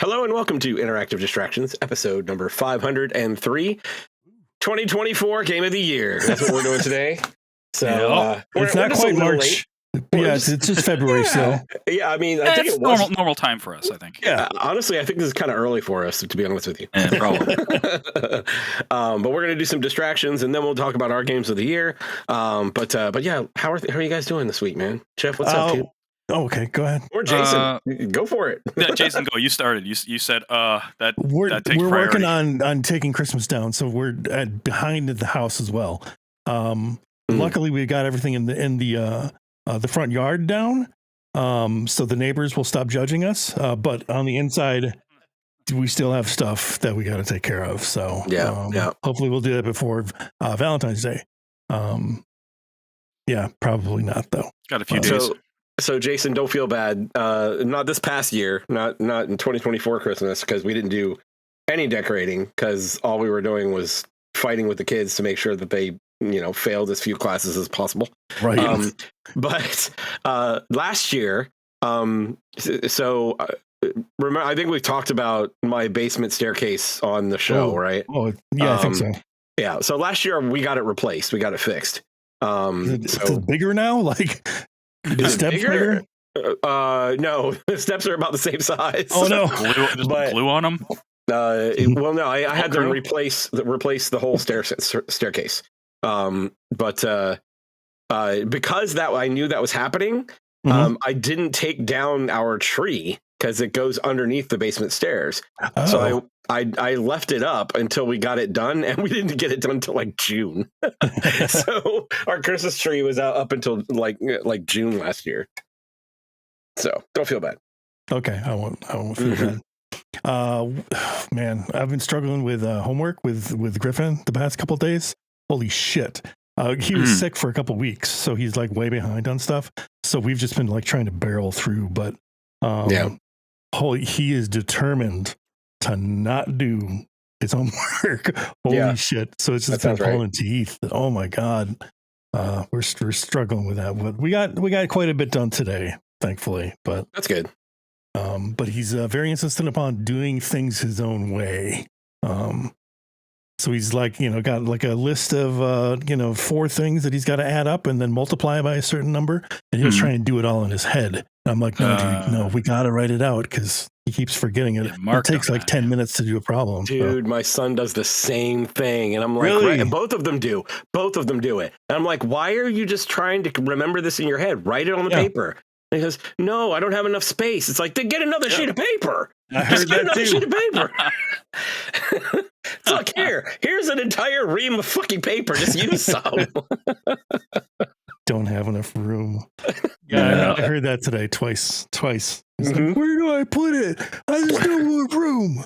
Hello and welcome to Interactive Distractions, episode number 503, 2024 Game of the Year. That's what we're doing today. So it's not quite March. Yeah, it's just February still. Yeah, I mean, I think it's it was normal time for us, I think. Yeah, honestly, I think this is kind of early for us, to be honest with you. Yeah, probably. But we're gonna do some distractions, and then we'll talk about our games of the year. But yeah, how are you guys doing this week, man? Jeff, what's up, dude? Oh, okay, go ahead. Or Jason, go for it. Yeah, Jason, go. You started. You said that We're takes priority. working on taking Christmas down, so we're behind the house as well. Luckily, we got everything in the front yard down, so the neighbors will stop judging us. But on the inside, we still have stuff that we got to take care of. So yeah. Hopefully, we'll do that before Valentine's Day. Yeah, probably not though. Got a few days. So Jason, don't feel bad. Not this past year, not in 2024 Christmas, because we didn't do any decorating, because all we were doing was fighting with the kids to make sure that they, failed as few classes as possible. Right. But last year, remember, I think we've talked about my basement staircase on the show, right? Oh, yeah, I think so. Yeah. So last year we got it replaced. We got it fixed. Is it bigger now? Like, the steps bigger? No, the steps are about the same size. Oh no! Glue on them. Well, no, I had to replace the whole staircase. But because I knew that was happening, I didn't take down our tree because it goes underneath the basement stairs. Oh. So I left it up until we got it done, and we didn't get it done until like June. So our Christmas tree was out up until like June last year. So don't feel bad. Okay, I won't feel bad. Man, I've been struggling with homework with Griffin the past couple of days. Holy shit. He was sick for a couple of weeks, so he's like way behind on stuff. So we've just been like trying to barrel through, but he is determined to not do his homework. Holy shit. So it's just been pulling teeth. Oh my God. We're struggling with that. But we got quite a bit done today, thankfully, but that's good. But he's very insistent upon doing things his own way. So he's like, got like a list of, 4 things that he's got to add up and then multiply by a certain number. And he'll try and do it all in his head. And I'm like, no, dude, no, we got to write it out because he keeps forgetting it. It takes like 10 minutes to do a problem. Dude, my son does the same thing. And I'm like, really? Both of them do it. And I'm like, why are you just trying to remember this in your head? Write it on the paper. And he goes, no, I don't have enough space. It's like, then get another sheet of paper. I heard that too. Sheet of paper. Look, here's an entire ream of fucking paper. Just use some. Don't have enough room. Yeah, I heard that today twice. He's like, where do I put it? I just don't want room.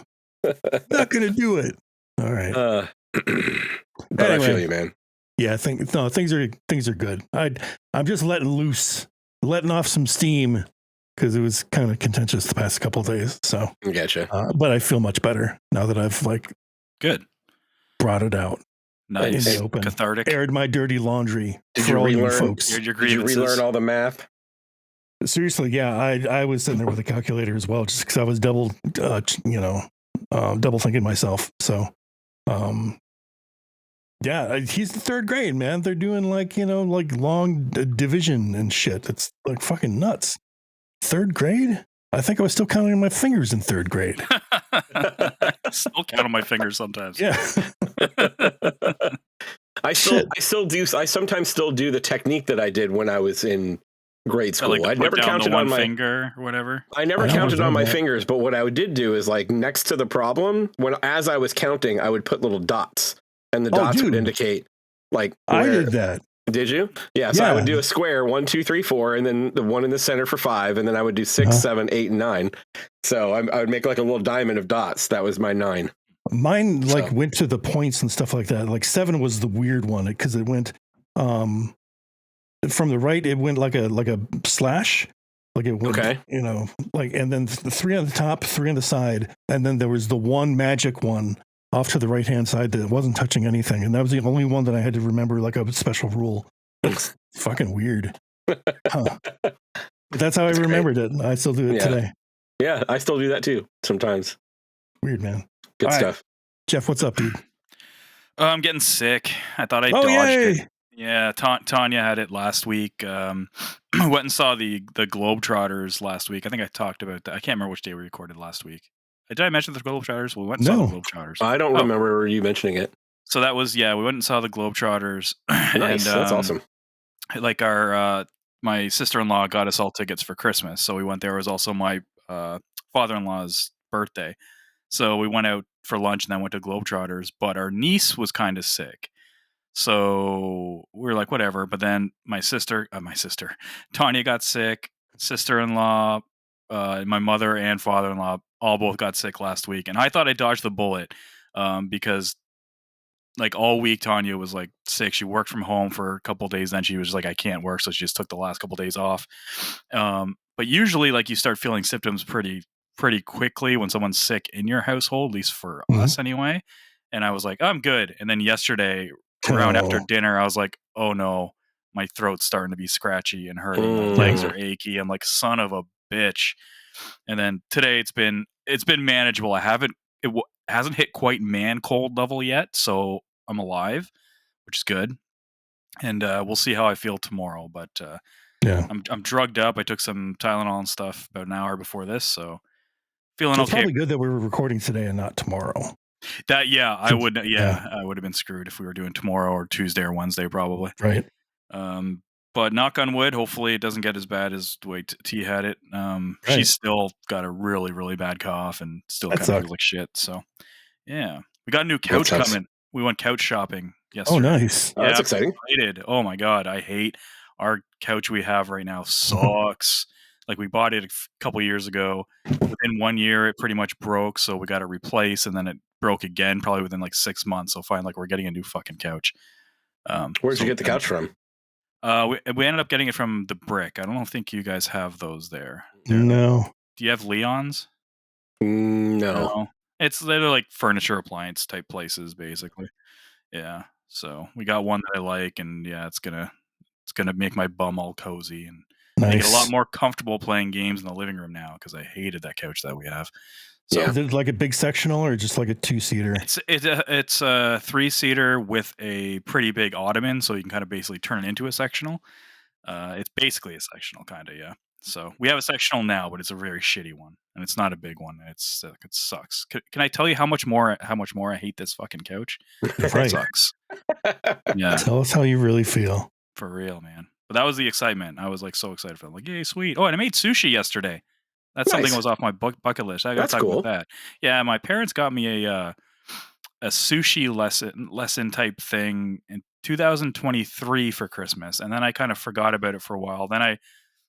Not gonna do it. All right. But anyway, I feel you, man. Yeah, things are good. I'm just letting off some steam because it was kind of contentious the past couple of days. So gotcha. But I feel much better now that I've brought it out. Nice. In the open. Cathartic. Aired my dirty laundry Did for you all you relearn, folks. Did you relearn all the math? Seriously, yeah. I was sitting there with a calculator as well, just because I was double thinking myself. So, yeah, he's in 3rd grade, man. They're doing like long division and shit. It's like fucking nuts. 3rd grade? I think I was still counting my fingers in 3rd grade. Still counting my fingers sometimes. Yeah. I sometimes still do the technique that I did when I was in grade school. Like I never counted on my finger or whatever. I never counted on my fingers, but what I did do is like next to the problem, as I was counting, I would put little dots, and the dots would indicate like I did that. Did you? Yeah. So I would do a square 1, 2, 3, 4, and then the one in the center for 5, and then I would do 6, 7, 8, and 9. So I would make like a little diamond of dots. That was my 9. Mine went to the points and stuff like that. Like 7 was the weird one because it went from the right. It went like a slash. Like it went, and then the 3 on the top, 3 on the side, and then there was the one magic one off to the right hand side that wasn't touching anything, and that was the only one that I had to remember like a special rule. It's fucking weird. But that's how I remembered it. I still do it today. Yeah, I still do that too sometimes. Weird, man. Good stuff. Jeff, what's up, dude? I'm getting sick. I thought I Oh, dodged yay! it. Yeah, Tanya had it last week. Went and saw the Globetrotters last week. I think I talked about that. I can't remember which day we recorded last week. Did I mention the Globetrotters? We went and saw the Globetrotters. I don't remember you mentioning it. So that was, we went and saw the Globetrotters. Nice. And, that's awesome. Like my sister-in-law got us all tickets for Christmas. So we went there. It was also my father-in-law's birthday. So we went out for lunch and then went to Globetrotters. But our niece was kind of sick. So we were like, whatever. But then my sister, Tanya got sick. Sister-in-law, my mother and father-in-law all both got sick last week. And I thought I dodged the bullet because like all week Tanya was like sick. She worked from home for a couple of days. Then she was like, I can't work. So she just took the last couple of days off. But usually like you start feeling symptoms pretty quickly when someone's sick in your household, at least for us anyway. And I was like, I'm good. And then yesterday around after dinner, I was like, oh no, my throat's starting to be scratchy and hurting. My legs are achy. I'm like, son of a bitch. And then today it's been manageable. It hasn't hit quite man cold level yet, so I'm alive, which is good. And we'll see how I feel tomorrow. But I'm drugged up. I took some Tylenol and stuff about an hour before this, so feeling it's okay. Probably good that we were recording today and not tomorrow. I would have been screwed if we were doing tomorrow or Tuesday or Wednesday probably. Right. But knock on wood, hopefully it doesn't get as bad as the way T had it. She's still got a really, really bad cough and still kind of feels like shit. So, yeah. We got a new couch coming. We went couch shopping yesterday. Oh, nice. Yeah, that's exciting. Excited. Oh, my God. I hate our couch we have right now. Sucks. Like, we bought it a couple years ago. Within 1 year, it pretty much broke. So, we got to replace. And then it broke again, probably within like 6 months. So, finally, like, we're getting a new fucking couch. Where'd you get the couch from? We ended up getting it from The Brick. I don't think you guys have those there. No. Do you have Leon's? No. They're like furniture appliance type places, basically. Yeah. So we got one that I like, and it's gonna make my bum all cozy and make it a lot more comfortable playing games in the living room now because I hated that couch that we have. So is it like a big sectional or just like a 2-seater? It's a 3-seater with a pretty big ottoman, so you can kind of basically turn it into a sectional. It's basically a sectional, kind of, yeah. So we have a sectional now, but it's a very shitty one, and it's not a big one. It sucks. Can I tell you how much more I hate this fucking couch? It sucks. Yeah. Tell us how you really feel. For real, man. But that was the excitement. I was like so excited for it. Like, yay, sweet. Oh, and I made sushi yesterday. That's something that was off my bucket list. I got to talk about that. Yeah, my parents got me a sushi lesson type thing in 2023 for Christmas, and then I kind of forgot about it for a while. Then I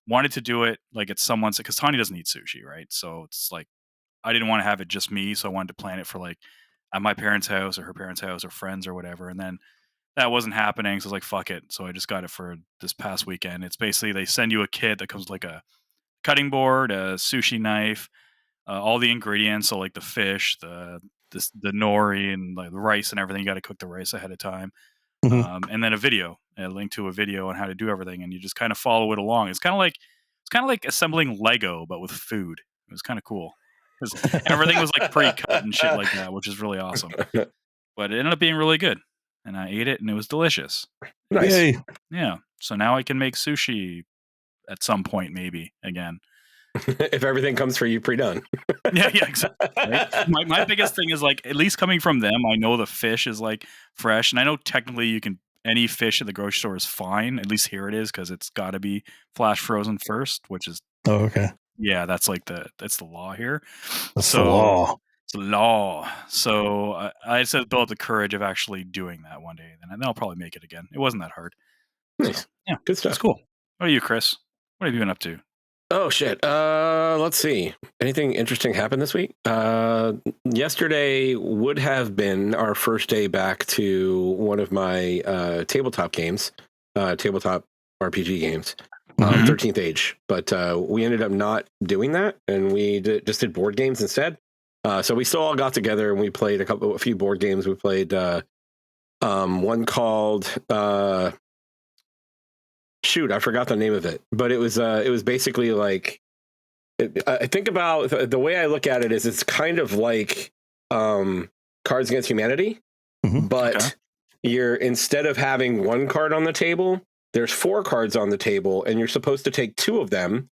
wanted to do it like at someone's, because Tanya doesn't eat sushi, right? So it's like I didn't want to have it just me, so I wanted to plan it for like at my parents' house or her parents' house or friends or whatever. And then that wasn't happening, so I was like, fuck it. So I just got it for this past weekend. It's basically they send you a kit that comes with like a cutting board, a sushi knife, all the ingredients, so like the fish, the nori, and like the rice and everything. You got to cook the rice ahead of time, and then a link to a video on how to do everything, and you just kind of follow it along. It's kind of like assembling Lego but with food. It was kind of cool because everything was like pre-cut and shit like that, which is really awesome. But it ended up being really good, and I ate it, and it was delicious. Nice. Yay. Yeah. So now I can make sushi at some point, maybe again. If everything comes for you pre-done. Yeah, exactly. Right? My biggest thing is like, at least coming from them, I know the fish is like fresh, and I know technically any fish at the grocery store is fine. At least here it is, because it's got to be flash frozen first, which is okay. Yeah, that's like that's the law here. That's the law. It's the law. So I just had to build up the courage of actually doing that one day, and then I'll probably make it again. It wasn't that hard. Nice. So, yeah, good stuff. It's cool. What are you, Chris? What have you been up to? Oh shit. Let's see. Anything interesting happened this week? Yesterday would have been our first day back to one of my tabletop games, tabletop RPG games, 13th Age. But we ended up not doing that, and we just did board games instead. So we still all got together and we played a few board games. We played one called shoot, I forgot the name of it, but it was basically like I think about the way I look at it is it's kind of like Cards Against Humanity, but you're instead of having one card on the table, there's 4 cards on the table, and you're supposed to take 2 of them,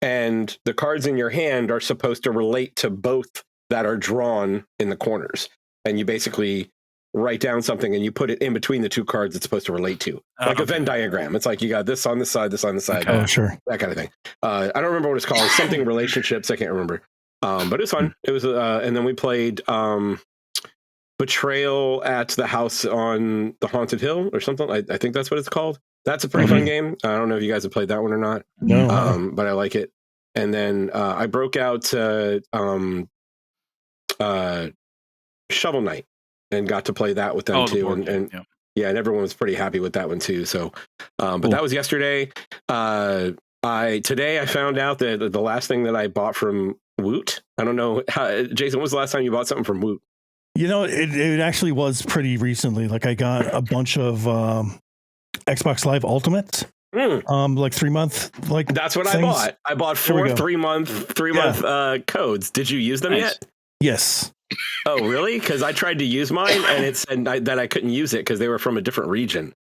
and the cards in your hand are supposed to relate to both that are drawn in the corners, and you basically write down something and you put it in between the 2 cards it's supposed to relate to, like a Venn diagram. It's like you got this on this side, this on the side. Oh, sure. That kind of thing. I don't remember what it's called. Something relationships. I can't remember. But it was fun. It was, and then we played Betrayal at the House on the Haunted Hill or something. I think that's what it's called. That's a pretty fun game. I don't know if you guys have played that one or not. No. But I like it. And then I broke out Shovel Knight and got to play that with them too. And and everyone was pretty happy with that one too. So, but that was yesterday. Today I found out that the last thing that I bought from Woot, I don't know, Jason, when was the last time you bought something from Woot? You know, it actually was pretty recently. Like I got a bunch of Xbox Live Ultimates. Like 3-month, like that's what things. I bought. I bought 4 3-month codes. Did you use them yet? Yes. Oh, really? Because I tried to use mine and it said that I couldn't use it because they were from a different region.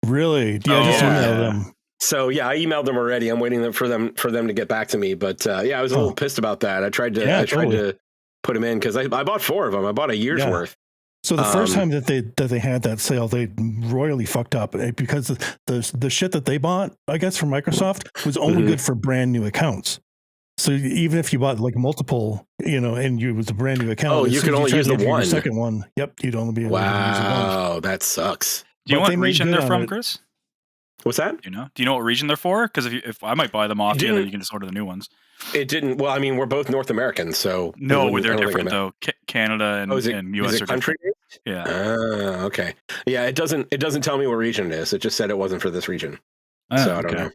Really? Yeah, I just emailed them. So yeah, I emailed them already. I'm waiting for them to get back to me. But yeah, I was a little pissed about that. I tried to put them in because I bought 4 of them. I bought a year's worth. So the first time that they had that sale, they royally fucked up because the shit that they bought, I guess, from Microsoft was only good for brand new accounts. So even if you bought like multiple, and you was a brand new account, you can only use the one. Second one, you'd only be able to use the one. Wow, that sucks. Do you know what region they're from, Chris? What's that? Do you know what region they're for? Because if I might buy them off you, then you can just order the new ones. It didn't. Well, I mean, we're both North Americans, so no, they're different though. Canada and US are country. Yeah. Okay. Yeah, it doesn't tell me what region it is. It just said it wasn't for this region. So I don't know.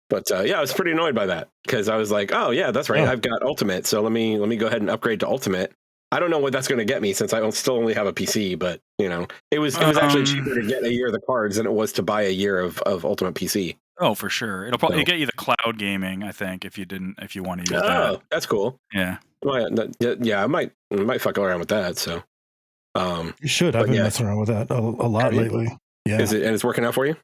But yeah, I was pretty annoyed by that because I was like, oh yeah, that's right. I've got Ultimate, so let me go ahead and upgrade to Ultimate. I don't know what that's going to get me since I still only have a PC, but it was actually cheaper to get a year of the cards than it was to buy a year of Ultimate PC. Oh, for sure. It'll probably get you the cloud gaming, I think, if you want to use that. Oh, that's cool. Yeah. Yeah, I might fuck around with that. So you should. I've been messing around with that a lot lately. Yeah. And it's working out for you?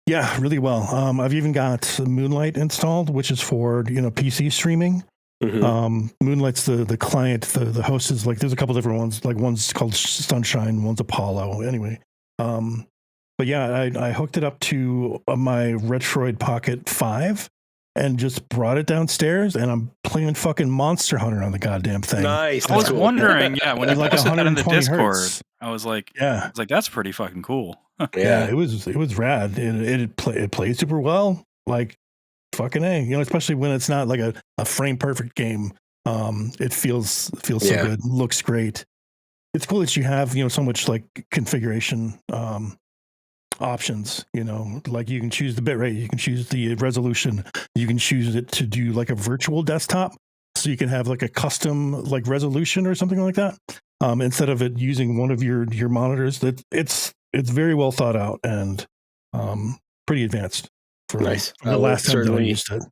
Yeah, really well. I've even got Moonlight installed, which is for PC streaming. Moonlight's the client. The host is like there's a couple different ones. Like one's called Sunshine, one's Apollo. Anyway, but yeah, I hooked it up to my Retroid Pocket 5 and just brought it downstairs, and I'm playing fucking Monster Hunter on the goddamn thing. Nice. I was wondering, when you like posted that in the Discord, hertz. I was like, that's pretty fucking cool. Yeah, it was rad. It plays super well. Like fucking A, especially when it's not like a frame perfect game. It feels so good. Looks great. It's cool that you have so much like configuration options. Like you can choose the bitrate, you can choose the resolution, you can choose it to do like a virtual desktop, so you can have like a custom like resolution or something like that. Instead of it using one of your monitors. That it's very well thought out and pretty advanced. Nice. The last time that I used it.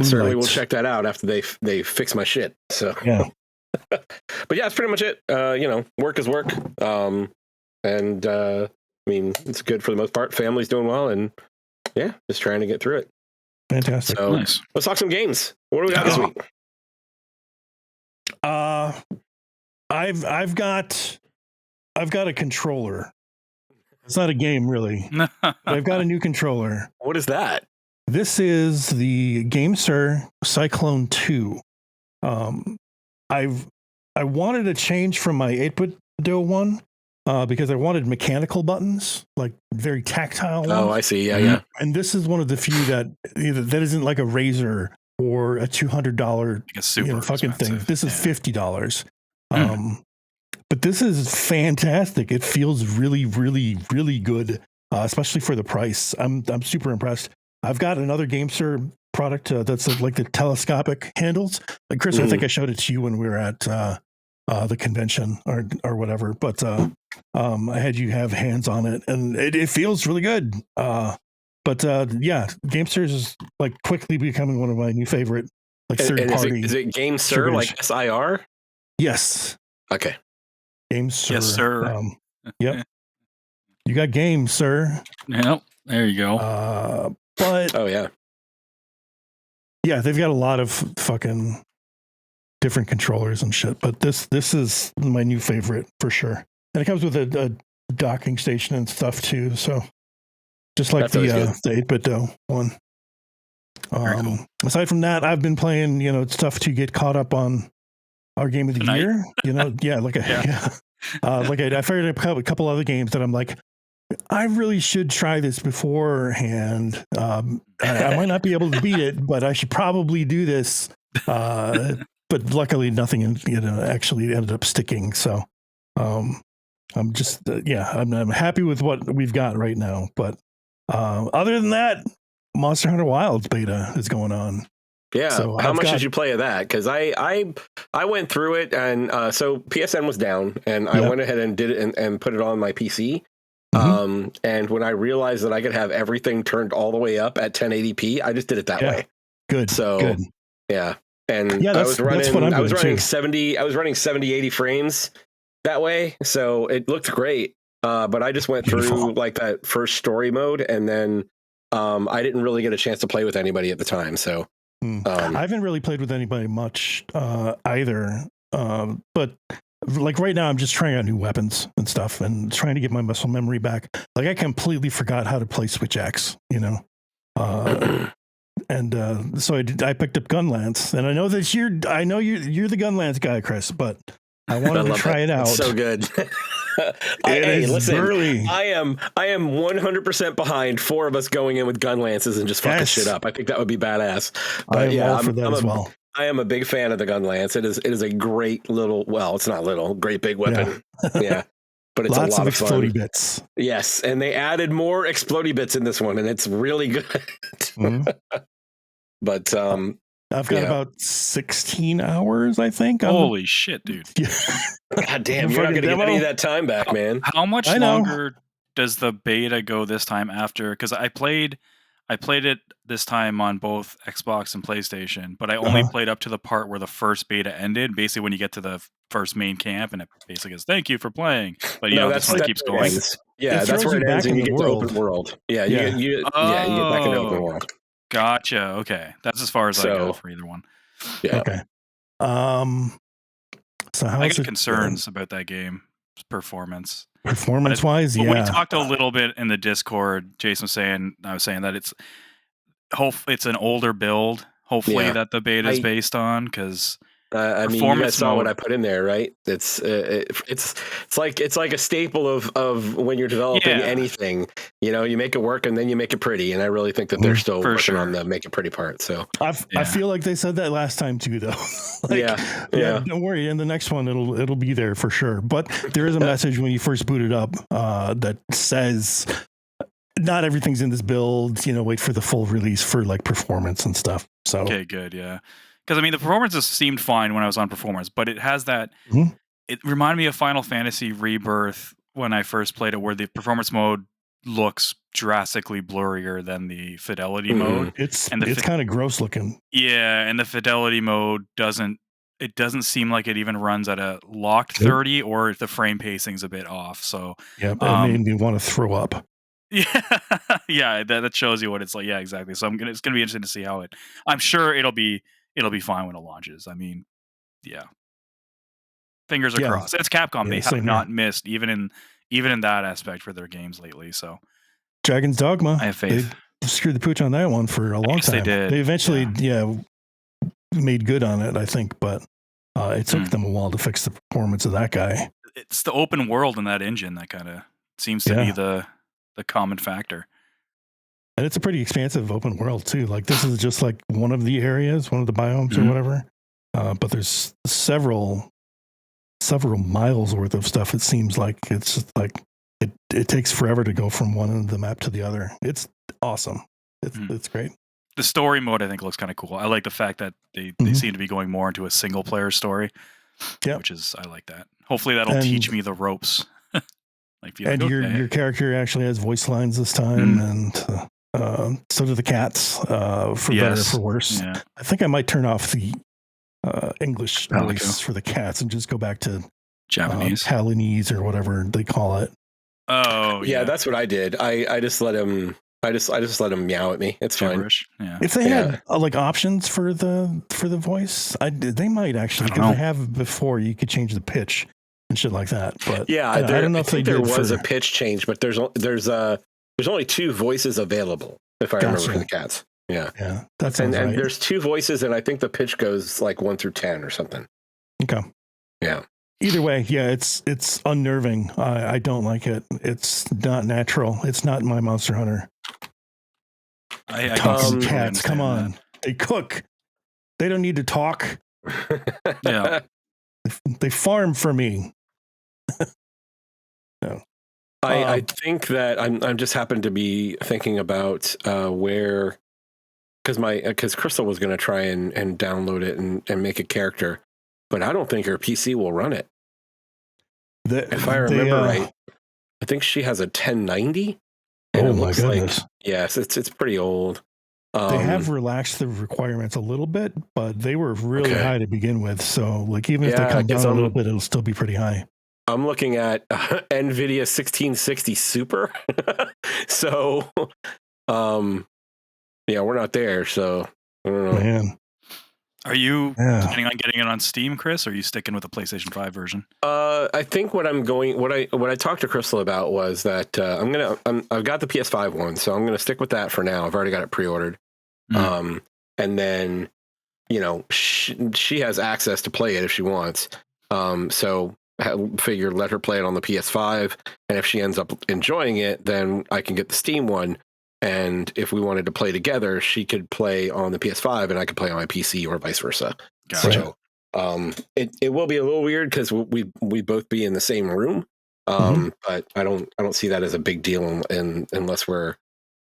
Certainly will check that out after they fix my shit. So yeah. But yeah, that's pretty much it. Work is work. And I mean, it's good for the most part. Family's doing well, and yeah, just trying to get through it. Fantastic. So nice. Let's talk some games. What do we got this week? I've got a controller. It's not a game, really. I've got a new controller. What is that? This is the GameSir Cyclone 2. I wanted a change from my 8-bit Do one because I wanted mechanical buttons, like very tactile ones. Oh, I see. Yeah. And this is one of the few that isn't like a Razer or a $200 like a super fucking expensive. thing. This is $50. But this is fantastic. It feels really, really, really good, especially for the price. I'm super impressed. I've got another GameSir product that's like the telescopic handles. Like Chris, I think I showed it to you when we were at the convention or whatever. But I had you have hands on it, and it feels really good. But yeah, GameSir is like quickly becoming one of my new favorite like third party. Is it GameSir like SIR? Yes. Okay. GameSir. Yes, sir. Yep. You got games, sir. Yep. There you go. But oh yeah. Yeah, they've got a lot of fucking different controllers and shit. But this is my new favorite for sure. And it comes with a docking station and stuff too. So just like the 8-bit one. Cool. Aside from that, I've been playing, stuff to get caught up on our game of the year. I figured a couple other games that I'm like, I really should try this beforehand. I might not be able to beat it, but I should probably do this. But luckily, nothing actually ended up sticking. So I'm just I'm happy with what we've got right now. But other than that, Monster Hunter Wilds beta is going on. Yeah. So how much did you play of that? Because I went through it, and so PSN was down, and I went ahead and did it and put it on my PC. And when I realized that I could have everything turned all the way up at 1080p, I just did it that way. Good. So good. Yeah. And I was running 70 80 frames that way. So it looked great. But I just went through like that first story mode, and then I didn't really get a chance to play with anybody at the time. So I haven't really played with anybody much either. But like right now, I'm just trying out new weapons and stuff and trying to get my muscle memory back. Like I completely forgot how to play Switch Axe, and so I picked up Gunlance, and I know that you're the Gunlance guy, Chris, but I wanted to try it out. It's so good. Listen, I am 100% behind 4 of us going in with Gunlances and just fucking shit up. I think that would be badass. But I am a big fan of the Gunlance. It is a great little, it's not little, great big weapon. Yeah. But it's lots a lot of fun. explodey bits. Yes, and they added more explodey bits in this one, and it's really good. But I've got about 16 hours, I think. Holy shit, dude. God damn, you're not going to get any of that time back, man. How much longer does the beta go this time after? Because I played it this time on both Xbox and PlayStation, but I only played up to the part where the first beta ended, basically when you get to the first main camp, and it basically goes, thank you for playing. But this one keeps going. Yeah, that's where it ends, and you get to open world. Yeah, you get back into open world. Gotcha. Okay, that's as far as I got for either one. Yeah. Okay. So I got concerns about that game performance. Performance-wise, We talked a little bit in the Discord. Jason I was saying that it's an older build. Hopefully that the beta is based on, because I mean, you guys saw what I put in there, right? It's like a staple of when you're developing anything. You make it work and then you make it pretty. And I really think that they're still working on the make it pretty part. So I feel like they said that last time too, though. Don't worry. In the next one, it'll be there for sure. But there is a message when you first boot it up that says not everything's in this build. Wait for the full release for like performance and stuff. So okay, good, yeah. Because, the performances seemed fine when I was on performance, but it has that... It reminded me of Final Fantasy Rebirth when I first played it, where the performance mode looks drastically blurrier than the fidelity mode. It's kind of gross looking. Yeah, and the fidelity mode doesn't seem like it even runs at a locked 30, or the frame pacing's a bit off. So it made me want to throw up. Yeah, that shows you what it's like. Yeah, exactly. So it's gonna be interesting to see how it... I'm sure it'll be fine when it launches. Fingers are crossed. It's Capcom. They have not missed even in that aspect for their games lately. So Dragon's Dogma. I have faith. They screwed the pooch on that one for a long time. They did. They eventually, made good on it, I think, but it took them a while to fix the performance of that guy. It's the open world in that engine that kind of seems to be the common factor. And it's a pretty expansive open world too. Like this is just like one of the areas, one of the biomes or whatever. But there's several miles worth of stuff. It seems like it's just like it takes forever to go from one end of the map to the other. It's awesome. It's great. The story mode I think looks kind of cool. I like the fact that they seem to be going more into a single player story. Yeah, I like that. Hopefully that'll teach me the ropes. Your character actually has voice lines this time, and So do the cats, for better or for worse. Yeah. I think I might turn off the English voice for the cats and just go back to Japanese, Palinese, or whatever they call it. Oh yeah, that's what I did. I just let him. I just let him meow at me. It's gibberish. fine. Yeah. If they had like options for the voice, they might actually, because they have before you could change the pitch and shit like that. But yeah, I don't know if there was a pitch change, but there's only 2 voices available, if I remember, for the cats. Yeah, that sounds right. And there's 2 voices, and I think the pitch goes like 1 through 10 or something. Okay. Yeah. Either way, yeah, it's unnerving. I don't like it. It's not natural. It's not my Monster Hunter. Talking cats, come on. They cook. They don't need to talk. Yeah. They farm for me. No. I think that I'm just happened to be thinking about where, because Crystal was going to try and download it and make a character, but I don't think her PC will run it. If I remember right, I think she has a 1090. And oh my goodness! Yes, it's pretty old. They have relaxed the requirements a little bit, but they were really high to begin with. So, like, even if they come down a little bit, it'll still be pretty high. I'm looking at NVIDIA 1660 Super. So, yeah, we're not there. So, I don't know. Man. Are you planning on getting it on Steam, Chris, or are you sticking with the PlayStation 5 version? I think what I talked to Crystal about was that I've got the PS5 one, so I'm gonna stick with that for now. I've already got it pre-ordered. And then, she has access to play it if she wants. So figure let her play it on the PS5, and if she ends up enjoying it, then I can get the Steam one. And if we wanted to play together, she could play on the PS5 and I could play on my PC, or vice versa. Gotcha. So it will be a little weird because we both be in the same room. But I don't see that as a big deal unless we're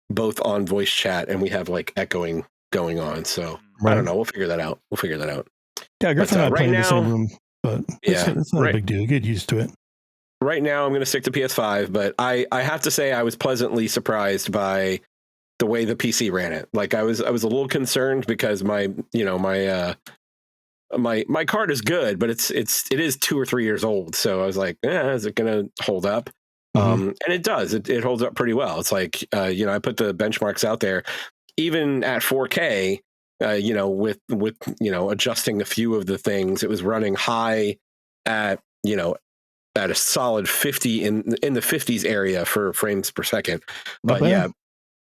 both on voice chat and we have like echoing going on. So I don't know. We'll figure that out. Yeah, Griffin and I play in the same room, but it's not a big deal. Get used to it. Right now, I'm going to stick to PS5, but I have to say I was pleasantly surprised by the way the PC ran it. Like I was a little concerned because my card is good, but it is 2 or 3 years old. So I was like, is it going to hold up? And it does. It holds up pretty well. It's like I put the benchmarks out there, even at 4K. With adjusting a few of the things, it was running high at a solid 50 in the 50s area for frames per second. But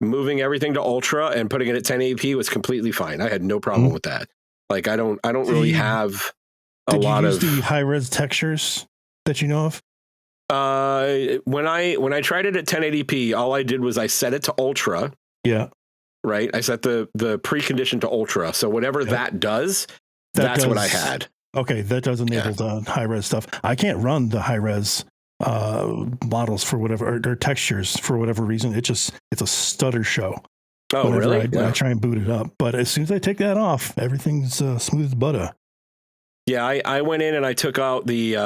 moving everything to ultra and putting it at 1080p was completely fine. I had no problem with that. Like I don't really have a lot of the high res textures that you know of. When I tried it at 1080p, all I did was I set it to ultra. Yeah. Right. I set the precondition to ultra. So whatever that does, that's what I had. Okay, that does enable the high res stuff. I can't run the high res models for whatever, or textures for whatever reason. It's a stutter show. Oh, really? I try and boot it up, but as soon as I take that off, everything's smooth as butter. Yeah, I went in and I took out the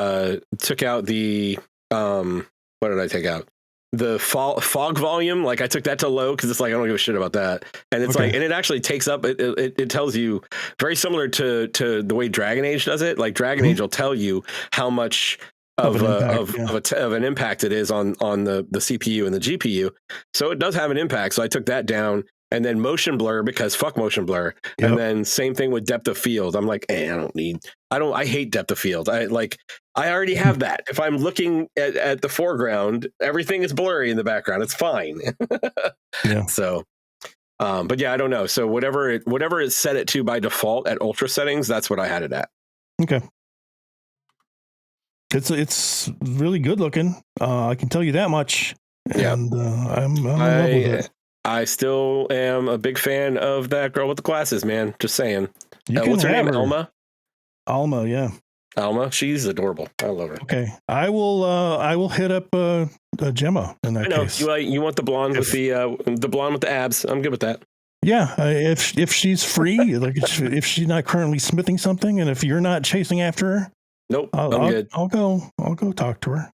what did I take out? The fog volume. Like I took that to low because it's like I don't give a shit about that. And it's like, and it actually takes up. It tells you very similar to the way Dragon Age does it. Like Dragon Age will tell you how much of an impact it is on the CPU and the GPU. So it does have an impact. So I took that down. And then motion blur, because fuck motion blur. Yep. And then same thing with depth of field. I'm like, I hate depth of field. I already have that. If I'm looking at the foreground, everything is blurry in the background. It's fine. So, but yeah, I don't know. So whatever it set it to by default at ultra settings, that's what I had it at. Okay. It's really good looking. I can tell you that much. And I'm in love with it. I still am a big fan of that girl with the glasses, man. Just saying. What's her name? Alma? Alma, yeah. Alma, she's adorable. I love her. Okay, I will hit up Gemma in that case. You want the blonde with the blonde with the abs? I'm good with that. Yeah, if she's free, like if she's not currently smithing something, and if you're not chasing after her, nope, I'm good. I'll go talk to her.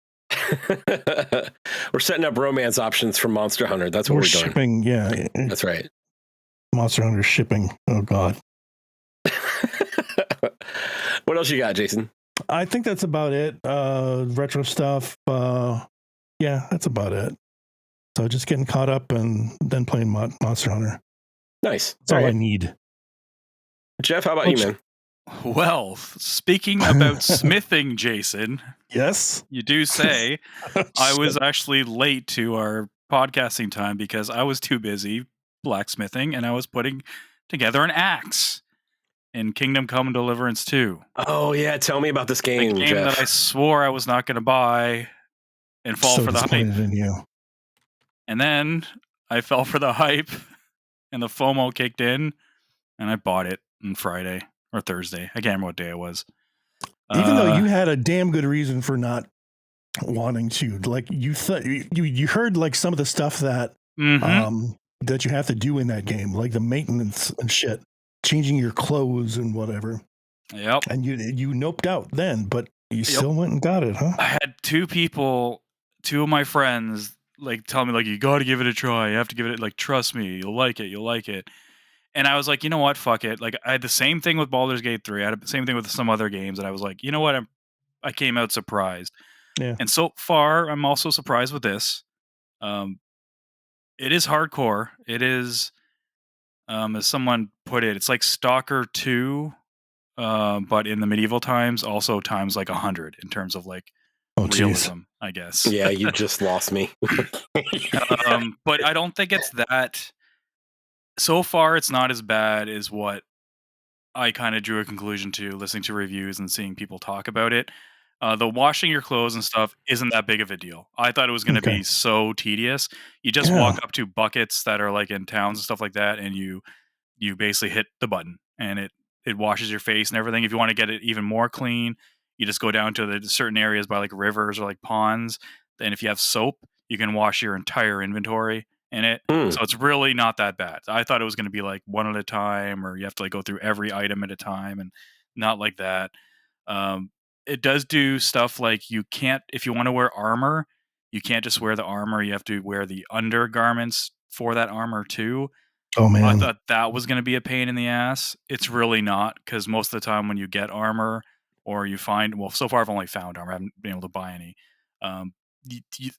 We're setting up romance options for Monster Hunter. That's what we're doing. Shipping, yeah. That's right. Monster Hunter shipping. Oh God. What else you got, Jason? I think that's about it. Retro stuff. Yeah, that's about it. So just getting caught up and then playing Monster Hunter. Nice. That's all I need. Jeff, how about you, man? Well, speaking about smithing, Jason. Yes. You do say I was actually late to our podcasting time because I was too busy blacksmithing and I was putting together an axe in Kingdom Come Deliverance 2. Oh, yeah. Tell me about this game, The game Jeff. that I swore I was not going to buy and fall for the hype. In you. And then I fell for the hype and the FOMO kicked in and I bought it on Friday or Thursday. I can't remember what day it was. Even though you had a damn good reason for not wanting to, like you heard like some of the stuff that that you have to do in that game, like the maintenance and shit, changing your clothes and whatever. Yep. And you noped out then, but you still went and got it, huh? I had two of my friends like tell me like, you got to give it a try. You have to give it, like, trust me, you'll like it. You'll like it. And I was like, you know what? Fuck it. Like, I had the same thing with Baldur's Gate 3. I had the same thing with some other games. And I was like, you know what? I came out surprised. Yeah. And so far, I'm also surprised with this. It is hardcore. It is, as someone put it, it's like Stalker 2, but in the medieval times, also times like 100 in terms of like realism, I guess. Yeah, you just lost me. But I don't think it's that. So far, it's not as bad as what I kind of drew a conclusion to listening to reviews and seeing people talk about it. The washing your clothes and stuff isn't that big of a deal. I thought it was going to be so tedious. You just walk up to buckets that are like in towns and stuff like that, and you basically hit the button, and it washes your face and everything. If you want to get it even more clean, you just go down to the certain areas by like rivers or like ponds. Then if you have soap, you can wash your entire inventory in it. So it's really not that bad. I thought it was going to be like one at a time, or you have to like go through every item at a time, and not like that. It does do stuff like you can't, if you want to wear armor, you can't just wear the armor. You have to wear the undergarments for that armor too. Oh man. I thought that was going to be a pain in the ass. It's really not, because most of the time when you get armor or you find, well, so far I've only found armor. I haven't been able to buy any.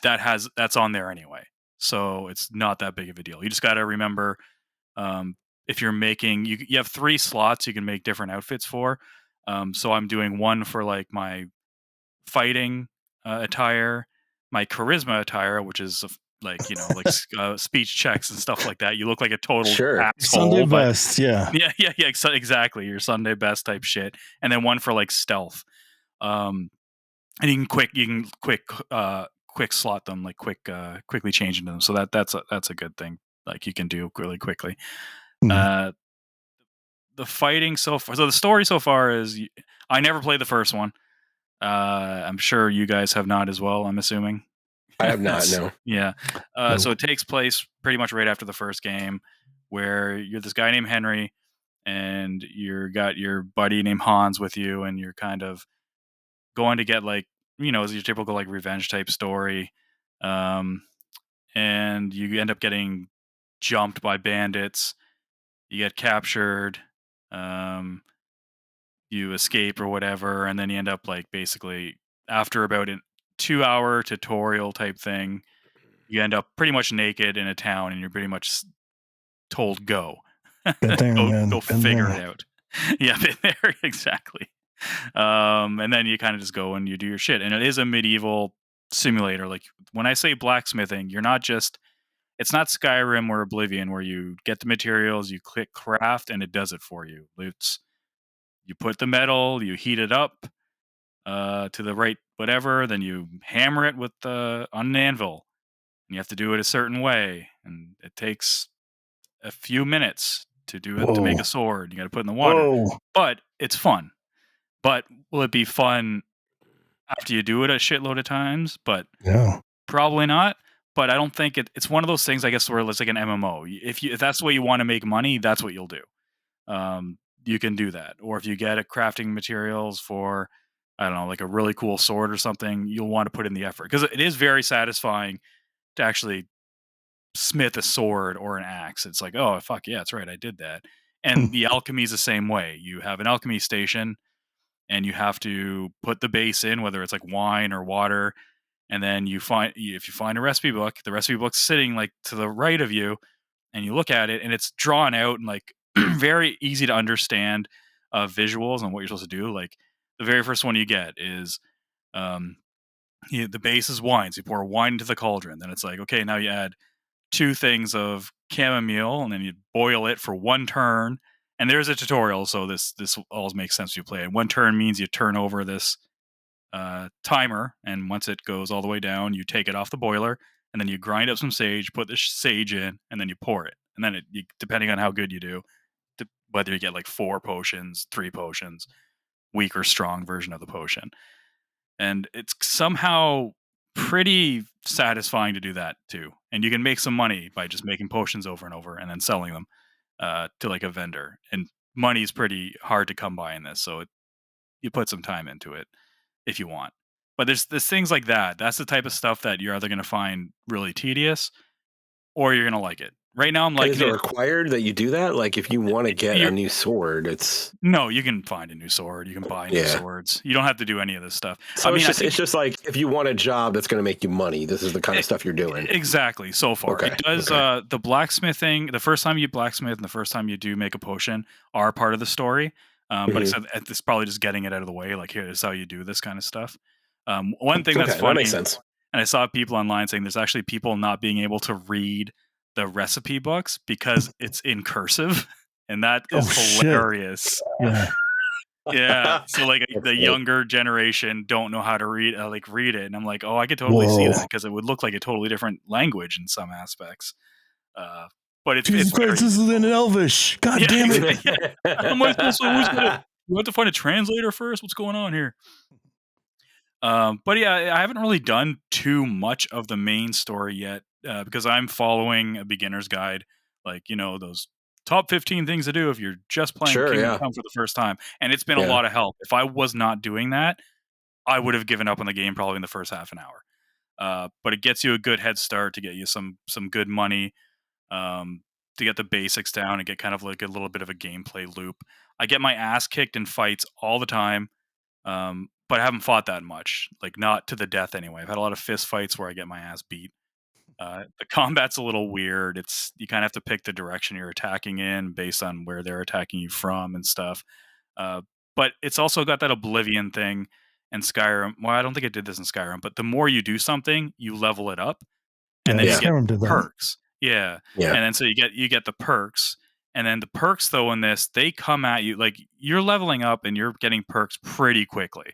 That's on there anyway. So it's not that big of a deal. You just got to remember, if you're making, you have 3 slots you can make different outfits for. So I'm doing one for like my fighting attire, my charisma attire, which is like, like speech checks and stuff like that. You look like a total asshole. Sunday best, yeah, exactly. Your Sunday best type shit. And then one for like stealth. And you can quick slot them, like quickly change into them. So that's a good thing. Like you can do really quickly. The fighting so far, so the story so far is, I never played the first one. I'm sure you guys have not as well, I'm assuming. I have not, no. Yeah. So it takes place pretty much right after the first game, where you're this guy named Henry, and you got your buddy named Hans with you, and you're kind of going to get like, it's your typical like revenge type story. And you end up getting jumped by bandits. You get captured. You escape or whatever, and then you end up like basically after about a 2-hour tutorial type thing, you end up pretty much naked in a town, and you're pretty much told go. Go figure it out. Yeah, been there, exactly. And then you kind of just go and you do your shit, and it is a medieval simulator. Like when I say blacksmithing, it's not Skyrim or Oblivion where you get the materials, you click craft, and it does it for you. You put the metal, you heat it up to the right whatever, then you hammer it on an anvil. And you have to do it a certain way, and it takes a few minutes to do it. To make a sword. You got to put it in the water. But it's fun. But will it be fun after you do it a shitload of times? But probably not. But I don't think it's one of those things, I guess, where it's like an MMO. If that's the way you want to make money, that's what you'll do. You can do that. Or if you get crafting materials for I don't know, like a really cool sword or something, you'll want to put in the effort because it is very satisfying to actually smith a sword or an axe. It's like, oh fuck yeah, that's right, I did that. And the alchemy is the same way. You have an alchemy station, and you have to put the base in, whether it's like wine or water, and then if you find a recipe book, the recipe book's sitting like to the right of you, and you look at it, and it's drawn out and like very easy to understand visuals on what you're supposed to do. Like the very first one you get is um, the base is wine, so you pour wine into the cauldron. Then it's like, okay, now you add 2 things of chamomile, and then you boil it for 1 turn. And there's a tutorial, so this all makes sense when you play it. 1 turn means you turn over this timer, and once it goes all the way down, you take it off the boiler, and then you grind up some sage, put the sage in, and then you pour it. And then depending on how good you do, whether you get like 4 potions, 3 potions, weak or strong version of the potion. And it's somehow pretty satisfying to do that too. And you can make some money by just making potions over and over and then selling them to like a vendor. And money is pretty hard to come by in this, so you put some time into it if you want. But there's things like that. That's the type of stuff that you're either going to find really tedious or you're going to like it. Right now, I'm liking it. Is it required that you do that? Like, if you want to get a new sword, it's no. You can find a new sword. You can buy new swords. You don't have to do any of this stuff. So I mean, it's just like if you want a job that's going to make you money, this is the kind of stuff you're doing. Exactly. So far, it does. The blacksmithing. The first time you blacksmith and the first time you do make a potion are part of the story. But it's probably just getting it out of the way. Like, here's how you do this kind of stuff. One thing that's funny, that makes sense. And I saw people online saying there's actually people not being able to read the recipe books because it's in cursive, and that is hilarious. Yeah. So like the younger generation don't know how to read it, and I'm like, oh, I could totally see that because it would look like a totally different language in some aspects. But it's this is in Elvish. God damn it! How am I supposed to? You have to find a translator first. What's going on here? But yeah, I haven't really done too much of the main story yet because I'm following a beginner's guide, like, you know, those top 15 things to do if you're just playing Kingdom Come for the first time. And it's been a lot of help. If I was not doing that, I would have given up on the game probably in the first half an hour. But it gets you a good head start to get you some good money, to get the basics down and get kind of like a little bit of a gameplay loop. I get my ass kicked in fights all the time. But I haven't fought that much, like not to the death anyway. I've had a lot of fist fights where I get my ass beat. The combat's a little weird. You kind of have to pick the direction you're attacking in based on where they're attacking you from and stuff. But it's also got that Oblivion thing and Skyrim. Well, I don't think it did this in Skyrim, but the more you do something, you level it up, and then you get perks. Yeah. And then so you get the perks. And then the perks, though, in this, they come at you like you're leveling up and you're getting perks pretty quickly.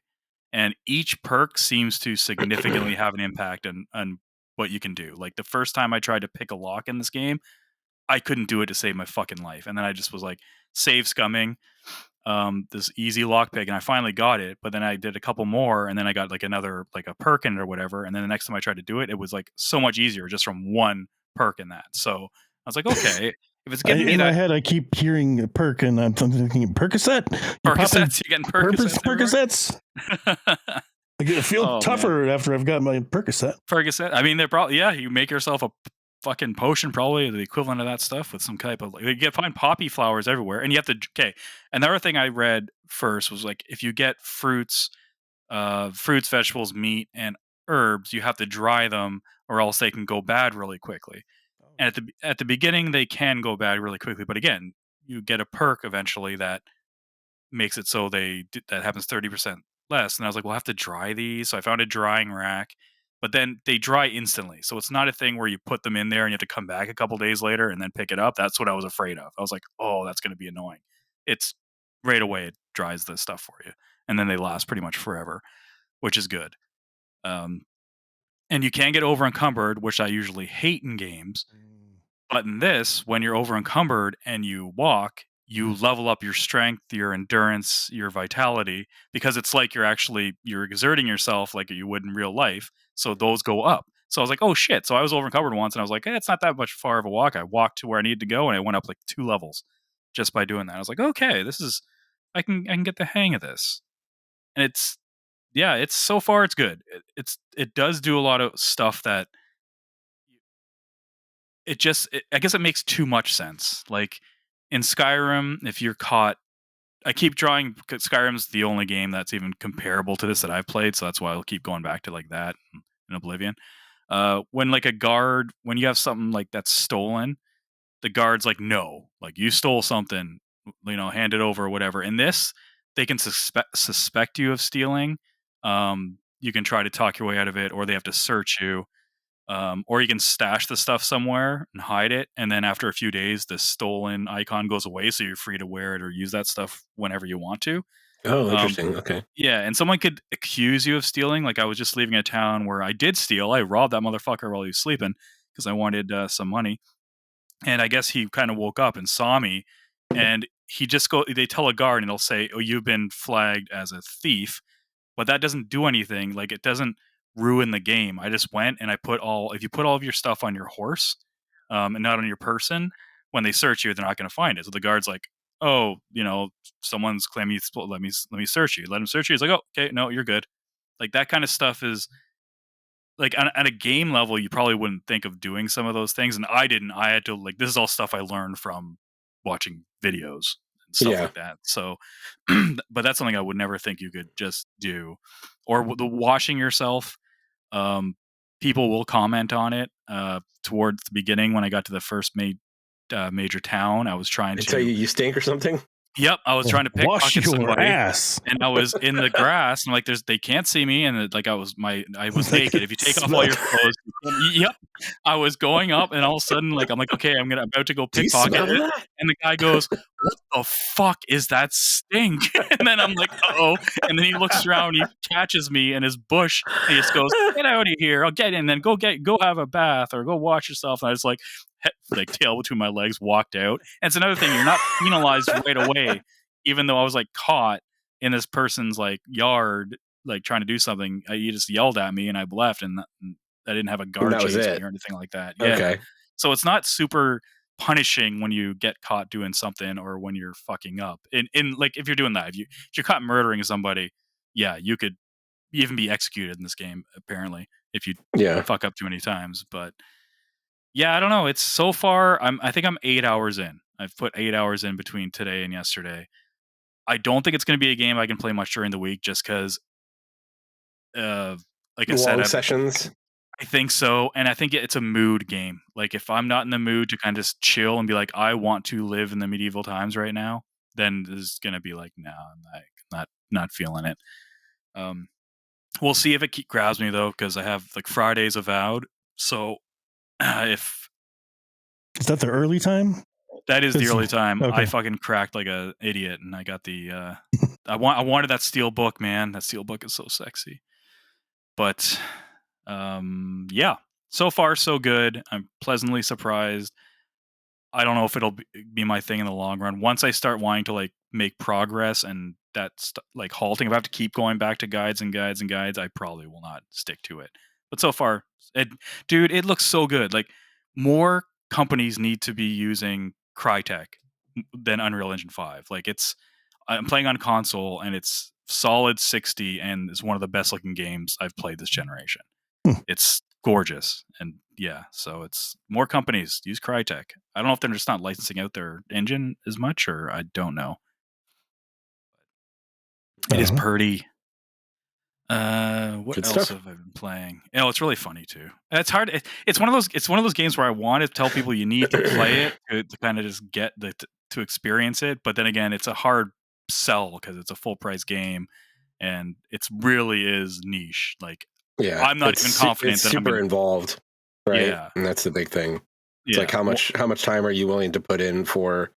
And each perk seems to significantly have an impact on what you can do. Like the first time I tried to pick a lock in this game, I couldn't do it to save my fucking life. And then I just was like save scumming this easy lock pick, and I finally got it. But then I did a couple more, and then I got like another like a perk in it or whatever. And then the next time I tried to do it, it was like so much easier just from one perk in that. So I was like, okay. If it's getting me in my head, I keep hearing a perk, and I'm thinking Percocet. You're getting Percocets. I feel tougher after I've got my Percocet. I mean, they're probably you make yourself a fucking potion, probably the equivalent of that stuff with some type of you find poppy flowers everywhere, and you have to. Okay, another thing I read first was like if you get fruits, vegetables, meat, and herbs, you have to dry them, or else they can go bad really quickly. And at the beginning, they can go bad really quickly. But again, you get a perk eventually that makes it so that happens 30% less. And I was like, well, I have to dry these. So I found a drying rack. But then they dry instantly. So it's not a thing where you put them in there and you have to come back a couple days later and then pick it up. That's what I was afraid of. I was like, oh, that's going to be annoying. It's right away, it dries the stuff for you. And then they last pretty much forever, which is good. And you can get over encumbered, which I usually hate in games. But in this, when you're over encumbered and you walk, you level up your strength, your endurance, your vitality, because it's like you're exerting yourself like you would in real life. So those go up. So I was like, oh shit. So I was over encumbered once and I was like, hey, it's not that much far of a walk. I walked to where I needed to go and I went up like 2 levels just by doing that. I was like, okay, I can get the hang of this. And yeah, it's so far it's good. It does do a lot of stuff that I guess it makes too much sense. Like in Skyrim, if you're caught, I keep drawing. Skyrim's the only game that's even comparable to this that I've played, so that's why I'll keep going back to like that in Oblivion. When like a guard, when you have something like that's stolen, the guard's like, no, like you stole something, hand it over or whatever. In this, they can suspect you of stealing. You can try to talk your way out of it, or they have to search you. Or you can stash the stuff somewhere and hide it, and then after a few days, the stolen icon goes away, so you're free to wear it or use that stuff whenever you want to. Oh, interesting. Okay. Yeah, and someone could accuse you of stealing. Like I was just leaving a town where I did steal. I robbed that motherfucker while he was sleeping because I wanted some money. And I guess he kind of woke up and saw me, and they tell a guard and they'll say, "Oh, you've been flagged as a thief," but that doesn't do anything. Like it doesn't ruin the game. I just went and if you put all of your stuff on your horse, and not on your person, when they search you, they're not going to find it. So the guard's like, "Oh, someone's claiming you stole. Let me search you. Let him search you." He's like, "Oh, okay, no, you're good." Like that kind of stuff is like on a game level, you probably wouldn't think of doing some of those things, and I didn't. I had to this is all stuff I learned from watching videos and stuff like that. So, but that's something I would never think you could just do. Or the washing yourself. People will comment on it. Towards the beginning, when I got to the first major town, I was trying to tell you stink or something. Yep, I was trying to pickpocket somebody, ass. and I was in the grass, and like they can't see me, and like I was naked. If you take off all your clothes, yep, I was going up, and all of a sudden, like I'm like, okay, I'm about to go pickpocket it, and the guy goes, "What the fuck is that stink?" And then I'm like, "Uh-oh," and then he looks around, he catches me in his bush, and he just goes, "Get out of here! I'll get in, and then go have a bath or go wash yourself." And I was like tail between my legs, walked out. And it's another thing, you're not penalized right away, even though I was like caught in this person's like yard, like trying to do something. You just yelled at me and I left, and I didn't have a guard chase me or anything like that. Yeah. Okay. So it's not super punishing when you get caught doing something or when you're fucking up. In like if you're doing that, if you're caught murdering somebody, yeah, you could even be executed in this game, apparently, if you fuck up too many times. But yeah, I don't know. It's so far. I think I'm 8 hours in. I've put 8 hours in between today and yesterday. I don't think it's going to be a game I can play much during the week, just because, like I said, sessions. I think so, and I think it's a mood game. Like if I'm not in the mood to kind of just chill and be like, I want to live in the medieval times right now, then this is going to be like, no, I'm not feeling it. We'll see if it grabs me though, because I have like Fridays avowed. So if is that the early time? That is the early time. Okay. I fucking cracked like a idiot, and I got the. I wanted that steel book, man. That steel book is so sexy. But, yeah. So far, so good. I'm pleasantly surprised. I don't know if it'll be my thing in the long run. Once I start wanting to like make progress, and that's like halting, if I have to keep going back to guides, I probably will not stick to it. But so far, dude, it looks so good. Like more companies need to be using Crytek than Unreal Engine 5. Like I'm playing on console, and it's solid 60, and it's one of the best looking games I've played this generation. It's gorgeous, and yeah, so it's more companies use Crytek. I don't know if they're just not licensing out their engine as much, or I don't know. It is pretty. What else have I been playing? It's really funny too. It's hard. It's one of those games where I want to tell people you need to play it to kind of just get to experience it. But then again, it's a hard sell because it's a full price game, and it really is niche. Like, I'm not even confident it's that super involved, right? Yeah, and that's the big thing. It's like how much time are you willing to put in for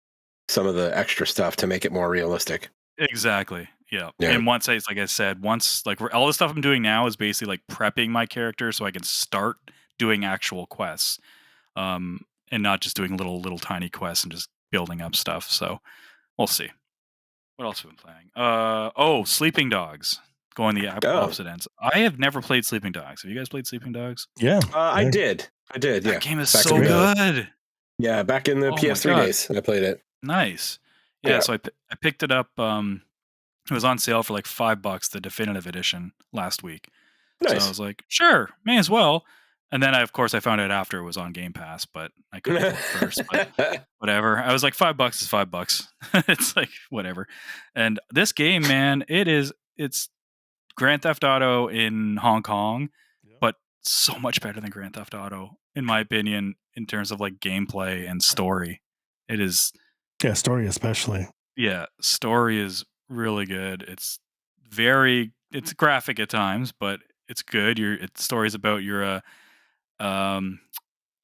some of the extra stuff to make it more realistic? Exactly. Yeah. And once like I said, like all the stuff I'm doing now is basically like prepping my character so I can start doing actual quests, and not just doing little tiny quests and just building up stuff. So we'll see. What else have I been playing? Sleeping Dogs. Going the opposite ends. I have never played Sleeping Dogs. Have you guys played Sleeping Dogs? Yeah. I did. Yeah. That game is so good. Yeah, back in the PS3 days, I played it. Nice. Yeah. So I picked it up. It was on sale for like $5, the definitive edition last week. Nice. So I was like, sure, may as well. And then of course I found out after it was on Game Pass, but I couldn't do it first. But whatever. I was like, $5 is $5. It's like whatever. And this game, man, it's Grand Theft Auto in Hong Kong, but so much better than Grand Theft Auto, in my opinion, in terms of like gameplay and story. It is. Yeah, story especially. Yeah, story is really good. It's graphic at times, but it's good. The story's about you're a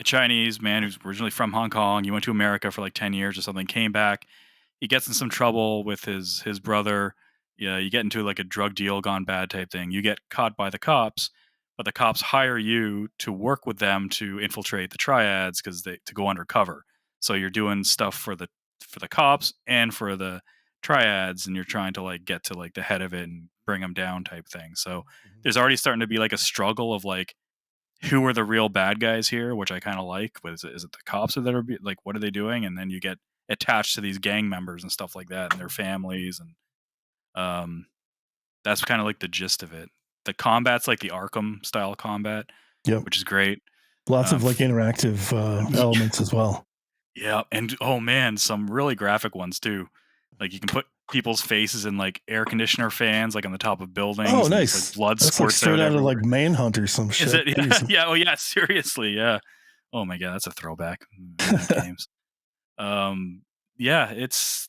Chinese man who's originally from Hong Kong. You went to America for like 10 years or something, came back. He gets in some trouble with his brother. Yeah, you get into like a drug deal gone bad type thing. You get caught by the cops, but the cops hire you to work with them to infiltrate the triads to go undercover. So you're doing stuff for the cops and for the triads, and you're trying to like get to like the head of it and bring them down type thing. So there's already starting to be like a struggle of like, who are the real bad guys here, which I kind of like. Is it the cops that are like, what are they doing? And then you get attached to these gang members and stuff like that and their families. And that's kind of like the gist of it. The combat's like the Arkham style combat, which is great. Lots of like interactive elements as well. Yeah. And oh man, some really graphic ones too. Like you can put people's faces in like air conditioner fans, like on the top of buildings. Oh, nice. Like blood That's squirts like straight out everywhere. of like Manhunt or some shit. Is it? Yeah. Yeah. Oh yeah. Seriously. Yeah. Oh my God. That's a throwback. Games. Yeah. It's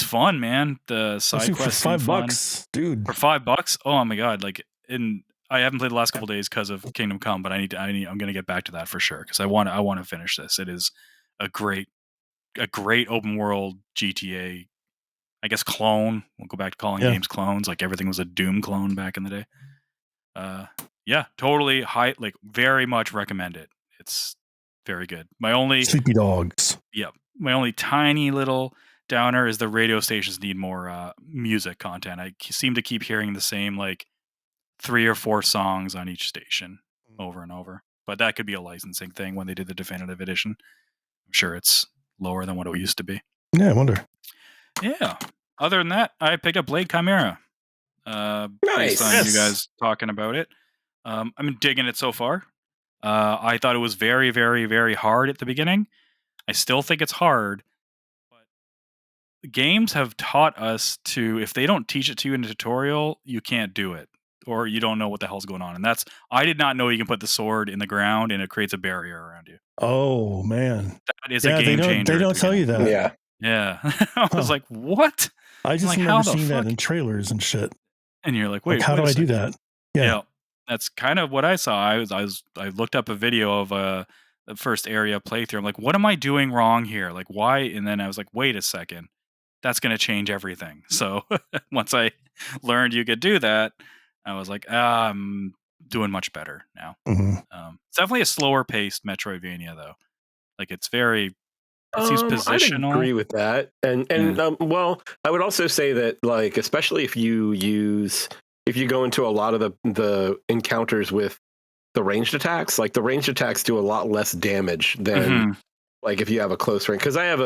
fun, man. The side quests for $5, dude. For $5. Oh my God. Like I haven't played the last couple days because of Kingdom Come, but I'm going to get back to that for sure. Cause I want to finish this. It is a great open world GTA, I guess, clone. We'll go back to calling games clones. Like everything was a Doom clone back in the day. Yeah, totally like very much recommend it. It's very good. My only Sleepy Dogs. Yeah. My only tiny little downer is the radio stations need more music content. I seem to keep hearing the same like 3 or 4 songs on each station over and over. But that could be a licensing thing when they did the definitive edition. I'm sure it's lower than what it used to be. Yeah, I wonder. Yeah. Other than that, I picked up Blade Chimera. Based on you guys talking about it. I'm digging it so far. I thought it was very, very, very hard at the beginning. I still think it's hard. But games have taught us to, if they don't teach it to you in a tutorial, you can't do it. Or you don't know what the hell's going on. And I did not know you can put the sword in the ground and it creates a barrier around you. Oh, man. That is a game changer. They don't tell you that. Yeah. Yeah. I was like, what? I just remember seeing that in trailers and shit. And you're like, wait, how do I do that? Yeah. That's kind of what I saw. I looked up a video of the first area playthrough. I'm like, what am I doing wrong here? Like, why? And then I was like, wait a second. That's going to change everything. So once I learned you could do that, I was like, I'm doing much better now. Mm-hmm. It's definitely a slower paced Metroidvania, though. Like it seems positional. I agree with that. And well, I would also say that, like, especially if you go into a lot of the encounters with the ranged attacks, like the ranged attacks do a lot less damage than like if you have a close range. Because I have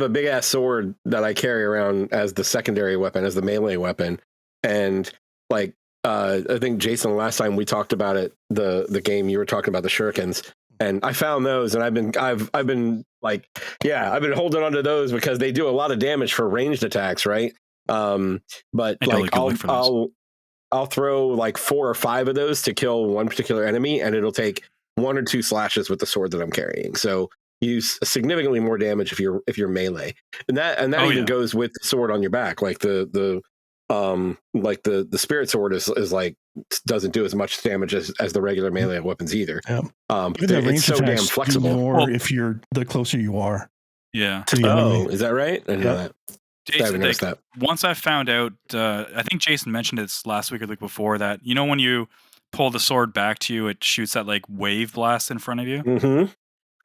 a big ass sword that I carry around as the secondary weapon, as the melee weapon, and like I think Jason, last time we talked about it, the game you were talking about, the shurikens. And I found those, and I've been like, I've been holding on to those because they do a lot of damage for ranged attacks, right? But like I'll throw like 4 or 5 of those to kill one particular enemy, and it'll take 1 or 2 slashes with the sword that I'm carrying. So you use significantly more damage if you're melee, and that even goes with the sword on your back, like the spirit sword is like doesn't do as much damage as the regular melee weapons either. It's so damn flexible. More if you're the closer you are. Yeah. To the enemy. Is that right? I didn't know that. Jason, that. Once I found out, I think Jason mentioned it last week or the week before, that when you pull the sword back to you, it shoots that like wave blast in front of you. Mm-hmm.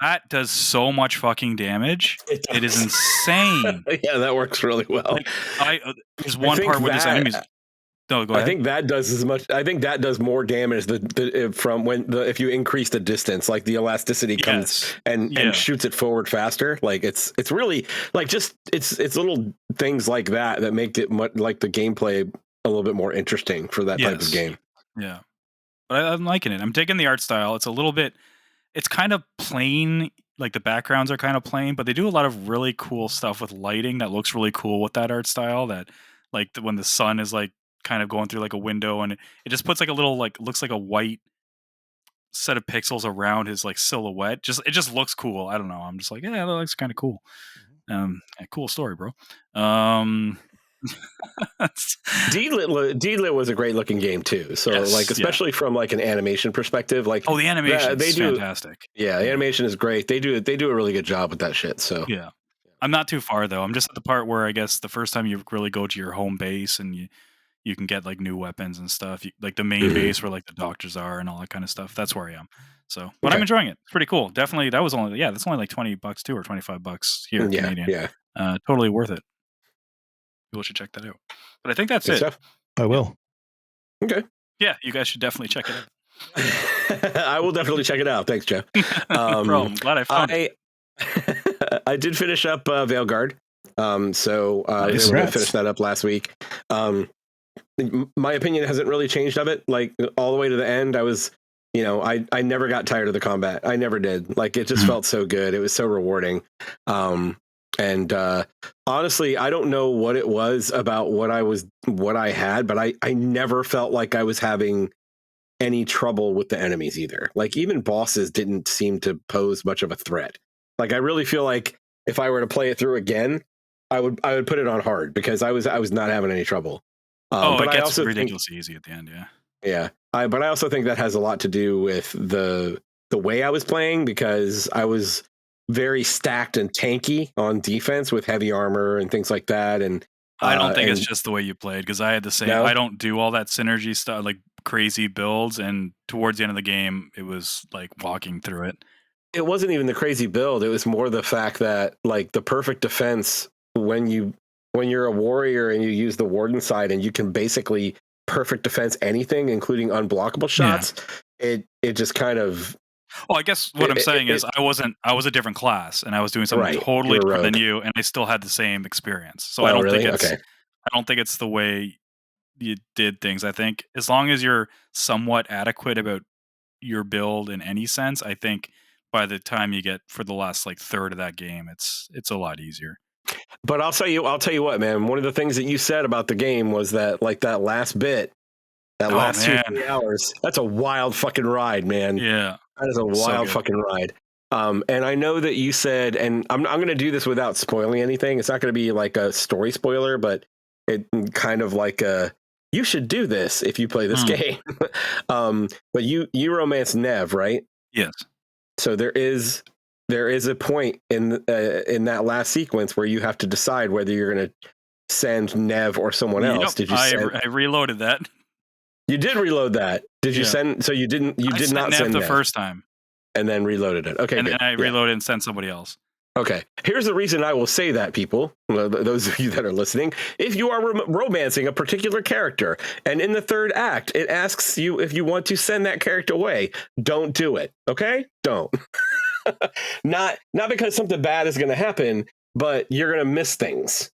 That does so much fucking damage. It is insane. Yeah, that works really well. Like, there's one part where this enemy's No, go ahead. I think that does as much. I think that does more damage if you increase the distance, like the elasticity comes and shoots it forward faster. Like it's really like just it's little things like that make it like the gameplay a little bit more interesting for that type of game. Yeah, but I'm liking it. I'm digging the art style. It's a little bit. It's kind of plain. Like the backgrounds are kind of plain, but they do a lot of really cool stuff with lighting that looks really cool with that art style. That like when the sun is like kind of going through like a window, and it just puts like a little like looks like a white set of pixels around his like silhouette. It just looks cool. I don't know. I'm just like, yeah, that looks kind of cool. Cool story, bro. Deedlit was a great looking game too. So like especially from like an animation perspective, like the animation is fantastic. Yeah, the animation is great. They do a really good job with that shit. So yeah. I'm not too far though. I'm just at the part where I guess the first time you really go to your home base and you can get like new weapons and stuff. Like the main base where like the doctors are and all that kind of stuff. That's where I am. So, but I'm enjoying it. It's pretty cool. Definitely. That's only like $20 too, or $25 here Canadian. Yeah. Totally worth it. People should check that out. But I think that's it. Stuff. I will. Okay. Yeah, you guys should definitely check it out. I will definitely check it out. Thanks, Jeff. No problem. I'm glad I found it. I did finish up Veilguard. I was able to finish that up last week. My opinion hasn't really changed of it. Like all the way to the end, I was, I never got tired of the combat. I never did. Like it just felt so good. It was so rewarding. And honestly, I don't know what it was about what I had, but I never felt like I was having any trouble with the enemies either. Like even bosses didn't seem to pose much of a threat. Like I really feel like if I were to play it through again, I would put it on hard because I was not having any trouble. But it gets ridiculously easy at the end. Yeah. Yeah. But I also think that has a lot to do with the way I was playing because I was very stacked and tanky on defense with heavy armor and things like that. And I don't think it's just the way you played because I had the same. No? I don't do all that synergy stuff, like crazy builds. And towards the end of the game, it was like walking through it. It wasn't even the crazy build. It was more the fact that like the perfect defense when you're a warrior and you use the warden side and you can basically perfect defense anything, including unblockable shots. Yeah. It just kind of. Well, I guess what I'm saying is I was a different class and I was doing something totally different than you, and I still had the same experience. So I don't think it's I don't think it's the way you did things. I think as long as you're somewhat adequate about your build in any sense, I think by the time you get for the last like third of that game, it's a lot easier. But I'll tell you what, man. One of the things that you said about the game was that like that last bit, that last 2-3 hours, that's a wild fucking ride, man. Yeah. That is a wild fucking ride. And I know that you said, and I'm going to do this without spoiling anything. It's not going to be like a story spoiler, but it kind of like you should do this if you play this game. But you romance Nev, right? Yes. So there is a point in that last sequence where you have to decide whether you're going to send Nev or someone else. Did you? I reloaded that. You did reload that. Did you send? So you did not send Nev the first time, and then reloaded it. Okay, and then I reloaded and sent somebody else. Okay. Here's the reason I will say that, people. Those of you that are listening, if you are romancing a particular character, and in the third act it asks you if you want to send that character away, don't do it. Okay, don't. not because something bad is going to happen, but you're going to miss things.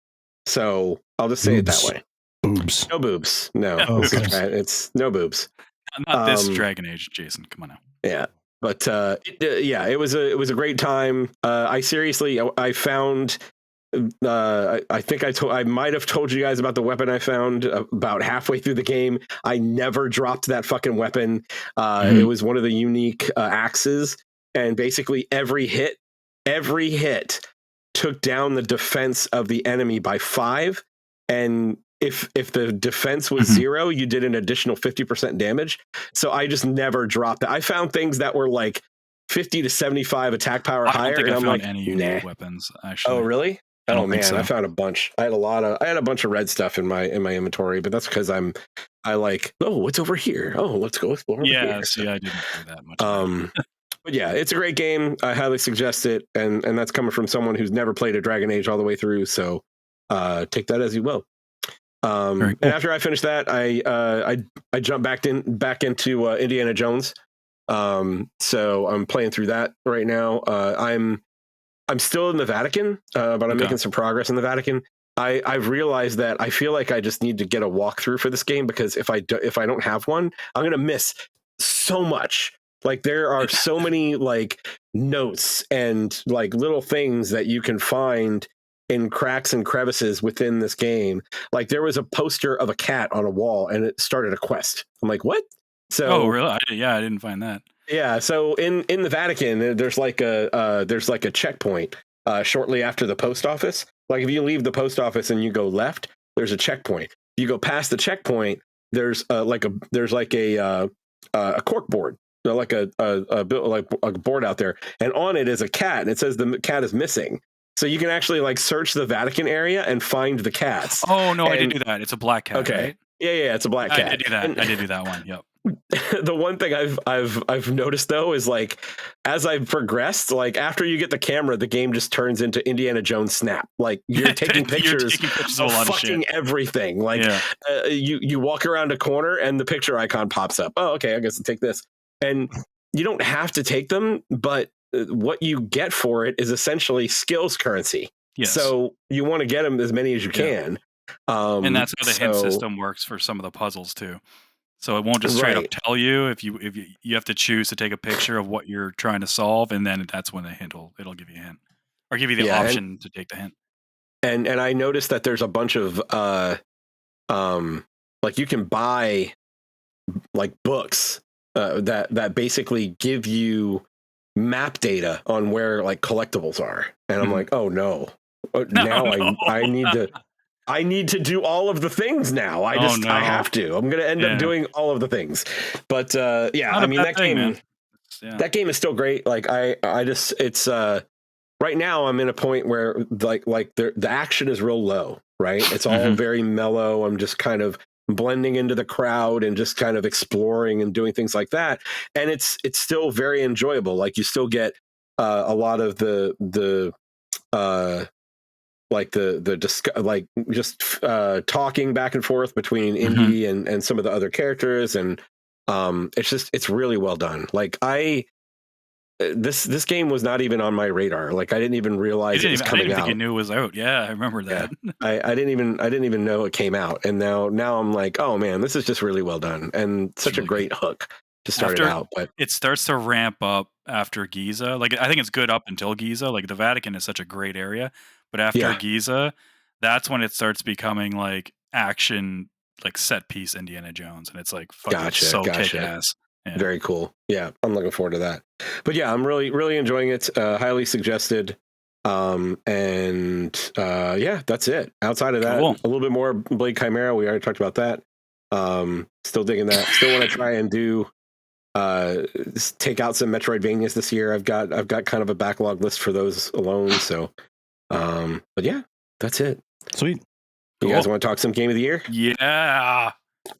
So I'll just say it that way. Boobs. No boobs. No. It's no boobs. Not this Dragon Age, Jason. Come on now. Yeah. But it was a great time. I found. I think I might have told you guys about the weapon I found about halfway through the game. I never dropped that fucking weapon. It was one of the unique axes, and basically every hit took down the defense of the enemy by 5, and if the defense was 0, you did an additional 50% damage. So I just never dropped it. I found things that were like 50 to 75 attack power higher, and I'm like, any unique weapons. Actually, oh really? Oh man, I found a bunch. I had a bunch of red stuff in my inventory, but that's because I like, oh, what's over here? Oh, let's go explore. Yeah, see, I didn't do that much. But yeah, it's a great game. I highly suggest it, and that's coming from someone who's never played a Dragon Age all the way through. So take that as you will. Cool. And after I finished that, I jumped back into Indiana Jones. So I'm playing through that right now. I'm still in the Vatican, but I'm making some progress in the Vatican. I've realized that I feel like I just need to get a walkthrough for this game, because if I don't have one, I'm gonna miss so much. Like, there are so many like notes and like little things that you can find in cracks and crevices within this game. Like, there was a poster of a cat on a wall and it started a quest. I'm like, what? So, oh, really? I didn't find that. Yeah, so in the Vatican, there's like a checkpoint shortly after the post office. Like, if you leave the post office and you go left, there's a checkpoint. If you go past the checkpoint, there's like a cork board, like a board out there, and on it is a cat, and it says the cat is missing. So you can actually like search the Vatican area and find the cats. Oh no, I did do that. It's a black cat. Okay. Right? Yeah, it's a black cat. I did do that. I did do that one. Yep. The one thing I've noticed though is, like, as I've progressed, like, after you get the camera, the game just turns into Indiana Jones Snap. Like, you're taking pictures of fucking everything. Like, you walk around a corner and the picture icon pops up. Oh, okay, I guess I'll take this. And you don't have to take them, but what you get for it is essentially skills currency. Yes. So you want to get them as many as you can. And that's how the hint system works for some of the puzzles too. So it won't just straight up tell you if you have to choose to take a picture of what you're trying to solve, and then that's when the hint it'll give you a hint, or give you the option to take the hint. And I noticed that there's a bunch of like, you can buy like books that basically give you map data on where like collectibles are, and I'm like, oh no, I need to do all of the things now. I have to. I'm going to end up doing all of the things. But I mean, that game is still great. Like, it's right now I'm in a point where like the action is real low, right? It's all very mellow. I'm just kind of blending into the crowd and just kind of exploring and doing things like that. And it's still very enjoyable. Like, you still get a lot of the like like just talking back and forth between Indy and some of the other characters, and it's really well done. Like, this game was not even on my radar. Like, I didn't even realize it was coming out. I didn't think you knew it was out. Yeah, I remember that. Yeah. I didn't even know it came out, and now I'm like, oh man, this is just really well done, and such a great hook to start it out. But it starts to ramp up after Giza. Like, I think it's good up until Giza. Like, the Vatican is such a great area. But after Giza, that's when it starts becoming like action, like set piece Indiana Jones, and it's like fucking kick ass. Yeah. Very cool. Yeah, I'm looking forward to that. But yeah, I'm really, really enjoying it. Highly suggested. And that's it. Outside of that, a little bit more Blade Chimera. We already talked about that. Still digging that. Still want to try and do take out some Metroidvanias this year. I've got kind of a backlog list for those alone. So. But yeah, that's it. Sweet. You guys want to talk some game of the year? Yeah.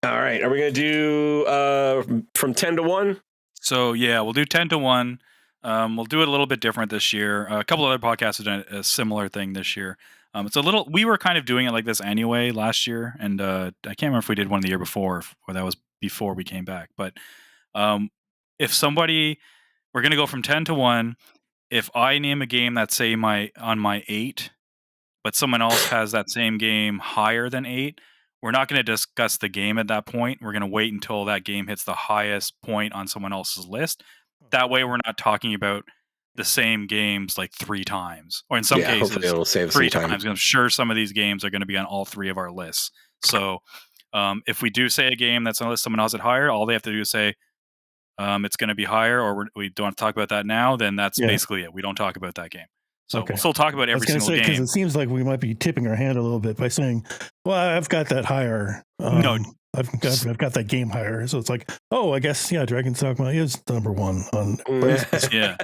All right. Are we going to do from 10 to 1? So yeah, we'll do 10 to 1. We'll do it a little bit different this year. A couple other podcasts have done a similar thing this year. It's a little. We were kind of doing it like this anyway last year, and I can't remember if we did one the year before, or that was before we came back. But if somebody, we're going to go from 10 to 1. If I name a game that's say on my 8, but someone else has that same game higher than 8, we're not going to discuss the game at that point. We're going to wait until that game hits the highest point on someone else's list. That way, we're not talking about the same games like 3 times, or in some cases, it'll save 3 times. I'm sure some of these games are going to be on all 3 of our lists. So, if we do say a game that's on a list, someone else it higher, all they have to do is say, it's going to be higher, or we don't have to talk about that now, then that's basically it. We don't talk about that game. So we'll still talk about every single game. Because it seems like we might be tipping our hand a little bit by saying, well, I've got that higher. No. I've got that game higher. So it's like, oh, I guess, Dragon's Dogma is number 1 on. Yeah.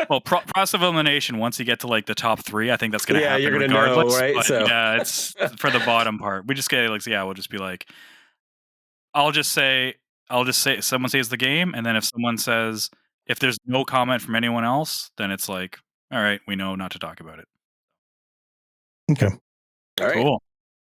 Well, process of elimination, once you get to like the top 3, I think that's going to happen you're gonna regardless. Know, right? But, it's for the bottom part. We just get like, we'll just be like, I'll just say someone says the game, and then if someone says, if there's no comment from anyone else, then it's like, all right, we know not to talk about it. Okay. All right. Cool.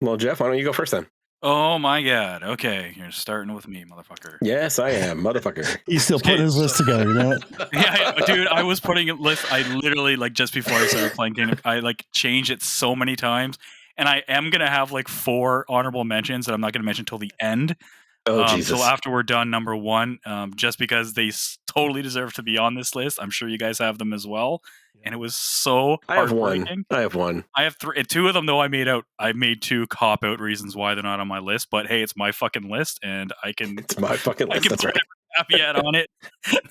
Well, Jeff, why don't you go first then? Oh my god. Okay, you're starting with me, motherfucker. Yes, I am, motherfucker. He's still putting his list together, you know? Yeah, dude, I was putting a list. I literally, like, just before I started playing Kingdom, I like changed it so many times, and I am gonna have like 4 honorable mentions that I'm not gonna mention till the end. Oh Till Jesus! after we're done, number 1, just because they totally deserve to be on this list. I'm sure you guys have them as well, and it was so I have one. heartbreaking. I have one. I have 3, 2 of them though. I made 2 cop out reasons why they're not on my list. But hey, it's my fucking list, and I can. It's my fucking list. That's right. Caveat on it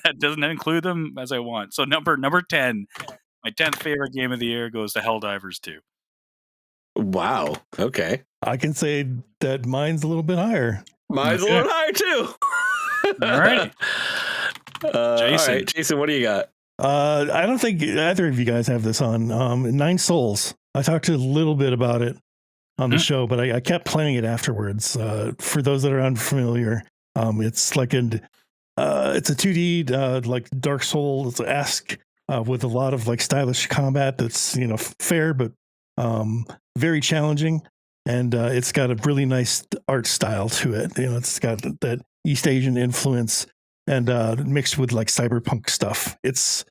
that doesn't include them as I want. So number 10, my 10th favorite game of the year goes to Helldivers 2. Wow. Okay. I can say that mine's a little bit higher. Mine's a little higher too. All right. Jason. All right, Jason, what do you got? I don't think either of you guys have this on. 9 Souls. I talked a little bit about it on the show, but I kept playing it afterwards. For those that are unfamiliar, it's like it's a 2D like Dark Souls-esque with a lot of like stylish combat that's fair but very challenging, and it's got a really nice art style to it. It's got that East Asian influence and mixed with like cyberpunk stuff. It's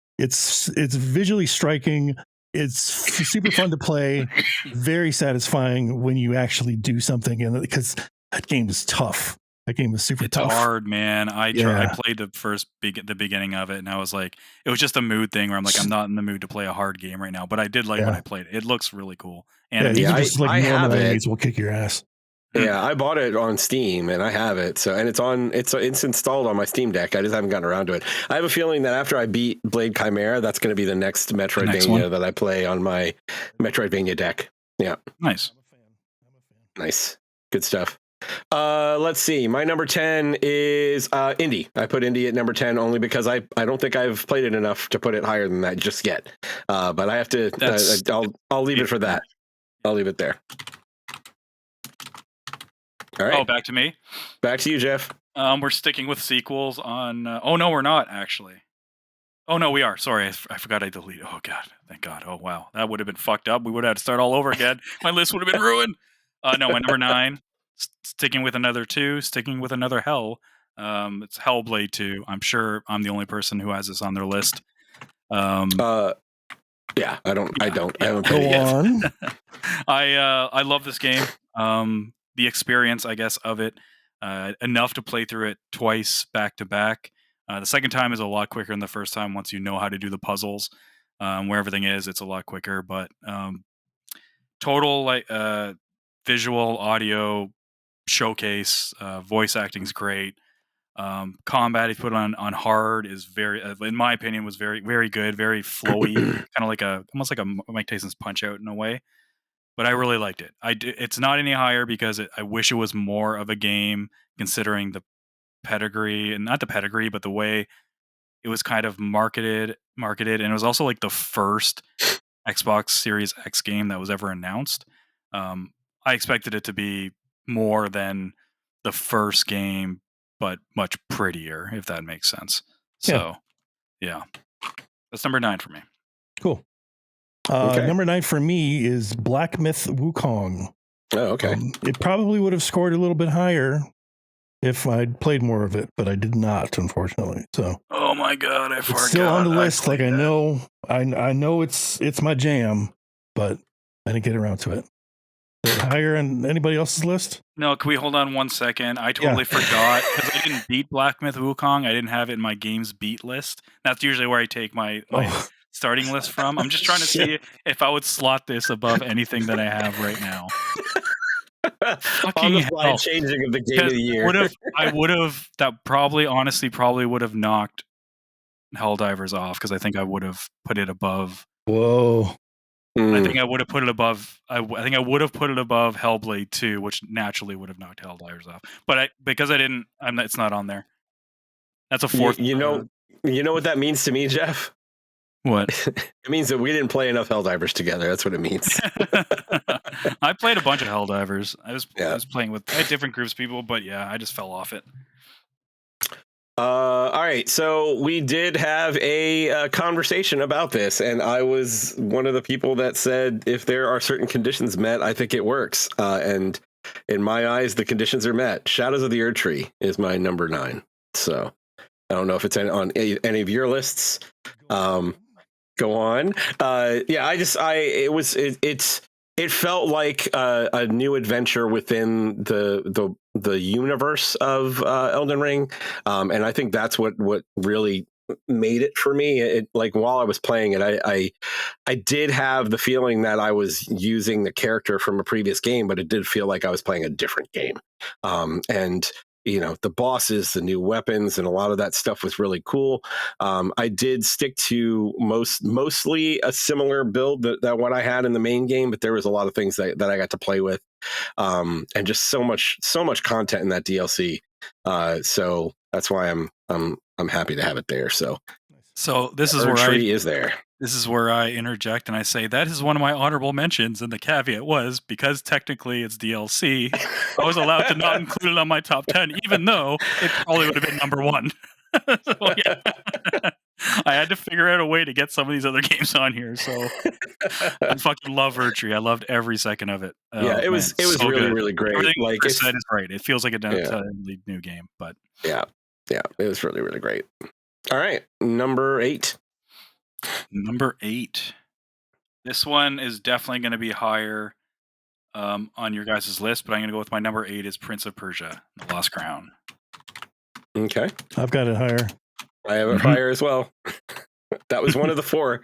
visually striking. It's super fun to play, very satisfying when you actually do something, and because that game is tough. That game is super tough. It's hard, man. I played the beginning of it, and I was like, it was just a mood thing where I'm like, I'm not in the mood to play a hard game right now. But I did like when I played it. It looks really cool. And even just like normal enemies will kick your ass. Yeah, I bought it on Steam and I have it. So, and it's installed on my Steam Deck. I just haven't gotten around to it. I have a feeling that after I beat Blade Chimera, that's going to be the next Metroidvania that I play on my Metroidvania deck. Yeah. Nice. Nice. Good stuff. Let's see. My number 10 is Indie. I put Indie at number 10 only because I don't think I've played it enough to put it higher than that just yet. But I have to. I'll leave it for that. I'll leave it there. All right. Oh, back to me. Back to you, Jeff. We're sticking with sequels on. Oh no, we're not actually. Oh no, we are. Sorry, I forgot I deleted. Oh god, thank God. Oh wow, that would have been fucked up. We would have had to start all over again. My list would have been ruined. No, my number 9. Sticking with another 2. Sticking with another Hell. It's Hellblade 2. I'm sure I'm the only person who has this on their list. Yeah, I don't. I haven't played it yet. I love this game. The experience, I guess, of it enough to play through it twice back to back. The second time is a lot quicker than the first time once you know how to do the puzzles. Where everything is, it's a lot quicker. But total like visual, audio showcase, voice acting's great. Combat, if you put on hard, is very, in my opinion, was very, very good, very flowy, kind of like almost like a Mike Tyson's Punch Out in a way. But I really liked it. It's not any higher because I wish it was more of a game, considering the pedigree, and not the pedigree, but the way it was kind of marketed, and it was also like the first Xbox Series X game that was ever announced. I expected it to be more than the first game, but much prettier, if that makes sense. So, yeah. That's number 9 for me. Cool. Number 9 for me is Black Myth Wukong. Oh, okay. It probably would have scored a little bit higher if I'd played more of it, but I did not, unfortunately. So, oh my god, I forgot. It's still on the list. Like I know it's my jam, but I didn't get around to it. Is it higher on anybody else's list? No, can we hold on 1 second? I totally forgot because I didn't beat Black Myth Wukong. I didn't have it in my games beat list. That's usually where I take my starting list from. I'm just trying to see if I would slot this above anything that I have right now. On the fly changing of the game of the year. I would have that honestly would have knocked Helldivers off because I think I would have put it above. Whoa. I think I would have put it above. I think I would have put it above Hellblade 2, which naturally would have knocked Helldivers off. But because I didn't, it's not on there. That's a 4th. You know what that means to me, Jeff? What? It means that we didn't play enough Helldivers together. That's what it means. I played a bunch of Helldivers. I was playing with different groups of people, but yeah, I just fell off it. All right, so we did have a conversation about this, and I was one of the people that said if there are certain conditions met, I think it works. And in my eyes, the conditions are met. Shadows of the Erdtree is my number 9. So I don't know if it's on any of your lists. Go on. It felt like a new adventure within the universe of Elden Ring, and I think that's what really made it for me. It, like, while I was playing it, I did have the feeling that I was using the character from a previous game, but it did feel like I was playing a different game. And the bosses, the new weapons, and a lot of that stuff was really cool. I did stick to mostly a similar build that what I had in the main game, but there was a lot of things that I got to play with, and just so much content in that DLC. So that's why I'm happy to have it there. So this is This is where I interject and I say that is one of my honorable mentions, and the caveat was because technically it's DLC, I was allowed to not include it on my top 10, even though it probably would have been number 1. So, yeah. I had to figure out a way to get some of these other games on here. So I fucking love Erdtree. I loved every second of it. It was so really, really great. Everything like Chris said is right. It feels like a entirely new game, but yeah, it was really, really great. All right, number 8. Number 8. This one is definitely going to be higher on your guys' list, but I'm going to go with my number 8 is Prince of Persia: The Lost Crown. Okay, I've got it higher. I have it higher as well. That was one of the 4.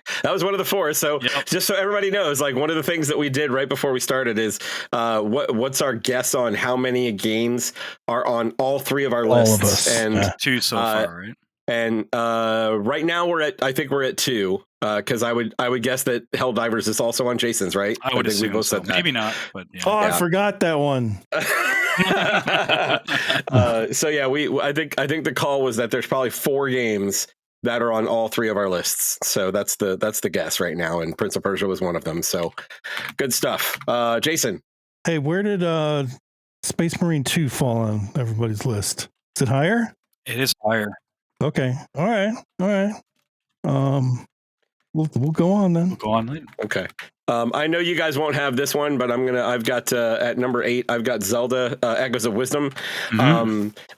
So just so everybody knows, like, one of the things that we did right before we started is what's our guess on how many games are on all 3 of our lists? All of us. And 2 so far, right? And right now I think we're at 2, because I would guess that Helldivers is also on Jason's, right? I would assume we both said that. Maybe not, but yeah. Oh, I forgot that one. So yeah, I think the call was that there's probably 4 games that are on all 3 of our lists. So that's the guess right now, and Prince of Persia was one of them. So good stuff. Jason. Hey, where did Space Marine 2 fall on everybody's list? Is it higher? It is higher. Okay. All right. We'll go on then. We'll go on later. Okay. I know you guys won't have this one, but I've got at number 8, I've got Zelda Echoes of Wisdom.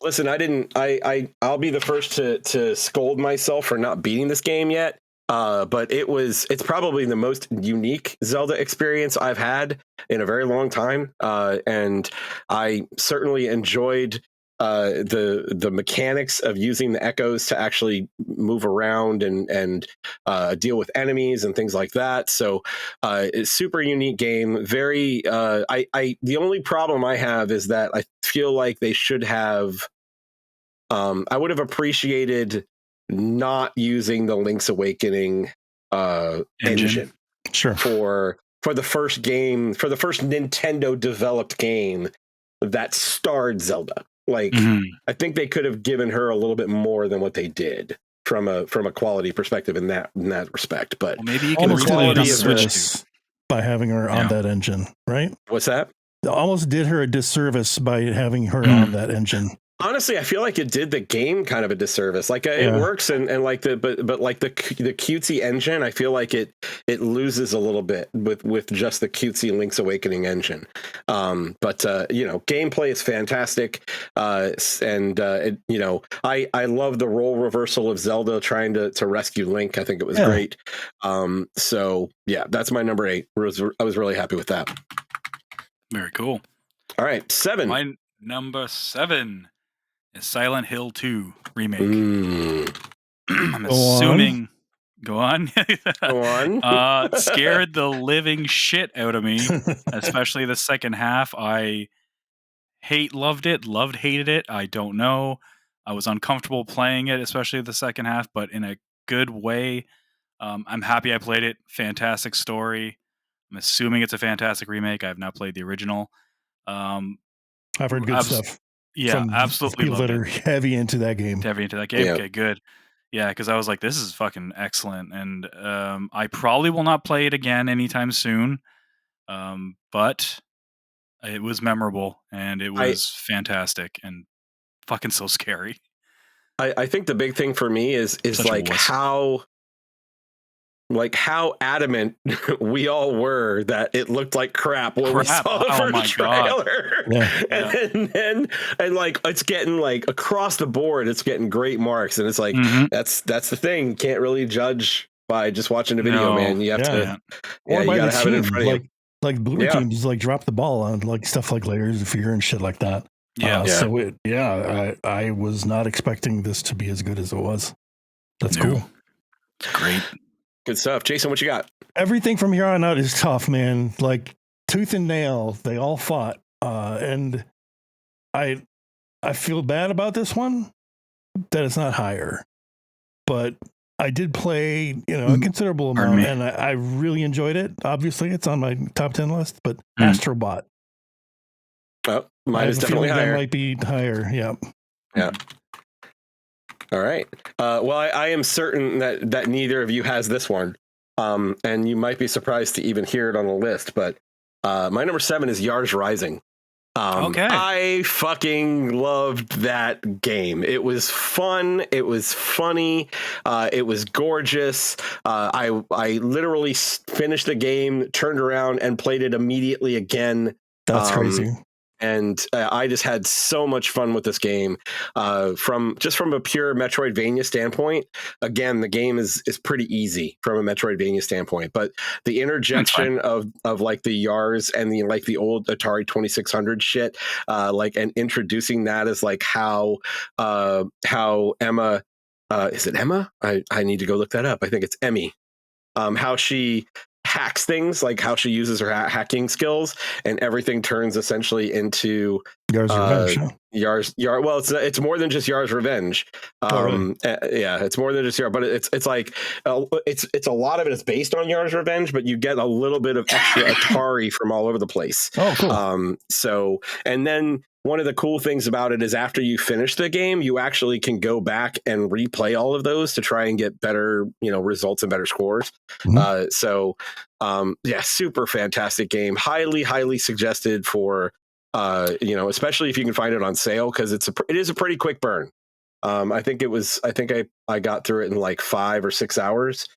Listen, I'll be the first to scold myself for not beating this game yet. But it's probably the most unique Zelda experience I've had in a very long time. And I certainly enjoyed the mechanics of using the echoes to actually move around and deal with enemies and things like that. So it's super unique game. Very the only problem I have is that I feel like they should have I would have appreciated not using the Link's Awakening engine. Sure. For the first game, for the first Nintendo developed game that starred Zelda. Like, I think they could have given her a little bit more than what they did from a quality perspective in that respect. But maybe you can disservice by having her on that engine, right? What's that? Almost did her a disservice by having her on that engine. Honestly, I feel like it did the game kind of a disservice. Like it works, and like but like the cutesy engine, I feel like it loses a little bit with just the cutesy Link's Awakening engine. But gameplay is fantastic, and I love the role reversal of Zelda trying to rescue Link. I think it was great. So yeah, that's my number 8. I was really happy with that. Very cool. All right, 7. My number 7. is Silent Hill 2 remake. I'm assuming. Go on. Go on. Scared the living shit out of me, especially the second half. I loved it, hated it. I don't know. I was uncomfortable playing it, especially the second half, but in a good way. I'm happy I played it. Fantastic story. I'm assuming it's a fantastic remake. I have not played the original. I've heard good stuff. Yeah, absolutely. People that are heavy into that game. Yeah. Okay, good. Yeah, because I was like, this is fucking excellent. And I probably will not play it again anytime soon. But it was memorable and it was fantastic and fucking so scary. I think the big thing for me is like how like how adamant we all were that it looked like crap when we saw the first trailer. And like it's getting like across the board, it's getting great marks, and it's like that's the thing. You can't really judge by just watching the video, man. You have to, or you gotta have it in front of you. Like Blue Team just like drop the ball on like stuff like layers of fear and shit like that. So I was not expecting this to be as good as it was. That's cool. It's great. Good stuff. Jason, what you got? Everything from here on out is tough, man. Like tooth and nail, they all fought. And I feel bad about this one that it's not higher. But I did play, a considerable amount, and I really enjoyed it. Obviously, it's on my top 10 list, but Astrobot. Oh, mine is definitely higher. That might be higher. Yeah. Yeah. All right. Well, I am certain that neither of you has this one. And you might be surprised to even hear it on the list, but my number 7 is Yars Rising. I fucking loved that game. It was fun. It was funny. It was gorgeous. I literally finished the game, turned around, and played it immediately again. That's crazy. And I just had so much fun with this game. From a pure Metroidvania standpoint, again, the game is pretty easy from a Metroidvania standpoint. But the interjection of like the Yars and the old Atari 2600 shit, and introducing that as like how Emma, is it Emma? I need to go look that up. I think it's Emmy. How she hacks things, like how she uses her hacking skills, and everything turns essentially into Yars Revenge. Well, it's more than just Yars Revenge. Really? It's more than just Yars, but it's like it's a lot of it is based on Yars Revenge, but you get a little bit of extra Atari from all over the place. Oh, cool. So, and then one of the cool things about it is after you finish the game, you actually can go back and replay all of those to try and get better, results and better scores. Super fantastic game. Highly, highly suggested for, especially if you can find it on sale, because it is a pretty quick burn. I think I got through it in like 5 or 6 hours.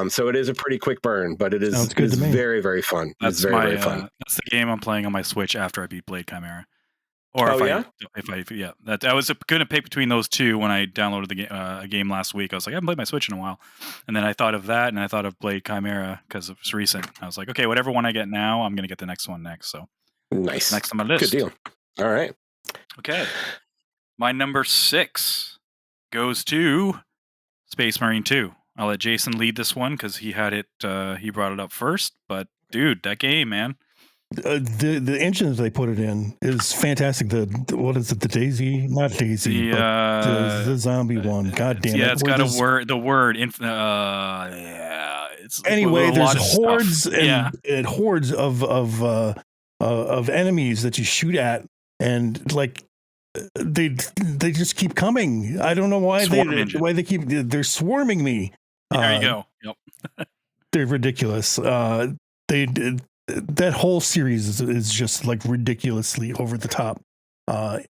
So it is a pretty quick burn, but it is very, very fun. It's very fun. That's the game I'm playing on my Switch after I beat Blade Chimera. Or I was going to pick between those two when I downloaded the game last week. I was like, I haven't played my Switch in a while, and then I thought of that, and I thought of Blade Chimera because it was recent. I was like, okay, whatever one I get now, I'm going to get the next one next. So nice, next on my list. Good deal. All right. Okay, my number 6 goes to Space Marine 2. I'll let Jason lead this one because he had it. He brought it up first, but dude, that game, man. The engines they put it in is fantastic. What is it? The Daisy, not Daisy, but the zombie one. God damn it! Yeah, it's got a word. The word. It's anyway. There's hordes and hordes of enemies that you shoot at, and like they just keep coming. I don't know why they're swarming me. There you go. Yep. They're ridiculous. That whole series is just like ridiculously over the top,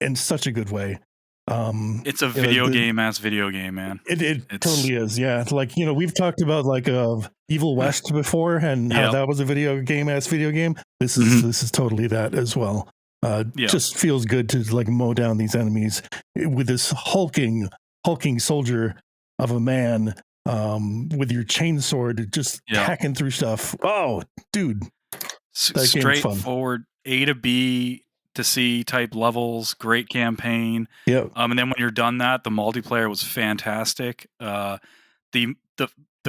in such a good way. It's a video game, man. It totally is. Yeah, like we've talked about like Evil West before, and how that was a video game. This is totally that as well. Just feels good to like mow down these enemies with this hulking soldier of a man, with your chainsword, just hacking through stuff. Oh, dude. Straightforward A to B to C type levels, great campaign. Yeah. And then when you're done that, the multiplayer was fantastic. The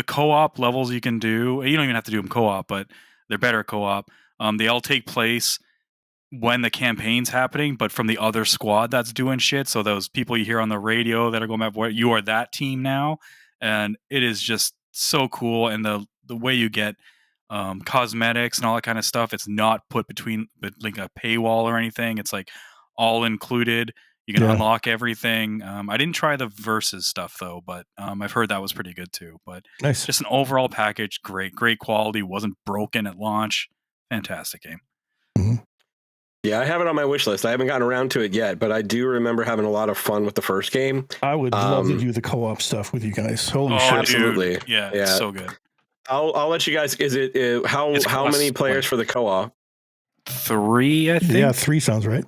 co-op levels you can do, you don't even have to do them co-op, but they're better co-op. They all take place when the campaign's happening, but from the other squad that's doing shit. So those people you hear on the radio that are going back, you are that team now, and it is just so cool. And the way you get cosmetics and all that kind of stuff, it's not put between like a paywall or anything. It's like all included. You can unlock everything. I didn't try the versus stuff though, but I've heard that was pretty good too. But nice. Just an overall package, great quality, wasn't broken at launch. Fantastic game. Mm-hmm. Yeah, I have it on my wish list. I haven't gotten around to it yet, but I do remember having a lot of fun with the first game. I would love to do the co-op stuff with you guys. Holy shit. Absolutely. Dude. Yeah, it's so good. I'll let you guys. Is it how many players for the co-op? 3, I think. Yeah, 3 sounds right.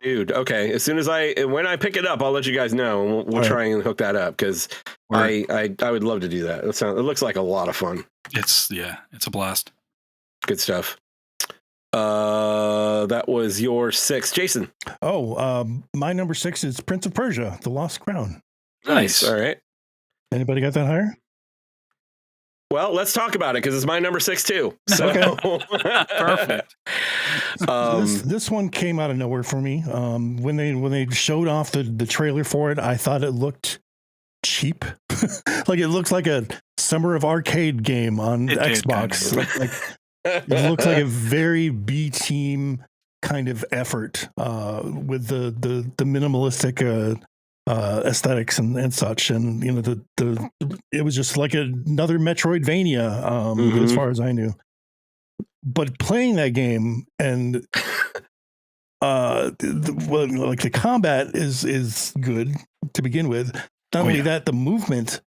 Dude, okay. As soon as when I pick it up, I'll let you guys know, and we'll try and hook that up because I would love to do that. It looks like a lot of fun. It's a blast. Good stuff. That was your 6, Jason. My number 6 is Prince of Persia: The Lost Crown. Nice. All right. Anybody got that higher? Well, let's talk about it because it's my number 6 too. So. Okay. Perfect. This one came out of nowhere for me. When they showed off the trailer for it, I thought it looked cheap. Like it looks like a Summer of Arcade game on Xbox. It looks like a very B team kind of effort with the minimalistic aesthetics and such, and it was just like another Metroidvania as far as I knew. But playing that game and the combat is good to begin with. Not only that, the movement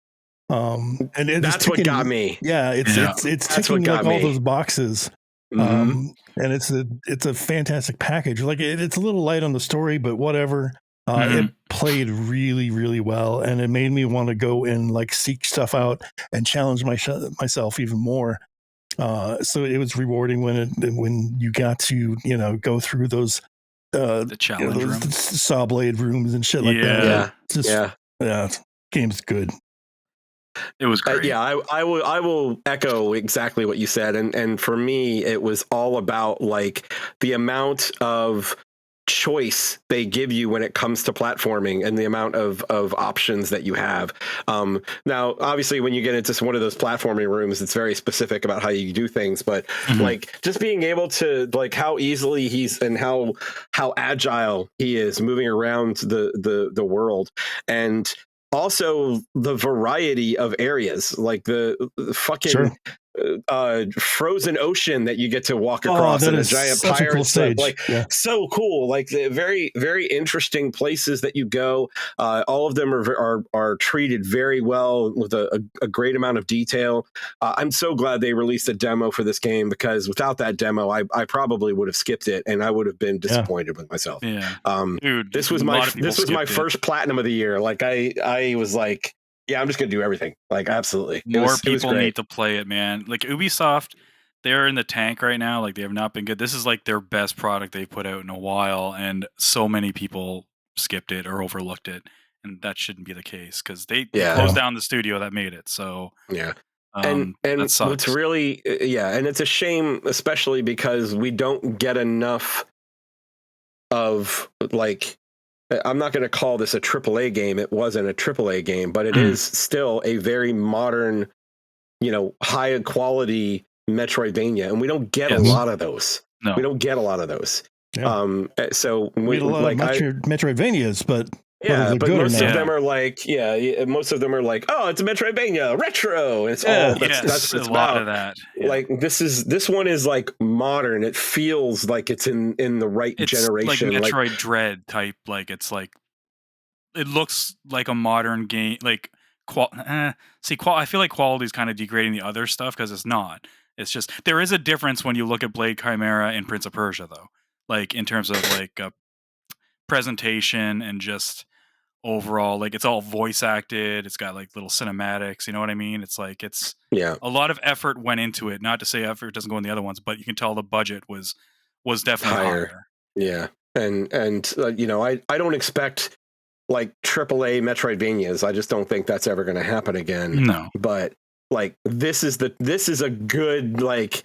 and that's what got me. Yeah, it's ticking like all those boxes. And it's a fantastic package. Like it's a little light on the story, but whatever. It played really, really well, and it made me want to go and like seek stuff out and challenge myself even more. So it was rewarding when you got to go through those the challenge rooms, saw blade rooms and shit like that. Yeah, game's good. It was great. I will echo exactly what you said, and for me, it was all about like the amount of choice they give you when it comes to platforming and the amount of options that you have. Now, obviously, when you get into one of those platforming rooms, it's very specific about how you do things, but like just being able to like how easily and how agile he is moving around the world, and also the variety of areas, like the fucking frozen ocean that you get to walk across in a giant pirate ship. So cool. Like the very, very interesting places that you go. All of them are treated very well with a great amount of detail. I'm so glad they released a demo for this game, because without that demo, I probably would have skipped it and I would have been disappointed with myself. Dude, this was my first platinum of the year. Like I was like, yeah, I'm just going to do everything. Like, absolutely. More people need to play it, man. Like, Ubisoft, they're in the tank right now. Like, they have not been good. This is, like, their best product they've put out in a while, and so many people skipped it or overlooked it, and that shouldn't be the case, because they closed down the studio that made it, so... Yeah. And what's really... and it's a shame, especially because we don't get enough of, like... I'm not going to call this a AAA game. It wasn't a AAA game, but it is still a very modern, high quality Metroidvania, and we don't get a lot of those. No, we don't get a lot of those. Yeah. So we had a lot of Metroidvanias, but but most of them are like, most of them are like, oh, it's a Metroidvania retro. It's all that's a lot of that. Like this one is like modern. It feels like it's in the right generation, like Metroid Dread type. Like it's like it looks like a modern game. Like I feel like quality is kind of degrading the other stuff because it's not. It's just there is a difference when you look at Blade Chimera and Prince of Persia, though. Like in terms of like presentation and just overall, like it's all voice acted, it's got like little cinematics, you know what I mean? It's like a lot of effort went into it. Not to say effort doesn't go in the other ones, but you can tell the budget was definitely higher. Yeah. And I don't expect like AAA Metroidvanias. I just don't think that's ever going to happen again. No. But like this is a good like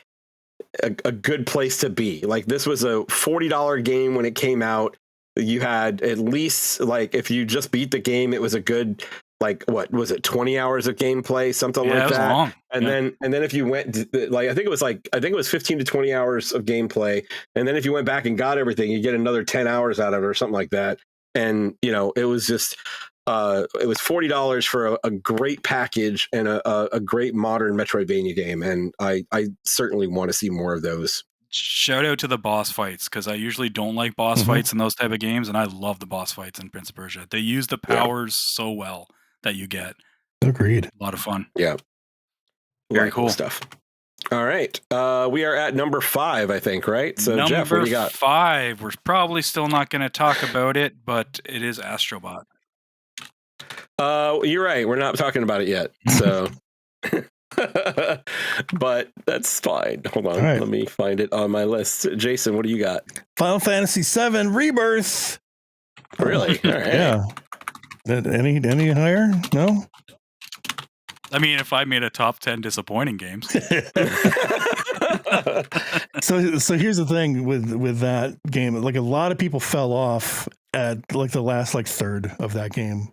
a good place to be. Like this was a $40 game when it came out. You had at least, like, if you just beat the game, it was a good, like, what was it, 20 hours of gameplay, something like that. Long. And then if you went, like, I think it was 15 to 20 hours of gameplay. And then if you went back and got everything, you get another 10 hours out of it or something like that. And, it was just, it was $40 for a great package and a great modern Metroidvania game. And I certainly want to see more of those. Shout out to the boss fights, because I usually don't like boss fights in those type of games, and I love the boss fights in Prince of Persia. They use the powers so well that you get. Agreed. A lot of fun. Yeah. Very cool stuff. All right. We are at number 5, I think, right? So, number Jeff, what do you got? 5. We're probably still not going to talk about it, but it is Astrobot. You're right. We're not talking about it yet. So, but that's fine. Hold on. Let me find it on my list. Jason, what do you got? Final Fantasy VII Rebirth. Really? All right. Yeah. Any higher? No? I mean, if I made a top 10 disappointing games. So here's the thing with that game. Like, a lot of people fell off at like the last third of that game.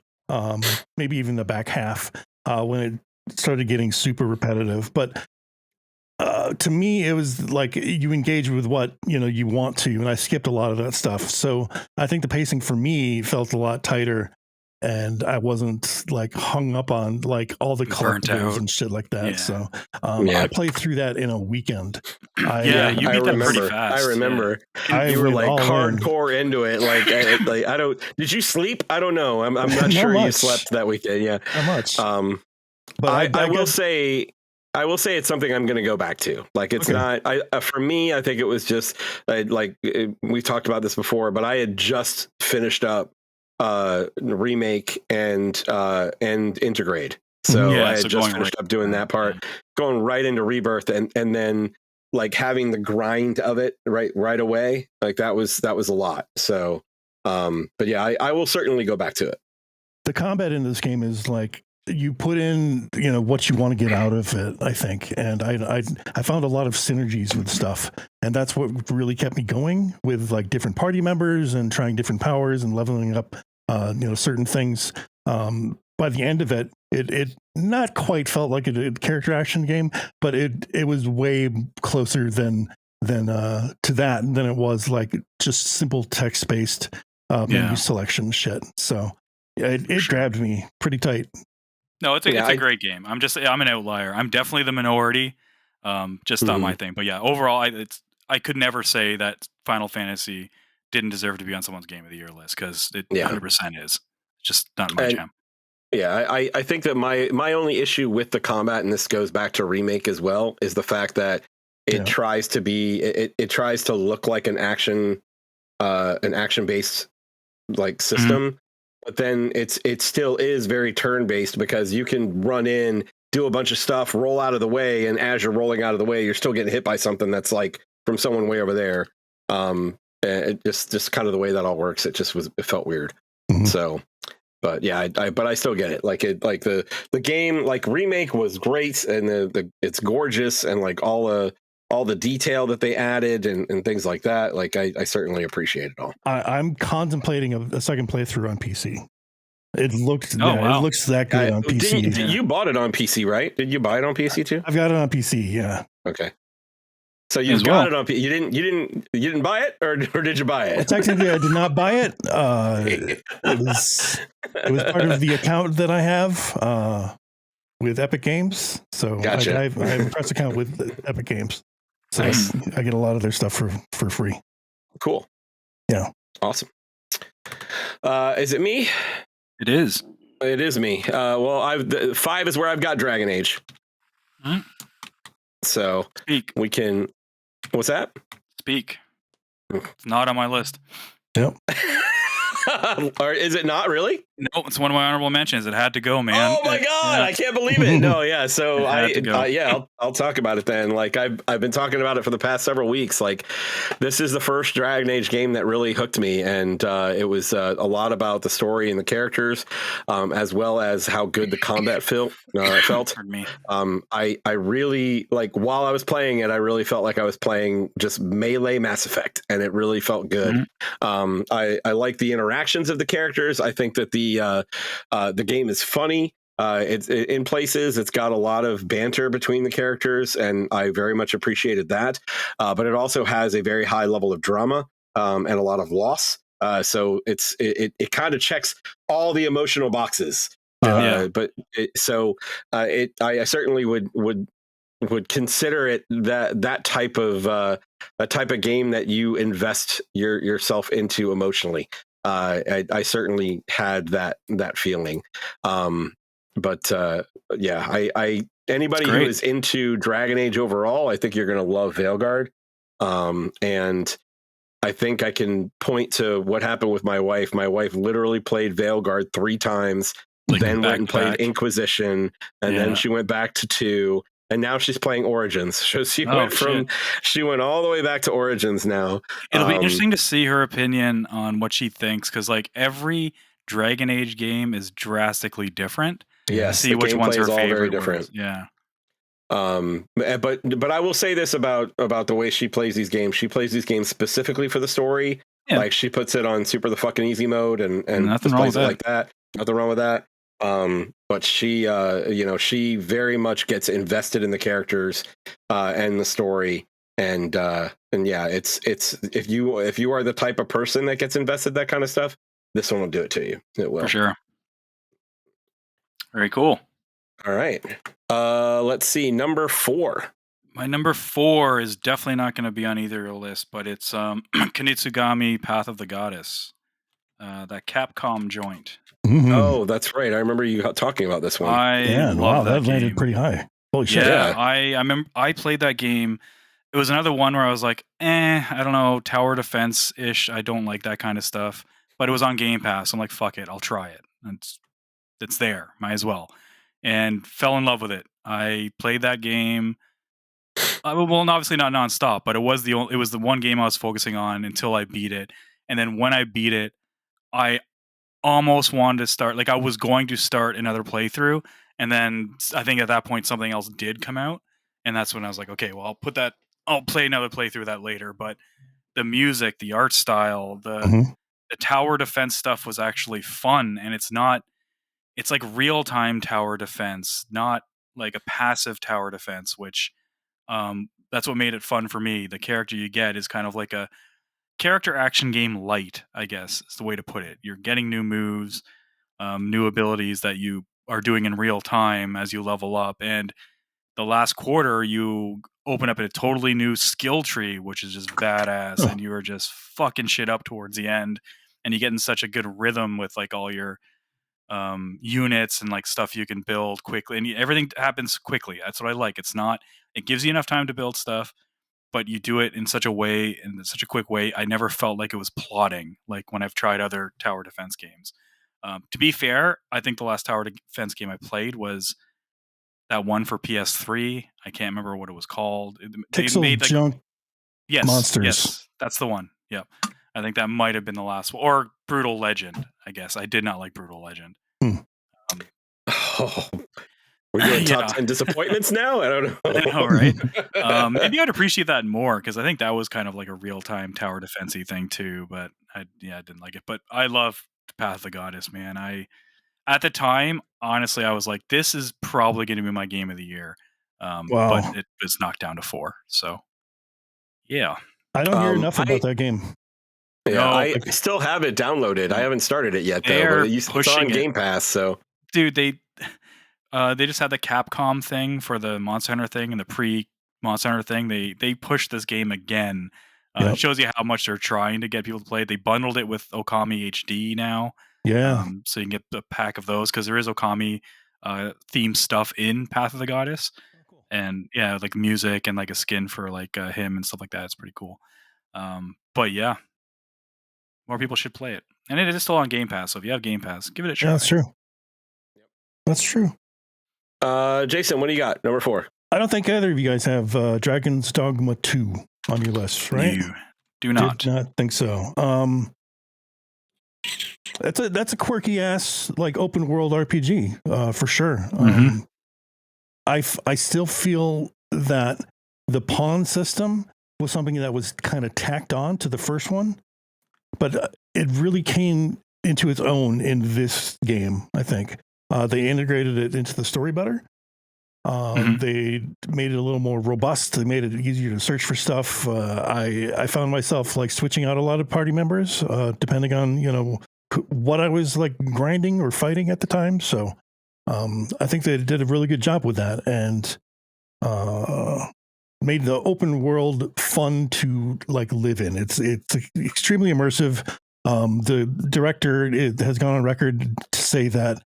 Maybe even the back half when it started getting super repetitive. But to me, it was like you engage with what you want to, and I skipped a lot of that stuff. So I think the pacing for me felt a lot tighter. And I wasn't like hung up on like all the collectibles and shit like that. Yeah. So I played through that in a weekend. You beat that pretty fast. I remember. Yeah. You were like hardcore into it. Like, I don't. Did you sleep? I don't know. I'm not sure you slept that weekend. Yeah, not much. But I will say it's something I'm going to go back to. Like, it's not. For me, I think it was just like we talked about this before, but I had just finished up remake and integrate, so I had just finished up doing that part, going right into Rebirth, and then like having the grind of it right away. Like that was a lot. So but yeah, I will certainly go back to it. The combat in this game is like you put in what you want to get out of it, I think, and I found a lot of synergies with stuff, and that's what really kept me going with like different party members and trying different powers and leveling up certain things. By the end of it not quite felt like a character action game, but it was way closer than to that than it was like just simple text based menu selection shit. So it grabbed me pretty tight. No, it's a great game. I'm an outlier. I'm definitely the minority. Just not my thing. But yeah, overall, I could never say that Final Fantasy didn't deserve to be on someone's Game of the Year list, because it 100% is. It's just not my jam. Yeah, I think that my only issue with the combat, and this goes back to remake as well, is the fact that it tries to be it tries to look like an action based like system. But then it still is very turn-based, because you can run in, do a bunch of stuff, roll out of the way, and as you're rolling out of the way, you're still getting hit by something that's like from someone way over there. It just kind of the way that all works. It felt weird. So, but yeah, but I still get it. Like the game, like remake was great, and it's gorgeous, and like all the detail that they added and things like that. Like I certainly appreciate it all. I'm contemplating a second playthrough on PC. It looks it looks that good on PC. You bought it on PC, right? Did you buy it on PC too? I've got it on PC. Yeah. Okay. So you got it on PC. You didn't buy it, or did you buy it? Well, technically, I did not buy it. It was part of the account that I have with Epic Games. So gotcha. I have a press account with Epic Games. So nice. I get a lot of their stuff for free. Cool. Yeah. Awesome. Is it me? It is. It is me. Well, 5 is where I've got Dragon Age. So we can. What's that? Speak. It's not on my list. Yep. Or is it not really? No, it's one of my honorable mentions. It had to go, man. Oh my god, I can't believe it. No, yeah. So I'll talk about it then. Like I've been talking about it for the past several weeks. Like this is the first Dragon Age game that really hooked me, and it was a lot about the story and the characters, as well as how good the combat felt. I really like while I was playing it, I really felt like I was playing just melee Mass Effect, and it really felt good. I like the interactions of the characters. I think that the game is funny. It's in places. It's got a lot of banter between the characters, and I very much appreciated that. But it also has a very high level of drama and a lot of loss. So it kind of checks all the emotional boxes. But I certainly would consider it that type of game that you invest yourself into emotionally. I certainly had that feeling. yeah, I anybody who is into Dragon Age overall, I think you're going to love Veilguard. And I think I can point to what happened with my wife. My wife literally played Veilguard 3 times, like then went and played Inquisition, and then she went back to 2, and now she's playing Origins. So she went all the way back to Origins now. It'll be interesting to see her opinion on what she thinks, because like every Dragon Age game is drastically different. Yes, see which one's her favorite. Very different. Yeah. But I will say this about the way she plays these games. She plays these games specifically for the story. Yeah. Like she puts it on super the fucking easy mode and nothing wrong with it like that. Nothing wrong with that. But she she very much gets invested in the characters and the story. And yeah, it's if you are the type of person that gets invested in that kind of stuff, this one will do it to you. It will. For sure. Very cool. All right. Let's see. Number 4. My number 4 is definitely not going to be on either of your list, but it's Kunitsugami Path of the Goddess, that Capcom joint. Mm-hmm. Oh, that's right. I remember you talking about this one. That landed pretty high. Holy shit! Yeah, I remember I played that game. It was another one where I was like, I don't know, tower defense ish. I don't like that kind of stuff. But it was on Game Pass. I'm like, fuck it, I'll try it. It's there. Might as well. And fell in love with it. I played that game. Well, obviously not nonstop, but it was the one game I was focusing on until I beat it. And then when I beat it, I almost wanted to start. Like I was going to start another playthrough, and then I think at that point something else did come out, and that's when I was like, okay, well I'll play another playthrough of that later. But the music, the art style, the tower defense stuff was actually fun, and it's like real-time tower defense, not like a passive tower defense, which that's what made it fun for me. The character you get is kind of like a character action game light, I guess is the way to put it. You're getting new moves, new abilities that you are doing in real time as you level up. And the last quarter, you open up a totally new skill tree, which is just badass. And you are just fucking shit up towards the end. And you get in such a good rhythm with like all your units and like stuff you can build quickly, and everything happens quickly. That's what I like. It gives you enough time to build stuff, but you do it in such a quick way. I never felt like it was plotting like when I've tried other tower defense games. To be fair, I think the last tower defense game I played was that one for PS3. I can't remember what it was called. Pixel Junk Monsters. Yes, that's the one. Yep. I think that might have been the last one. Or Brutal Legend, I guess. I did not like Brutal Legend. We're doing top 10 disappointments now? I don't know. I know, right? Maybe I'd appreciate that more, because I think that was kind of like a real-time tower defense-y thing too, but I didn't like it. But I love Path of the Goddess, man. At the time, honestly, I was like, this is probably going to be my game of the year. But it was knocked down to 4. So, yeah. I don't hear enough about that game. Yeah, no, I still have it downloaded. I haven't started it yet, though. But it's on Game Pass, so. Dude, they just had the Capcom thing for the Monster Hunter thing and the pre-Monster Hunter thing. They pushed this game again. It shows you how much they're trying to get people to play it. They bundled it with Okami HD now. Yeah. So you can get a pack of those, because there is Okami themed stuff in Path of the Goddess. Cool. And yeah, like music and like a skin for like him and stuff like that. It's pretty cool. But yeah, more people should play it. And it is still on Game Pass, so if you have Game Pass, give it a try. Yeah, that's true. That's true. Jason, what do you got? Number 4. I don't think either of you guys have Dragon's Dogma 2 on your list, right? You do not. Did not think so. That's a quirky ass like open world RPG for sure. I still feel that the pawn system was something that was kind of tacked on to the first one, but it really came into its own in this game. I think they integrated it into the story better. They made it a little more robust. They made it easier to search for stuff. I found myself like switching out a lot of party members depending on what I was like grinding or fighting at the time. So I think they did a really good job with that, and made the open world fun to like live in. It's extremely immersive. The director has gone on record to say that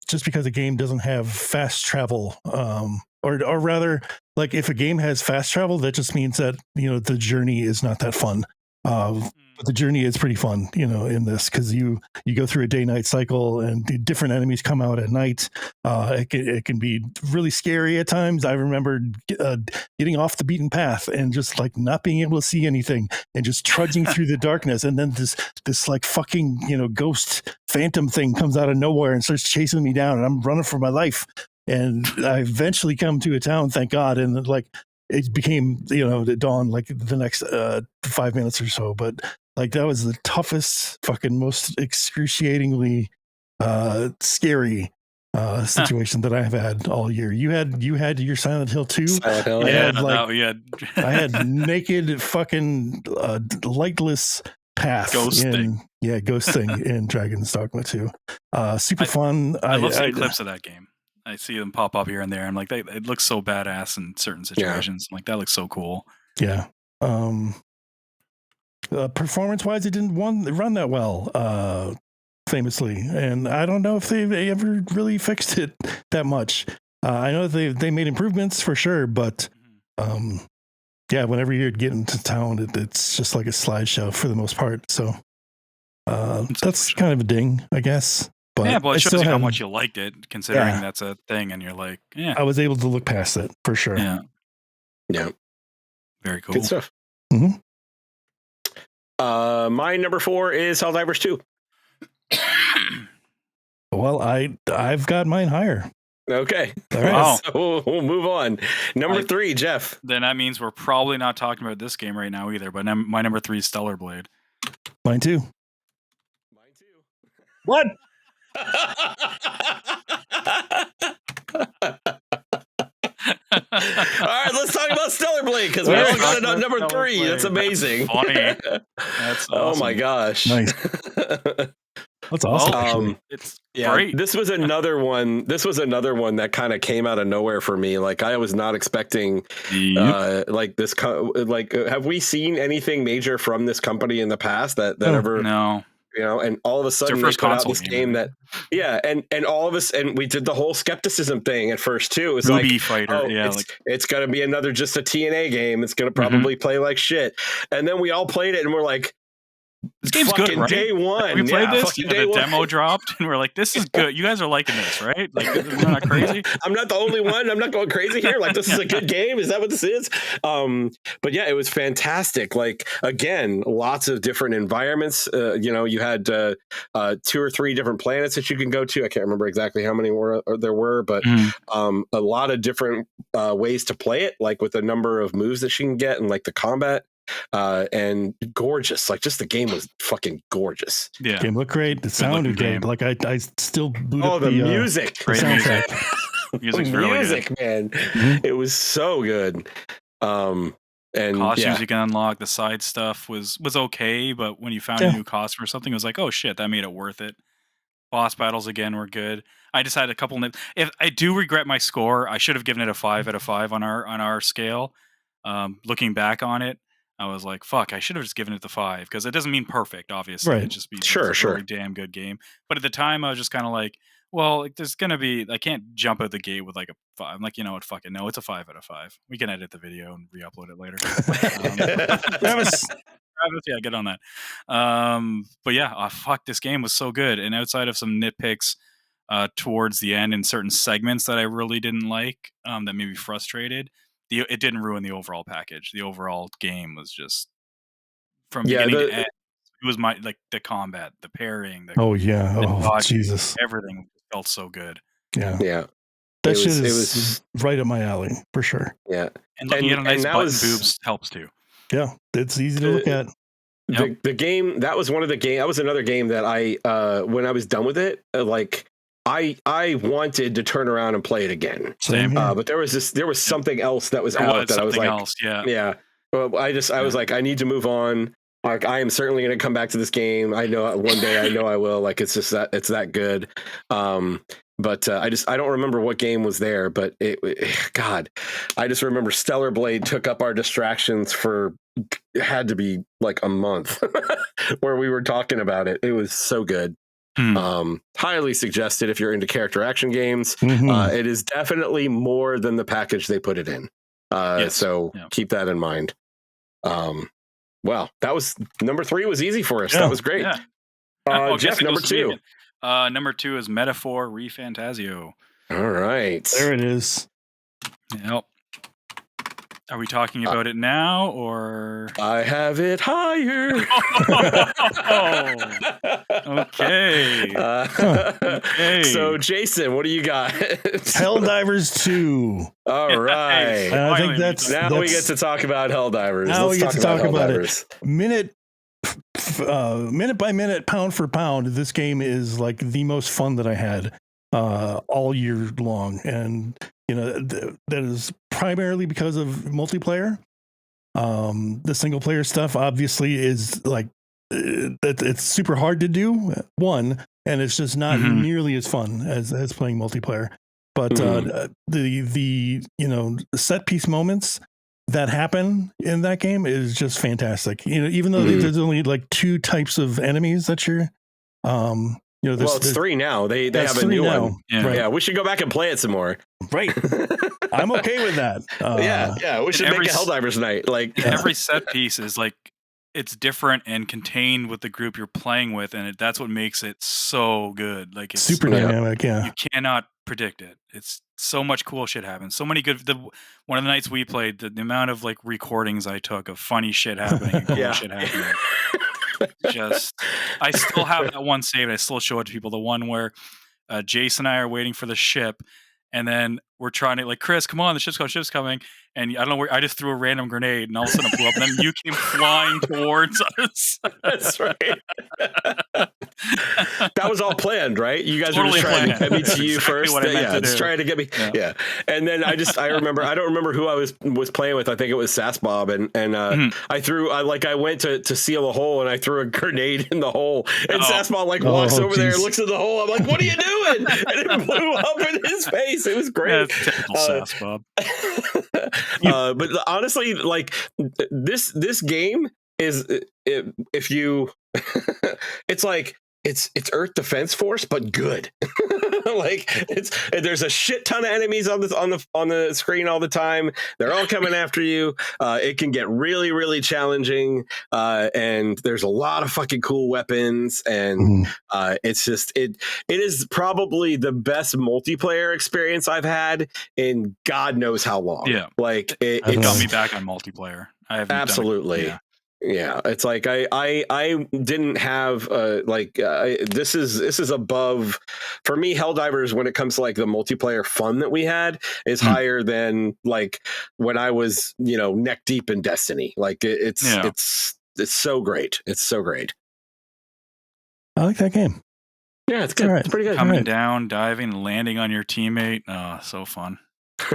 just because a game doesn't have fast travel, or rather, like if a game has fast travel, that just means that the journey is not that fun. But the journey is pretty fun, in this, because you go through a day-night cycle and different enemies come out at night. It can be really scary at times. I remember getting off the beaten path and just like not being able to see anything and just trudging through the darkness. And then this like fucking, ghost phantom thing comes out of nowhere and starts chasing me down, and I'm running for my life. And I eventually come to a town, thank God. And like, it became, the dawn like the next 5 minutes or so. But like, that was the toughest, fucking most excruciatingly scary situation that I've had all year. You had your Silent Hill 2. Silent Hill, I had naked fucking lightless path ghost thing in Dragon's Dogma 2. Super fun. I love seeing clips of that game. I see them pop up here and there. I'm like, it looks so badass in certain situations. Yeah. Like, that looks so cool. Yeah. Performance-wise, it didn't run that well, famously, and I don't know if they ever really fixed it that much. I know they made improvements for sure, but whenever you get into town, it's just like a slideshow for the most part. So that's kind of a ding, I guess. But yeah, but it shows you how much you liked it, considering that's a thing, and you're like, yeah. I was able to look past it for sure. Yeah. Very cool. Good stuff. Mm-hmm. My number 4 is Helldivers 2. Well, I've got mine higher. Okay. All right. Wow. So we'll move on. Number 3, Jeff. Then that means we're probably not talking about this game right now either. But my number 3 is Stellar Blade. Mine too. What? All right, let's talk about Stellar Blade, because we all got it on number 3. Blade. That's amazing. That's funny. That's awesome. Oh my gosh. Nice. That's awesome. It's great. This was another one. This was another one that kind of came out of nowhere for me. Like, I was not expecting like this. Like, have we seen anything major from this company in the past that ever? No. And all of a sudden they put out this game that, and all of us, and we did the whole skepticism thing at first too. It's Ruby like, Fighter, it's going to be another just a TNA game. It's going to probably play like shit. And then we all played it, and we're like, this game's good, right? Day one. We played this, and the demo dropped, and we're like, this is good. You guys are liking this, right? Like, we're not crazy. I'm not the only one. I'm not going crazy here. Like, this is a good game. Is that what this is? But yeah, it was fantastic. Like, again, lots of different environments. You had 2 or 3 different planets that you can go to. I can't remember exactly how many there were, but a lot of different ways to play it, like with a number of moves that you can get, and like the combat. And gorgeous. Like, just the game was fucking gorgeous. Yeah, game looked great. It sounded great. Like, I still boot up the music. Great soundtrack. Music's really good. Man. It was so good. And costumes you can unlock, the side stuff was okay, but when you found a new costume or something, it was like, oh shit, that made it worth it. Boss battles again were good. I just had a couple. If I do regret my score, I should have given it a 5 out of 5 on our scale. Looking back on it, I was like, fuck, I should have just given it the 5, because it doesn't mean perfect, obviously. Right. It just means sure. It's a really damn good game. But at the time, I was just kind of like, well, like, there's going to be, I can't jump out the gate with like a 5. I'm like, you know what, fuck it. No, it's a 5 out of 5. We can edit the video and re-upload it later. Travis, yeah, get on that. But yeah, fuck, this game was so good. And outside of some nitpicks towards the end in certain segments that I really didn't like, that made me frustrated, it didn't ruin the overall package. The overall game was just, from beginning to end, it was the combat, the pairing. Jesus, everything felt so good. Yeah. That shit is right up my alley for sure. Yeah, and looking at a nice button boobs helps too. Yeah, it's easy to look at. The game, that was one of the game. That was another game that I when I was done with it, like, I wanted to turn around and play it again. Same. But there was something else that was out that I was like, yeah. Well, I was like, I need to move on. Like, I am certainly going to come back to this game. I know one day, I know I will. Like, it's just that it's that good. But I don't remember what game was there. But God, I just remember Stellar Blade took up our distractions for, it had to be like a month where we were talking about it. It was so good. Highly suggested if you're into character action games. It is definitely more than the package they put it in. So keep that in mind. Well, that was number 3 was easy for us. That was great. Jeff, number 2. Number 2 is Metaphor ReFantasio. All right. There it is. Yep. Are we talking about it now, or I have it higher? Okay. Okay. So, Jason, what do you got? Helldivers 2. All right. I think that's we get to talk about Helldivers. Now we get to talk about it. Minute by minute, pound for pound, this game is like the most fun that I had all year long, and that is primarily because of multiplayer. The single player stuff obviously is like it's super hard to do, and it's just not nearly as fun as playing multiplayer. But the set piece moments that happen in that game is just fantastic. Even though there's only like 2 types of enemies that you're it's 3 now. They have a new one. Yeah, we should go back and play it some more. Right. I'm okay with that. We should make a Helldivers night. Like every set piece is like it's different and contained with the group you're playing with, and that's what makes it so good. Like it's super dynamic. Yeah, you cannot predict it. It's so much cool shit happens. So many good. One of the nights we played, the amount of like recordings I took of funny shit happening and cool shit happening. I still have that one saved. I still show it to people. The one where Jason and I are waiting for the ship, and then we're trying to like, Chris, come on, the ship's coming. And I don't know where I just threw a random grenade, and all of a sudden it blew up. And then you came flying towards us. That's right. That was all planned, right? You guys totally were just trying to get me to you exactly first. It's trying to get me. Yeah. And then I don't remember who I was playing with. I think it was Sass Bob, and I went to seal a hole, and I threw a grenade in the hole, and Sass Bob walks over there, looks at the hole. I'm like, "What are you doing?" And it blew up in his face. It was great. That's typical Sass Bob. But honestly, like this game is if you it's like it's Earth Defense Force but good. Like there's a shit ton of enemies on the screen all the time. They're all coming after you. It can get really, really challenging, and there's a lot of fucking cool weapons, and it's just it is probably the best multiplayer experience I've had in God knows how long. Yeah, like it got me back on multiplayer. I have absolutely. Yeah, it's like I didn't have this is above for me. Helldivers, when it comes to like the multiplayer fun that we had, is higher than like when I was neck deep in Destiny. Like it's so great. It's so great. I like that game. Yeah, it's good. Right. It's pretty good. Coming down, diving, landing on your teammate. So fun.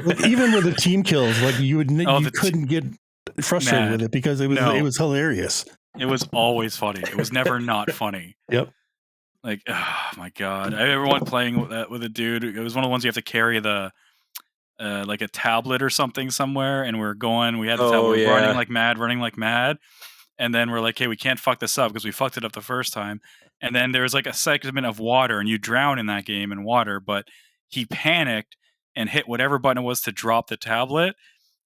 Like, even with the team kills, like you couldn't get frustrated with it because it was hilarious. It was always funny. It was never not funny. Yep. Like, oh my god! I remember one playing with a dude. It was one of the ones you have to carry the like a tablet or something somewhere, and we had the tablet running like mad, and then we're like, hey, we can't fuck this up because we fucked it up the first time. And then there was like a segment of water, and you drown in that game in water. But he panicked and hit whatever button it was to drop the tablet.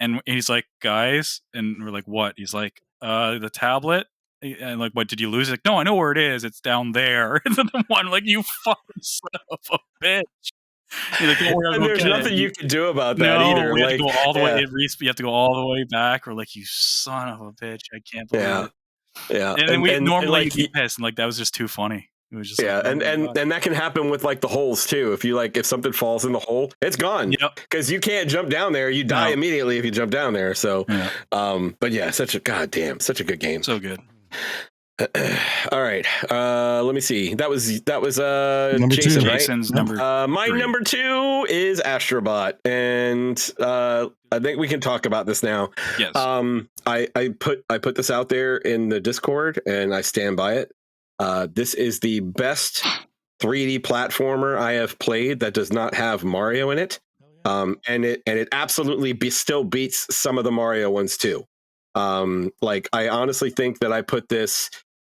And he's like, guys, and we're like, what? He's like, the tablet. And like, what, did you lose it? Like, no, I know where it is. It's down there. And then the one, like, you fucking son of a bitch. Like, and there's nothing you can do about that either. We have to go all the way. You have to go all the way back. We're like, you son of a bitch. I can't believe it. Yeah. And then normally you'd be pissed, and like that was just too funny. It was just and that can happen with like the holes too. If something falls in the hole, it's gone. Because you can't jump down there. You die immediately if you jump down there. So, but yeah, such a good game. So good. All right. Let me see. That was number Jason, two. right? Jason's number. My 3. number 2 is Astrobot, and I think we can talk about this now. Yes. I put this out there in the Discord, and I stand by it. This is the best 3D platformer I have played that does not have Mario in it. And it absolutely still beats some of the Mario ones too. Like I honestly think that I put this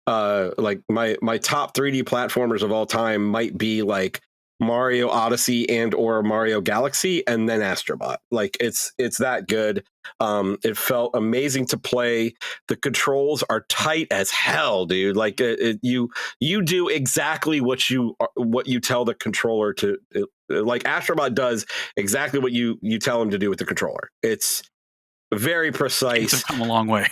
like my top 3D platformers of all time might be like Mario Odyssey and or Mario Galaxy, and then Astrobot. Like it's that good. It felt amazing to play. The controls are tight as hell, dude. Like you do exactly what you tell the controller to. Like Astrobot does exactly what you tell him to do with the controller. It's very precise. It's come a long way.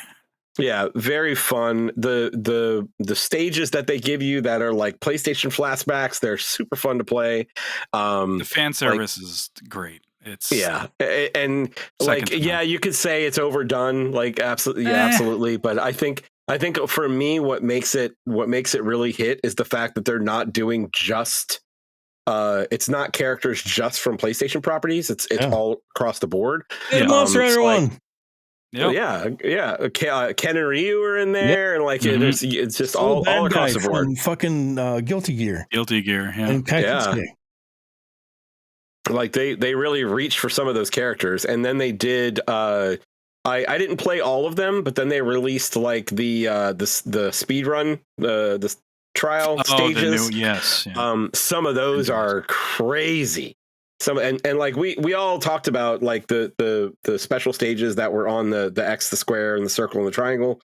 Yeah, very fun. The stages that they give you that are like PlayStation flashbacks, they're super fun to play. The fan service is great. It's and like you could say it's overdone, like absolutely, absolutely. But I think for me, what makes it really hit is the fact that they're not doing just. It's not characters just from PlayStation properties. It's all across the board. Monster Hunter 1. Yep. Ken and Ryu are in there, and like it's just all across the board. From fucking Guilty Gear. Yeah. Like they really reached for some of those characters, and then they did. I didn't play all of them, but then they released like the speed run, the trial stages. Some of those are crazy. And like we all talked about like the special stages that were on the X, the square, and the circle and the triangle.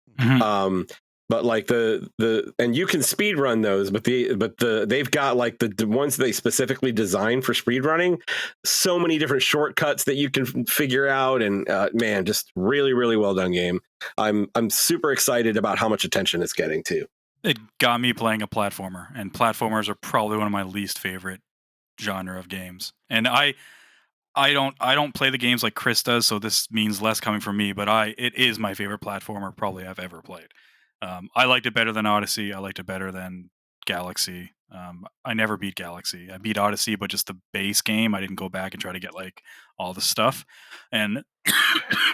But like and you can speed run those, but they've got like the ones they specifically designed for speed running. So many different shortcuts that you can figure out, and man, just really, really well done game. I'm super excited about how much attention it's getting too. It got me playing a platformer, and platformers are probably one of my least favorite genre of games. And I don't play the games like Chris does, so this means less coming from me, but it is my favorite platformer probably I've ever played. I liked it better than Odyssey. I liked it better than Galaxy. I never beat Galaxy. I beat Odyssey, but just the base game. I didn't go back and try to get like all the stuff. And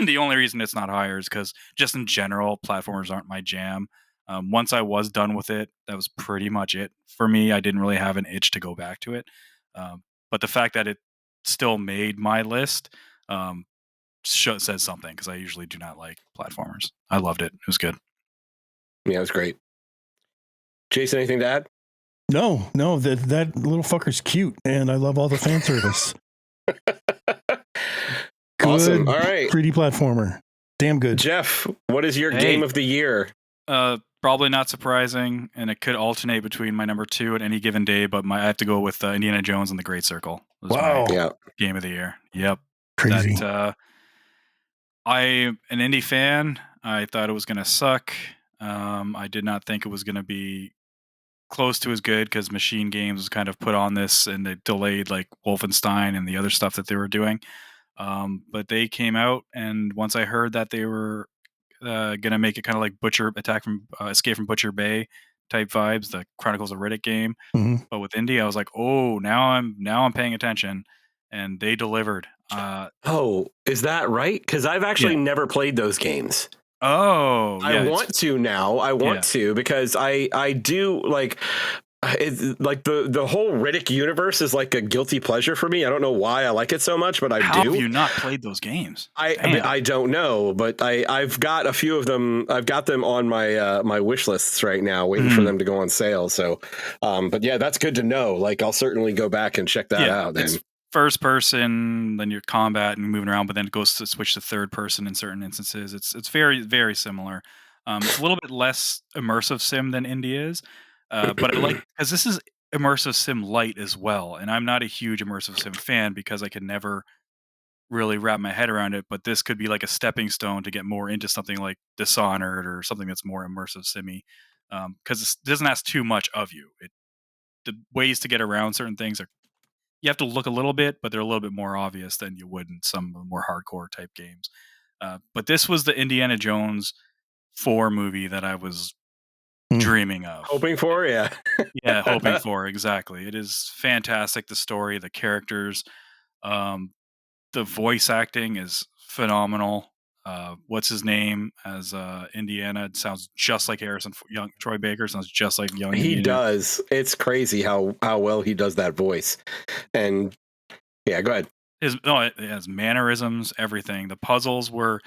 the only reason it's not higher is because just in general, platformers aren't my jam. Once I was done with it, that was pretty much it for me. I didn't really have an itch to go back to it. But the fact that it still made my list says something, because I usually do not like platformers. I loved it. It was good. Yeah, it was great. Jason, anything to add? No, that little fucker's cute, and I love all the fan service. Awesome. All right. 3D platformer. Damn good. Jeff, what is your game of the year? Probably not surprising, and it could alternate between my number 2 at any given day, but I have to go with Indiana Jones and the Great Circle. Wow. Game of the year. Yep. Crazy. I'm an indie fan. I thought it was going to suck. I did not think it was going to be close to as good, because Machine Games was kind of put on this, and they delayed like Wolfenstein and the other stuff that they were doing. But they came out, and once I heard that they were gonna make it kind of like Escape from Butcher Bay type vibes, the Chronicles of Riddick game. But with indie, I was like, oh, now I'm paying attention, and they delivered. Is that right? Because I've actually never played those games. I want to now. I want to, because I do like. It's like the whole Riddick universe is like a guilty pleasure for me. I don't know why I like it so much, but How have you not played those games? I don't know, but I've got a few of them. I've got them on my my wish lists right now, waiting for them to go on sale. So, but yeah, that's good to know. Like, I'll certainly go back and check that out. Then. First person, then your combat and moving around, but then it goes to switch to third person in certain instances. It's very, very similar. It's a little bit less immersive sim than indie is. But I like, because this is immersive sim light as well, and I'm not a huge immersive sim fan because I could never really wrap my head around it. But this could be like a stepping stone to get more into something like Dishonored or something that's more immersive simmy, because it doesn't ask too much of you. The ways to get around certain things you have to look a little bit, but they're a little bit more obvious than you would in some more hardcore type games. But this was the Indiana Jones 4 movie that I was dreaming of, hoping for. Hoping for, exactly. It is fantastic. The story, the characters, the voice acting is phenomenal. What's his name as Indiana? It sounds just like Troy Baker sounds just like young. He does. It's crazy how well he does that voice. And yeah, go ahead. It has mannerisms, everything. The puzzles were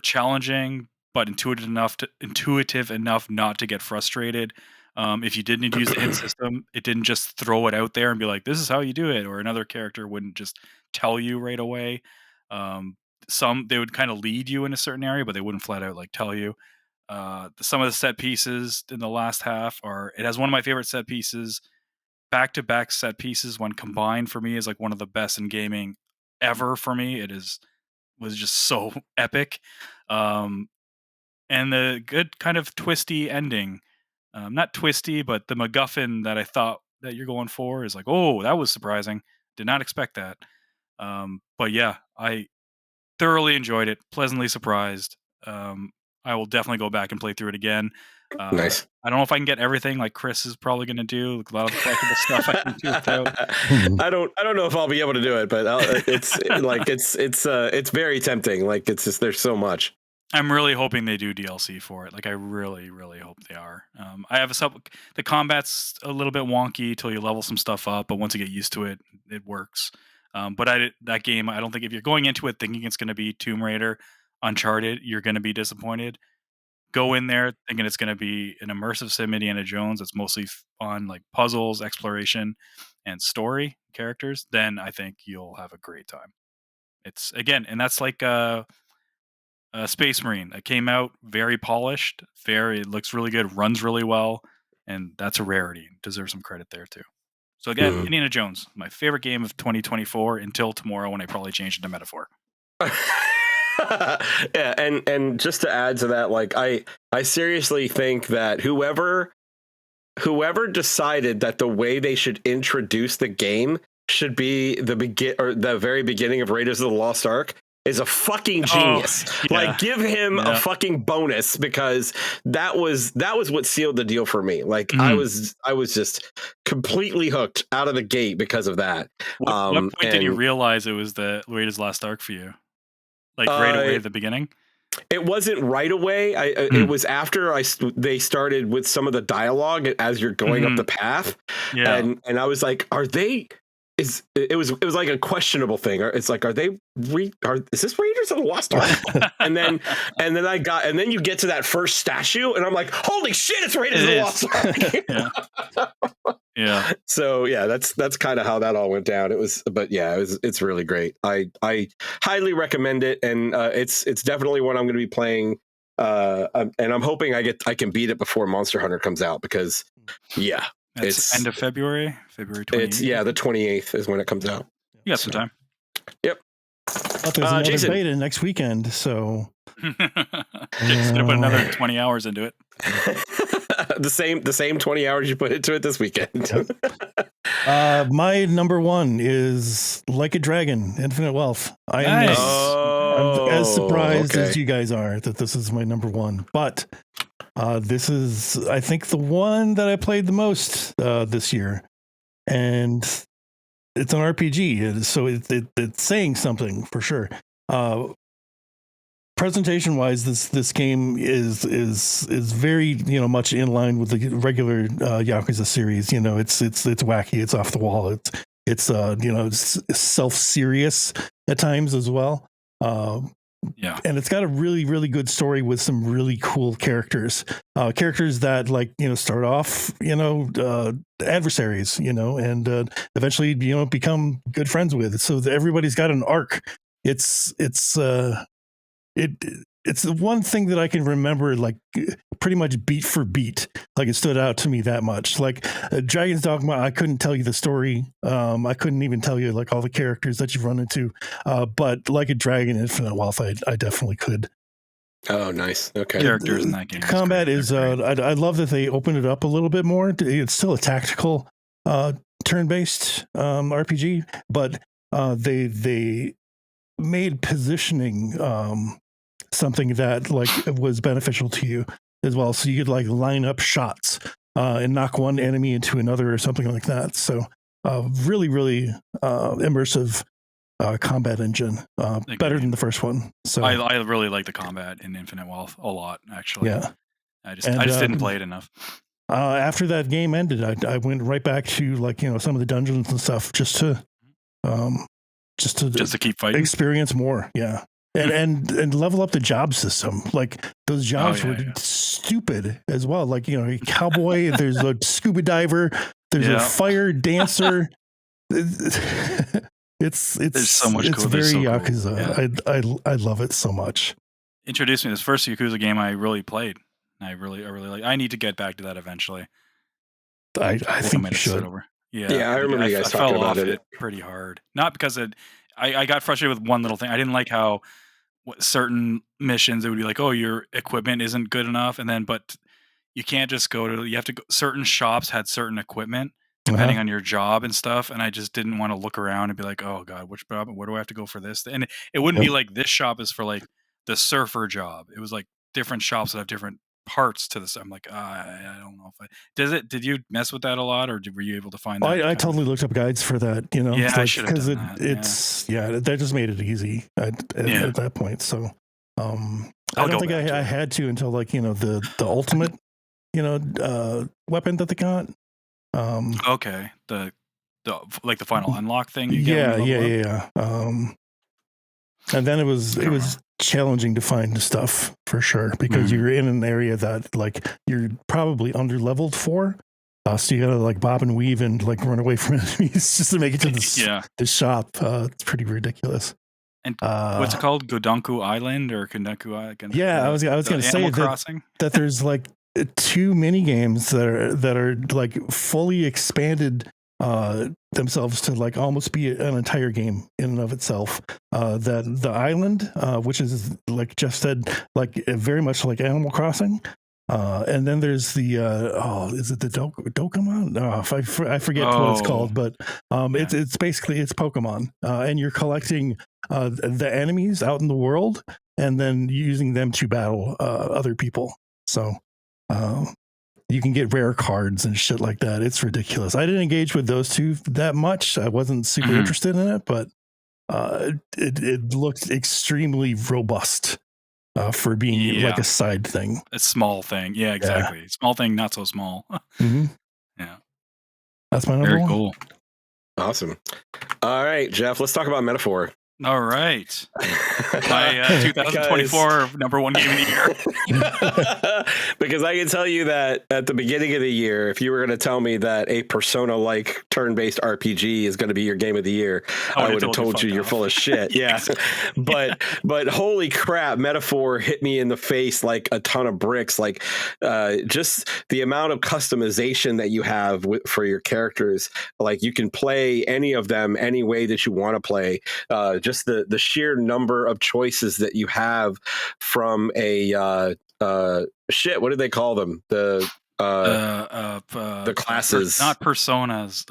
challenging, but intuitive enough not to get frustrated. If you did need to use the hit system, it didn't just throw it out there and be like, "This is how you do it," or another character wouldn't just tell you right away. They would kind of lead you in a certain area, but they wouldn't flat out like tell you. Some of the set pieces in the last half it has one of my favorite set pieces. Back-to-back set pieces when combined for me is like one of the best in gaming ever for me. Was just so epic. And the good kind of twisty ending. Not twisty, but the MacGuffin that I thought that you're going for is like, oh, that was surprising. Did not expect that. But yeah, I thoroughly enjoyed it. Pleasantly surprised. I will definitely go back and play through it again. Nice. I don't know if I can get everything like Chris is probably going to do. A lot of the collectible stuff I can do without. I don't know if I'll be able to do it, but it's very tempting. Like it's just there's so much. I'm really hoping they do DLC for it. Like I really, really hope they are. I have the combat's a little bit wonky till you level some stuff up, but once you get used to it, it works. But that game, I don't think if you're going into it thinking it's going to be Tomb Raider, Uncharted, you're going to be disappointed. Go in there thinking it's going to be an immersive sim Indiana Jones that's mostly on like puzzles, exploration, and story characters. Then I think you'll have a great time. It's again, and that's like Space Marine that came out very polished, it looks really good, runs really well, and that's a rarity. Deserves some credit there too. So again, Indiana Jones, my favorite game of 2024 until tomorrow when I probably change into Metaphor. Yeah, and just to add to that, like I seriously think that whoever decided that the way they should introduce the game should be the very beginning of Raiders of the Lost Ark is a fucking genius. Like give him a fucking bonus because that was what sealed the deal for me. Like I was just completely hooked out of the gate because of that. What point did you realize it was the Raiders of the Lost Ark for you? Like right away at the beginning? It wasn't right away. It was after they started with some of the dialogue as you're going up the path. Yeah. And I was like, it was like a questionable thing. It's like, is this Raiders of the Lost Ark? and then you get to that first statue and I'm like, holy shit, it's Raiders of the Lost Ark. Yeah. So yeah, that's kind of how that all went down. It's really great. I highly recommend it. And it's definitely one I'm going to be playing. And I'm hoping I can beat it before Monster Hunter comes out because it's end of February 28th. The 28th is when it comes out. You got some time. Yep. But there's another Jason. Beta next weekend, so Jason's gonna put another 20 hours into it. the same 20 hours you put into it this weekend. Yep. My number one is Like a Dragon, Infinite Wealth. I'm as surprised as you guys are that this is my number one, but this is, I think, the one that I played the most this year, and it's an RPG, so it's saying something for sure. Presentation wise, this game is very much in line with the regular Yakuza series. It's wacky, it's off the wall, it's self-serious at times as well. And it's got a really, really good story with some really cool characters that start off, adversaries, and eventually, become good friends with. So everybody's got an arc. It's the one thing that I can remember, like pretty much beat for beat. Like it stood out to me that much. Like Dragon's Dogma, I couldn't tell you the story. I couldn't even tell you like all the characters that you've run into. But Like a Dragon, Infinite Wealth, I definitely could. Oh, nice. Okay. Characters in that game. Combat is I love that they opened it up a little bit more. It's still a tactical turn-based RPG, but they made positioning something that like was beneficial to you as well. So you could like line up shots and knock one enemy into another or something like that. So really, really immersive combat engine, better than the first one. So I really like the combat in Infinite Wealth a lot, actually. Yeah. I just didn't play it enough. After that game ended, I went right back to like, some of the dungeons and stuff just to keep fighting, experience more. Yeah. and level up the job system. Like those jobs were stupid as well. Like, you know, a cowboy, there's a scuba diver, there's a fire dancer. It's there's so much it's cool. very so Yakuza. Cool. I love it so much. Introduced me to this first Yakuza game I really played. I really like. I need to get back to that eventually. I think you should. Yeah, I remember you guys talking about it pretty hard. Not because I got frustrated with one little thing. I didn't like how certain missions it would be like, oh, your equipment isn't good enough, and then but you can't just go to. You have to go. Certain shops had certain equipment depending on your job and stuff, and I just didn't want to look around and be like, oh god, which job? Where do I have to go for this? And it wouldn't be like this shop is for like the surfer job. It was like different shops that have different parts to this. I'm like, I don't know if did you mess with that a lot, or were you able to find that? I totally looked up guides for that, you know. Yeah, I should have done that. It's that just made it easy at that point. So I don't think I had to until like, you know, the ultimate, you know, weapon that they got. Okay, the like the final unlock thing. Yeah. And then it was challenging to find stuff for sure, because you're in an area that like you're probably under leveled for. So you gotta like bob and weave and like run away from enemies just to make it to the shop. It's pretty ridiculous. And what's it called? Godonku Island or Kondoku Island? Yeah, I was gonna say that there's like 2 mini games that are like fully expanded themselves to like almost be an entire game in and of itself. That the island, which is like Jeff said, like very much like Animal Crossing. And then there's the is it the Dokemon? No, I forget what it's called, but it's basically it's Pokemon, and you're collecting the enemies out in the world and then using them to battle other people. So you can get rare cards and shit like that. It's ridiculous. I didn't engage with those two that much. I wasn't super interested in it, but it looked extremely robust for being like a side thing. A small thing. Yeah, exactly. Yeah. Small thing, not so small. Yeah. That's my number Very one. Cool. Awesome. All right, Jeff, let's talk about Metaphor. All right. My 2024 number one game of the year. Because I can tell you that at the beginning of the year, if you were going to tell me that a Persona-like turn-based RPG is going to be your game of the year, I would have told you you're full of shit. Yeah. But holy crap, Metaphor hit me in the face like a ton of bricks. Like just the amount of customization that you have for your characters. Like you can play any of them any way that you want to play. Just the sheer number of choices that you have from a what do they call them? The classes, not personas.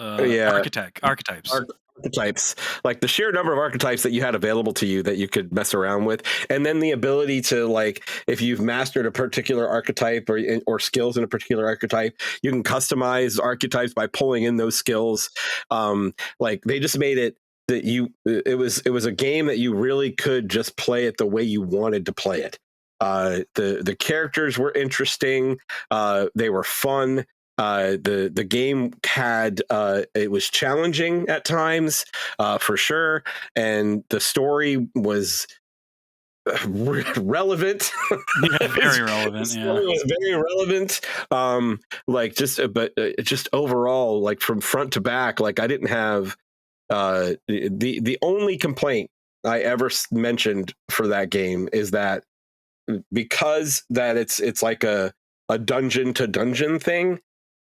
Archetypes. Like the sheer number of archetypes that you had available to you that you could mess around with, and then the ability to, like, if you've mastered a particular archetype or skills in a particular archetype, you can customize archetypes by pulling in those skills. Like they just made it that it was a game that you really could just play it the way you wanted to play it. The characters were interesting. They were fun. The game had it was challenging at times, for sure, and the story was relevant. Yeah, very relevant. Yeah, it was very relevant. Like just overall, like from front to back, like I didn't have the only complaint I ever mentioned for that game is that because that it's like a dungeon to dungeon thing,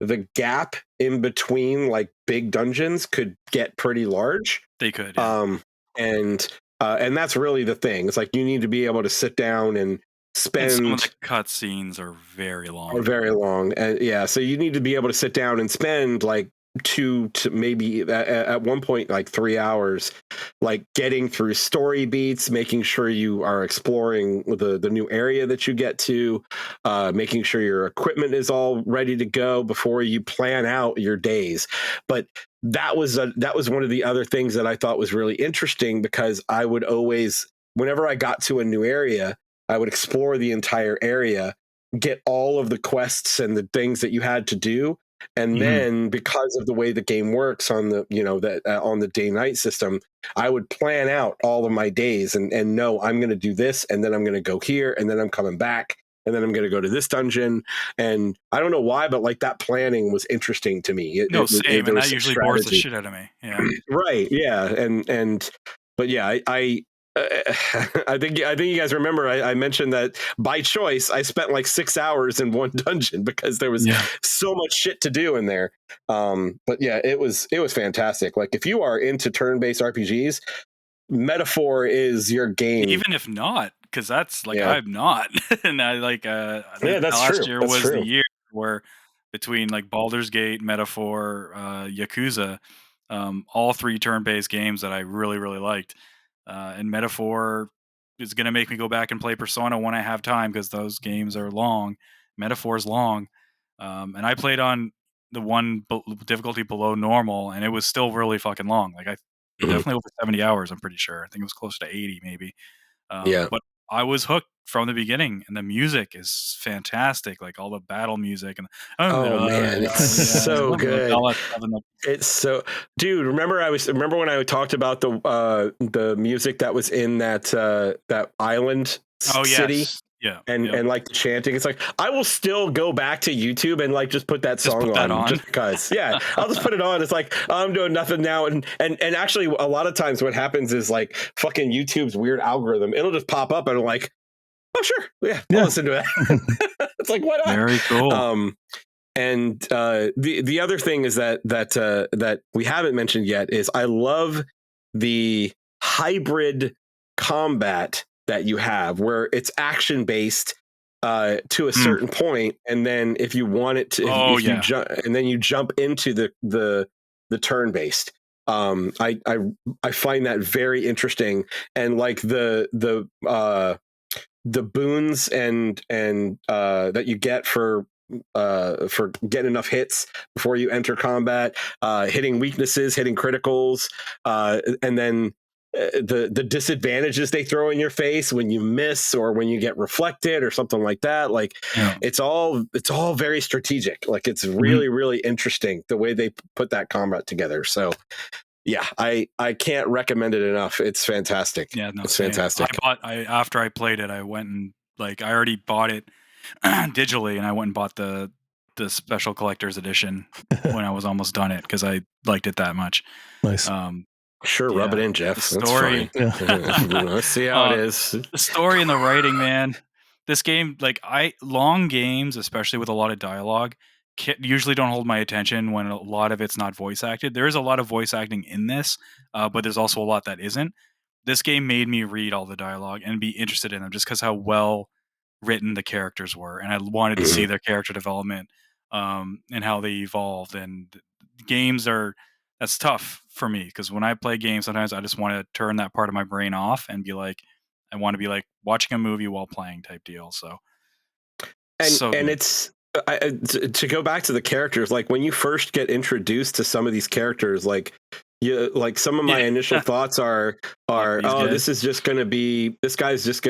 the gap in between like big dungeons could get pretty large. They could, yeah. And that's really the thing. It's like you need to be able to sit down and spend. And some of the cutscenes are very long. And yeah, so you need to be able to sit down and spend like 2 to maybe at one point like 3 hours, like getting through story beats, making sure you are exploring the new area that you get to, making sure your equipment is all ready to go before you plan out your days. But that was one of the other things that I thought was really interesting, because I would always, whenever I got to a new area, I would explore the entire area, get all of the quests and the things that you had to do, And then because of the way the game works on the, on the day-night system, I would plan out all of my days and know I'm going to do this, and then I'm going to go here, and then I'm coming back, and then I'm going to go to this dungeon. And I don't know why, but like that planning was interesting to me. Same. And that usually bores the shit out of me. Yeah. Right. Yeah. But yeah, I think you guys remember I mentioned that by choice I spent like 6 hours in one dungeon because there was so much shit to do in there. But yeah, it was fantastic. Like if you are into turn-based RPGs, Metaphor is your game. Even if not, because that's like I'm not. And I like that's last true. year That's was true. the year where between like Baldur's Gate, Metaphor, Yakuza, all 3 turn-based games that I really, really liked. And Metaphor is going to make me go back and play Persona when I have time because those games are long. Metaphor's long. And I played on the one difficulty below normal, and it was still really fucking long. Like I definitely over 70 hours, I'm pretty sure. I think it was close to 80 maybe. But I was hooked from the beginning, and the music is fantastic. Like all the battle music and man, it's so good. It's so, dude. Remember when I talked about the music that was in that island city? Yeah. And like the chanting, it's like I will still go back to YouTube and like just put that song on just because. Yeah, I'll just put it on. It's like I'm doing nothing now, and actually a lot of times what happens is like fucking YouTube's weird algorithm. It'll just pop up and I'm like, oh sure, I'll listen to it. It's like, why not? Very cool. And the other thing is that we haven't mentioned yet is I love the hybrid combat that you have, where it's action based to a certain point, and then if you want it to, you jump, and then you jump into the turn based. I find that very interesting, and like the boons and that you get for getting enough hits before you enter combat, hitting weaknesses, hitting criticals, and then the disadvantages they throw in your face when you miss or when you get reflected or something like that. Like it's all very strategic. Like it's really, really interesting the way they put that combat together. So yeah, I can't recommend it enough. It's fantastic. Yeah, no, it's fantastic. After I played it, I went and like I already bought it digitally, and I went and bought the special collector's edition when I was almost done it because I liked it that much. Nice. Sure, rub it in, Jeff. The story. Let's see how it is. The story and the writing, man. This game, like long games, especially with a lot of dialogue, usually don't hold my attention when a lot of it's not voice acted. There is a lot of voice acting in this, but there's also a lot that isn't. This game made me read all the dialogue and be interested in them just because how well written the characters were, and I wanted to see their character development and how they evolved. And games that's tough for me because when I play games, sometimes I just want to turn that part of my brain off and be like, I want to be like watching a movie while playing type deal. So it's to go back to the characters, like when you first get introduced to some of these characters, like some of my initial thoughts are this guy's just going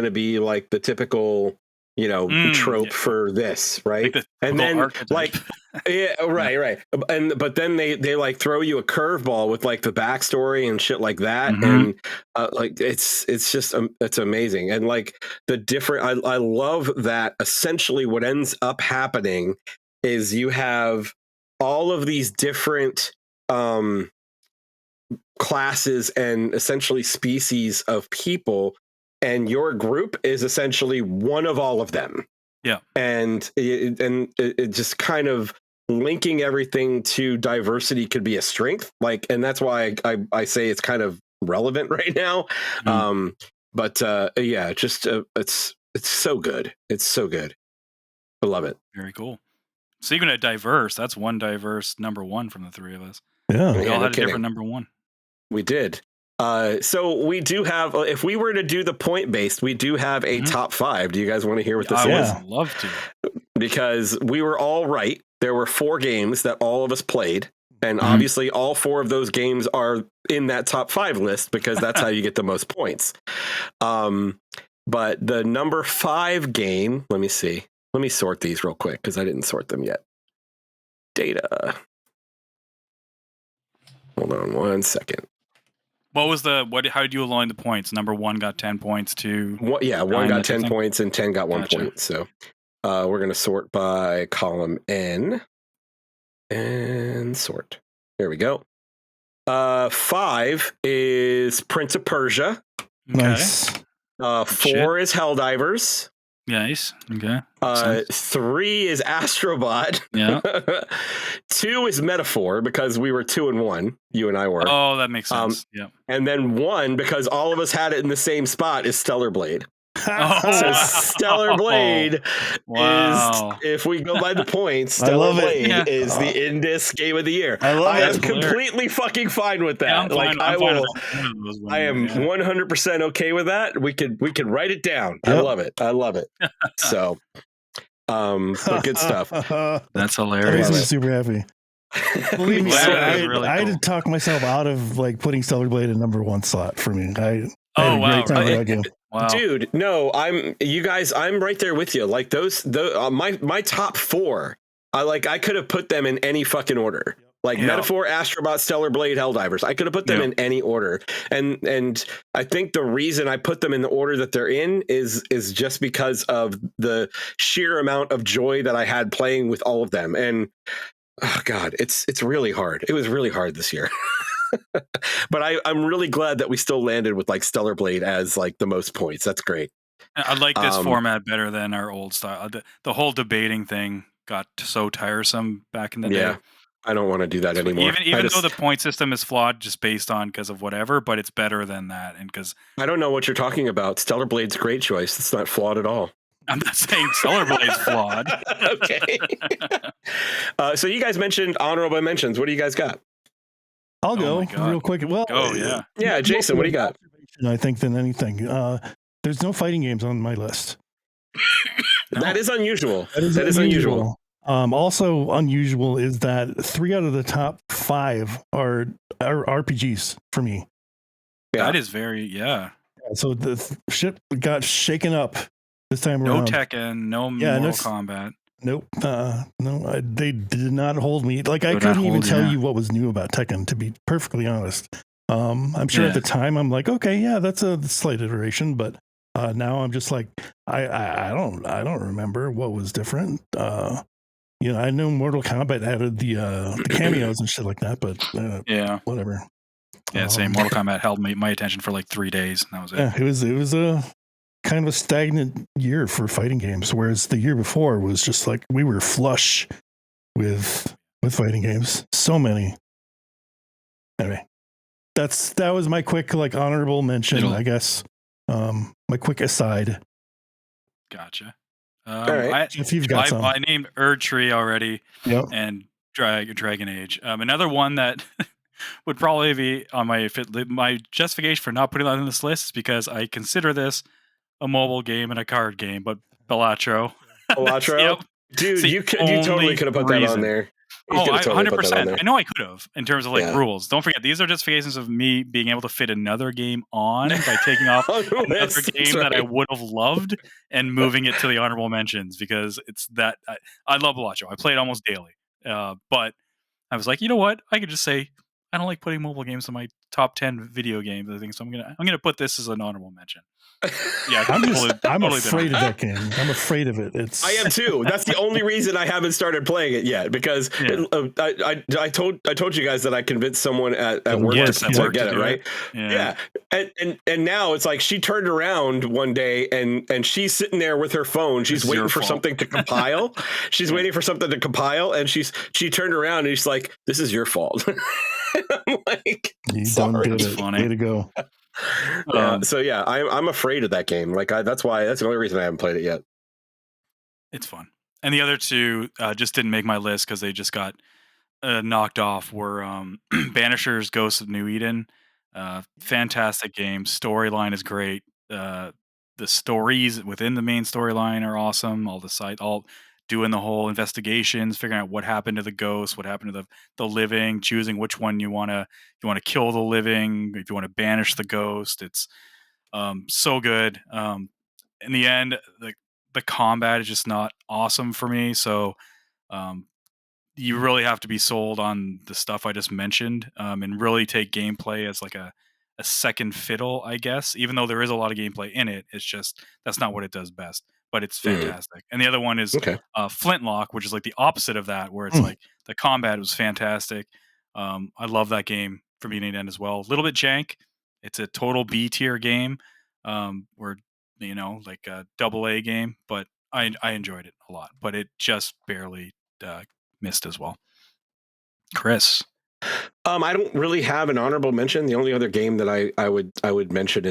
to be like the typical trope for this, right? Like and then archetype. Like right. But then they like throw you a curveball with like the backstory and shit like that, and like it's just it's amazing. And like the different, I love that essentially what ends up happening is you have all of these different classes and essentially species of people, and your group is essentially one of all of them. Yeah. And it just kind of linking everything to diversity could be a strength. Like, and that's why I say it's kind of relevant right now. But it's so good. It's so good. I love it. Very cool. Speaking of diverse, that's one diverse number one from the three of us. Yeah. We all had a different number one. We did. So we do have, if we were to do the point based, we do have a top 5. Do you guys want to hear what this is? I would love to. Because we were all right. There were 4 games that all of us played. And obviously all 4 of those games are in that top 5 list because that's how you get the most points. But the number 5 game, let me see. Let me sort these real quick because I didn't sort them yet. data. Hold on 1 second. What was how did you align the points? Number 1 got 10 points, 2. One got 10 points and 10 got 1 point. So we're going to sort by column N and sort. There we go. 5 is Prince of Persia. Okay. Nice. 4 is Helldivers. Nice. Okay. 3 is Astrobot. Yeah. 2 is Metaphor because we were 2 and 1. You and I were. Oh, that makes sense. Yeah. And then 1 because all of us had it in the same spot is Stellar Blade. So Stellar Blade is, if we go by the points, Stellar Blade is the InDis game of the year. I am completely fucking fine with that. I am 100% okay with that. We could write it down. Yep. I love it. So, but good stuff. That's hilarious. I'm super happy. Believe me, I had to talk myself out of like putting Stellar Blade in number 1 slot for me. I had a great time with that game. Wow. Dude, no, I'm right there with you. Like my top 4, I could have put them in any fucking order. Like Metaphor, Astrobot, Stellar Blade, Helldivers. I could have put them in any order. And I think the reason I put them in the order that they're in is just because of the sheer amount of joy that I had playing with all of them. And oh God, it's really hard. It was really hard this year. But I'm really glad that we still landed with like Stellar Blade as like the most points. That's great. I like this format better than our old style. The whole debating thing got so tiresome back in the day. I don't want to do that anymore. Even though the point system is flawed just based on because of whatever, but it's better than that. And because I don't know what you're talking about. Stellar Blade's a great choice. It's not flawed at all. I'm not saying Stellar Blade's flawed. Okay. So you guys mentioned honorable mentions. What do you guys got? I'll go real quick. Well, yeah, Jason, what do you got? I think than anything. There's no fighting games on my list. That is unusual. That is unusual. Also unusual is that 3 out of the top 5 are RPGs for me. Yeah. That is very So the shit got shaken up this time around. No Tekken, no Mortal Kombat. Nope. No, they did not hold me. Like I couldn't even tell you what was new about Tekken, to be perfectly honest. I'm sure at the time I'm like, okay, yeah, that's a slight iteration, but now I'm just like, I don't remember what was different. I know Mortal Kombat added the cameos and shit like that, but whatever. Yeah, same. Mortal Kombat held my attention for like 3 days, and that was it. Yeah, it was a kind of a stagnant year for fighting games, whereas the year before was just like we were flush with fighting games. So many. Anyway, that was my quick like honorable mention, I guess. My quick aside. Gotcha. All right. If you've got some. I named Erdtree already, and Dragon Age. Another one that would probably be on my justification for not putting that on this list is because I consider this a mobile game and a card game, but Balatro. Dude, you totally could have put that on there. 100%. I know I could have in terms of like rules. Don't forget, these are justifications of me being able to fit another game on by taking off another game that I would have loved and moving it to the honorable mentions because it's that I love Balatro. I play it almost daily. But I was like, you know what? I could just say I don't like putting mobile games in my top 10 video games. I think so. I'm gonna put this as an honorable mention. Yeah, I'm afraid of that game. I'm afraid of it. I am too. That's the only reason I haven't started playing it yet because I told you guys that I convinced someone at work to get it, right? Yeah. And now it's like she turned around one day and she's sitting there with her phone. She's waiting for something to compile. She's waiting for something to compile, and she turned around and she's like, "This is your fault." I'm like, "You done did it. Way to go." So yeah, I'm afraid of that game. Like that's the only reason I haven't played it yet. It's fun. And the other two just didn't make my list because they just got knocked off. Were Banishers: Ghosts of New Eden. Fantastic game. Storyline is great. The stories within the main storyline are awesome. All doing the whole investigations, figuring out what happened to the ghosts, what happened to the living, choosing which one you want to kill the living, if you want to banish the ghost. It's so good. In the end, the combat is just not awesome for me. So you really have to be sold on the stuff I just mentioned, and really take gameplay as like a second fiddle, I guess. Even though there is a lot of gameplay in it, it's just that's not what it does best. But it's fantastic. And the other one is Flintlock, which is like the opposite of that, where it's like the combat was fantastic. I love that game from beginning to end as well. A little bit jank. It's a total B tier game, or like a AA game, but I enjoyed it a lot. But it just barely missed as well. Chris. I don't really have an honorable mention. The only other game that I would mention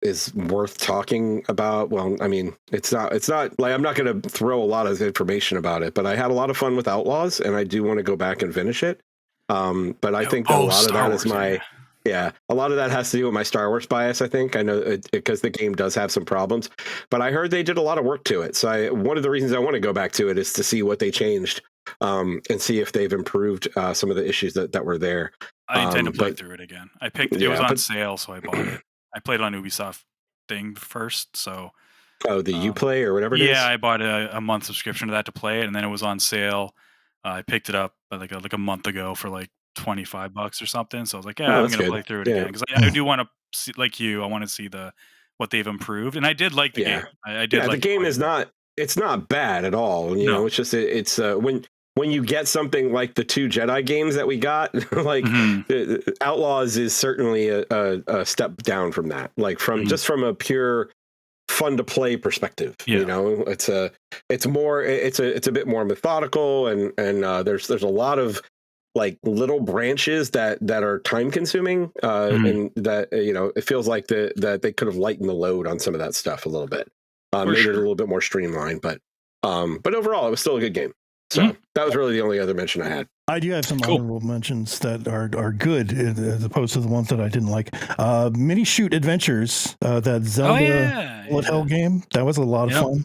is worth talking about. Well, I mean, it's not like I'm not going to throw a lot of information about it, but I had a lot of fun with Outlaws, and I do want to go back and finish it. But I think that a lot of that is my a lot of that has to do with my Star Wars bias. I think I know because the game does have some problems, but I heard they did a lot of work to it. So one of the reasons I want to go back to it is to see what they changed. And see if they've improved some of the issues that were there. I intend to play through it again. I picked it was on sale, so I bought it. I played it on Ubisoft thing first, so the Uplay or whatever it is. Yeah, I bought a month subscription to that to play it, and then it was on sale. I picked it up like a month ago for like $25 or something. So I was like, I'm going to play through it again because I do want to see, like you. I want to see what they've improved, and I did like the game. I did. Like the game is not. It's not bad at all. You know, it's just it's when you get something like the 2 Jedi games that we got, like Outlaws is certainly a step down from that. Like just from a pure fun to play perspective. You know, it's a bit more methodical, and there's a lot of like little branches that are time consuming, and that it feels like that they could have lightened the load on some of that stuff a little bit. Made it a little bit more streamlined, but overall, it was still a good game. So that was really the only other mention I had. I do have some honorable mentions that are good as opposed to the ones that I didn't like. Mini Shoot Adventures, that Zelda Bullet Hell game, that was a lot of fun.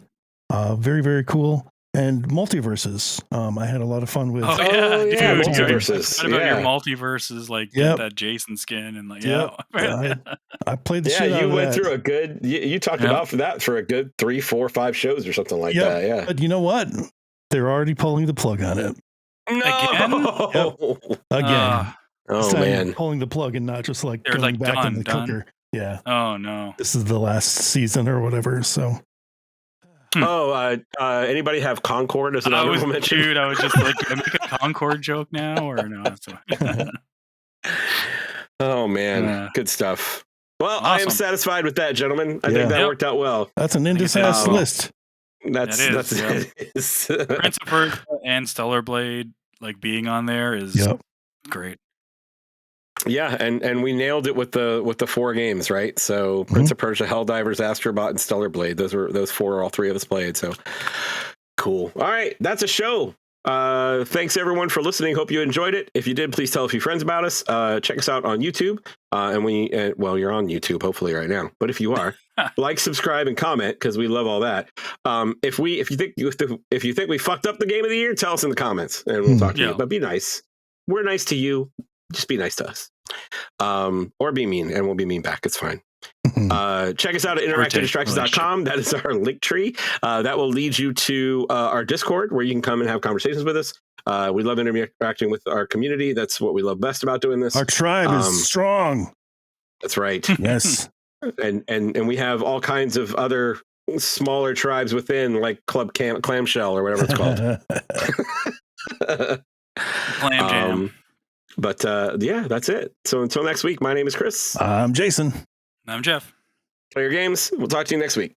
Very, very cool. And Multiverses, I had a lot of fun with. Multiverses. What about your Multiverses, like that Jason skin and like I played the shit out of that. You went through a good. You talked about that for a good 3, 4, 5 shows or something like that. Yeah, but you know what? They're already pulling the plug on it. No. Again. Oh man, pulling the plug and not just like they're going like back in the cooker. Yeah. Oh no. This is the last season or whatever. So. Anybody have Concord as an honorable mention? Dude, I was just like, can I make a Concord joke now or no? Oh man, good stuff. Well, awesome. I am satisfied with that, gentlemen. I think that worked out well. That's an InDis list. That's it. Prince of Persia and Stellar Blade, like being on there is great. Yeah, and we nailed it with the 4 games, right? So Prince of Persia, Helldivers, Astrobot, and Stellar Blade. Those 4 all 3 of us played. So cool. All right, that's a show. Thanks everyone for listening. Hope you enjoyed it. If you did, please tell a few friends about us. Check us out on YouTube. And you're on YouTube hopefully right now. But if you are, like, subscribe, and comment because we love all that. If you think we fucked up the game of the year, tell us in the comments and we'll talk to you. But be nice. We're nice to you. Just be nice to us. Or be mean, and we'll be mean back. It's fine. Check us out at interactivedistractions.com. That is our link tree. That will lead you to our Discord, where you can come and have conversations with us. We love interacting with our community. That's what we love best about doing this. Our tribe is strong. That's right. Yes. And we have all kinds of other smaller tribes within, like Club Clamshell or whatever it's called. Clam Jam. But that's it. So until next week, my name is Chris. I'm Jason. I'm Jeff. Play your games. We'll talk to you next week.